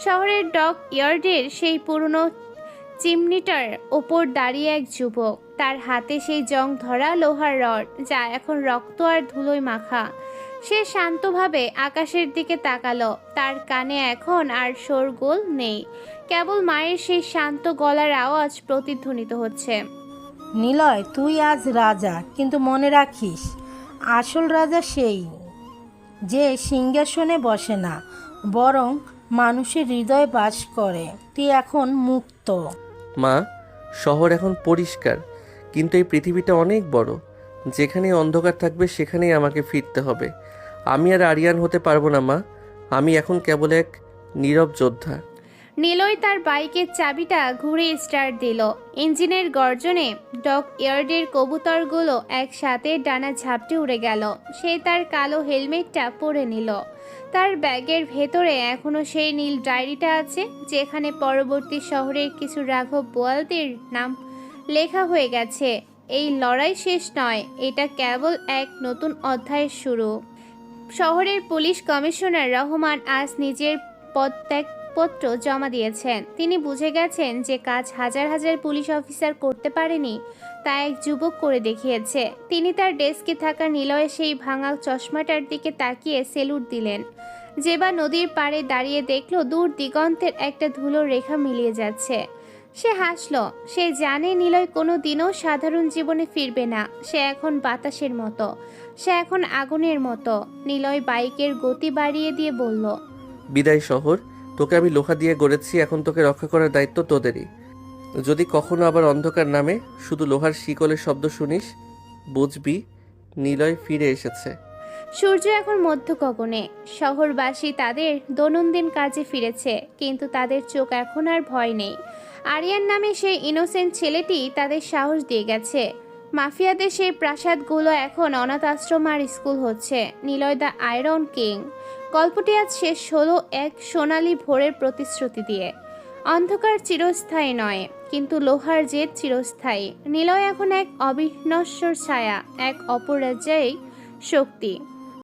শহরের ডক ইয়ার্ডের সেই পুরনো চিমনিটার ওপর দাঁড়িয়ে এক যুবক, তার হাতে সেই জং ধরা লোহার রড যা এখন রক্ত আর ধুলোয় মাখা। সে শান্তভাবে আকাশের দিকে তাকালো। তার কানে এখন আর শোরগোল নেই, কেবল মায়ের সেই শান্ত গলার আওয়াজ প্রতিধ্বনিত হচ্ছে। নিলয়, তুই আজ রাজা, কিন্তু মনে রাখিস আসল রাজা সেই যে সিংহাসনে বসে না, বরং মানুষের হৃদয়ে বাস করে। তুই এখন মুক্ত। মা, শহর এখন পরিষ্কার, কিন্তু এই পৃথিবীটা অনেক বড়। যেখানে অন্ধকার থাকবে সেখানেই আমাকে ফিরতে হবে। আমি আর আরিয়ান হতে পারবো না মা। আমি এখন কেবল এক নীরব যোদ্ধা। নিলয় তার বাইকের চাবিটা ঘুরে স্টার্ট দিল। ইঞ্জিনের গর্জনে ডক ইয়ার্ডের কবুতরগুলো একসাথে ডানা ঝাপটে উড়ে গেল। সে তার কালো হেলমেটটা পরে নিল। তার ব্যাগের ভেতরে এখনো সেই নীল ডায়েরিটা আছে, যেখানে পরবর্তী শহরের কিছু রাঘব বোয়ালদের নাম লেখা হয়ে গেছে। এই লড়াই শেষ নয়, এটা কেবল এক নতুন অধ্যায়ের শুরু। শহরের পুলিশ কমিশনার রহমান আজ নিজের পদত্যাগপত্র জমা দিয়েছেন। তিনি বুঝে গেছেন যে কাজ হাজার হাজার পুলিশ অফিসার করতে পারেনি, তা এক যুবক করে দেখিয়েছে। তিনি তার ডেস্কে থাকা নিলয়ের সেই ভাঙা চশমাটার দিকে তাকিয়ে সেলুট দিলেন। জেবা নদীর পাড়ে দাঁড়িয়ে দেখল দূর দিগন্তের একটা ধুলোর রেখা মিলিয়ে যাচ্ছে। সে হাসল। সে জানে নিলয় কোনো দিনও সাধারণ জীবনে ফিরবে না। সে এখন বাতাসের মতো, সে এখন আগুনের মতো। নিলয় বাইকের গতি বাড়িয়ে দিয়ে বলল, বিদায় শহর, তোকে আমি লোহা দিয়ে গড়েছি, এখন তোকে রক্ষা করার দায়িত্ব তোদেরই। যদি কখনো আবার অন্ধকার নামে শুধু লোহার শিকলের শব্দ শুনিস, বুঝবি নিলয় ফিরে এসেছে। সূর্য এখন মধ্য গগনে। শহরবাসী তাদের দৈনন্দিন কাজে ফিরেছে, কিন্তু তাদের চোখ এখন আর ভয় নেই। আরিয়ান নামে সেই ইনোসেন্ট ছেলেটি তাদের সাহস দিয়ে গেছে। মাফিয়াদের সেই প্রাসাদগুলো এখন অনাথ আশ্রম আর স্কুল হচ্ছে। নিলয় দ্য আয়রন কিং গল্পটি আজ শেষ হলো এক সোনালি ভোরের প্রতিশ্রুতি দিয়ে। অন্ধকার চিরস্থায়ী নয়, কিন্তু লোহার জেদ চিরস্থায়ী। নিলয় এখন এক অবিনশ্বর ছায়া, এক অপরাজয়ী শক্তি।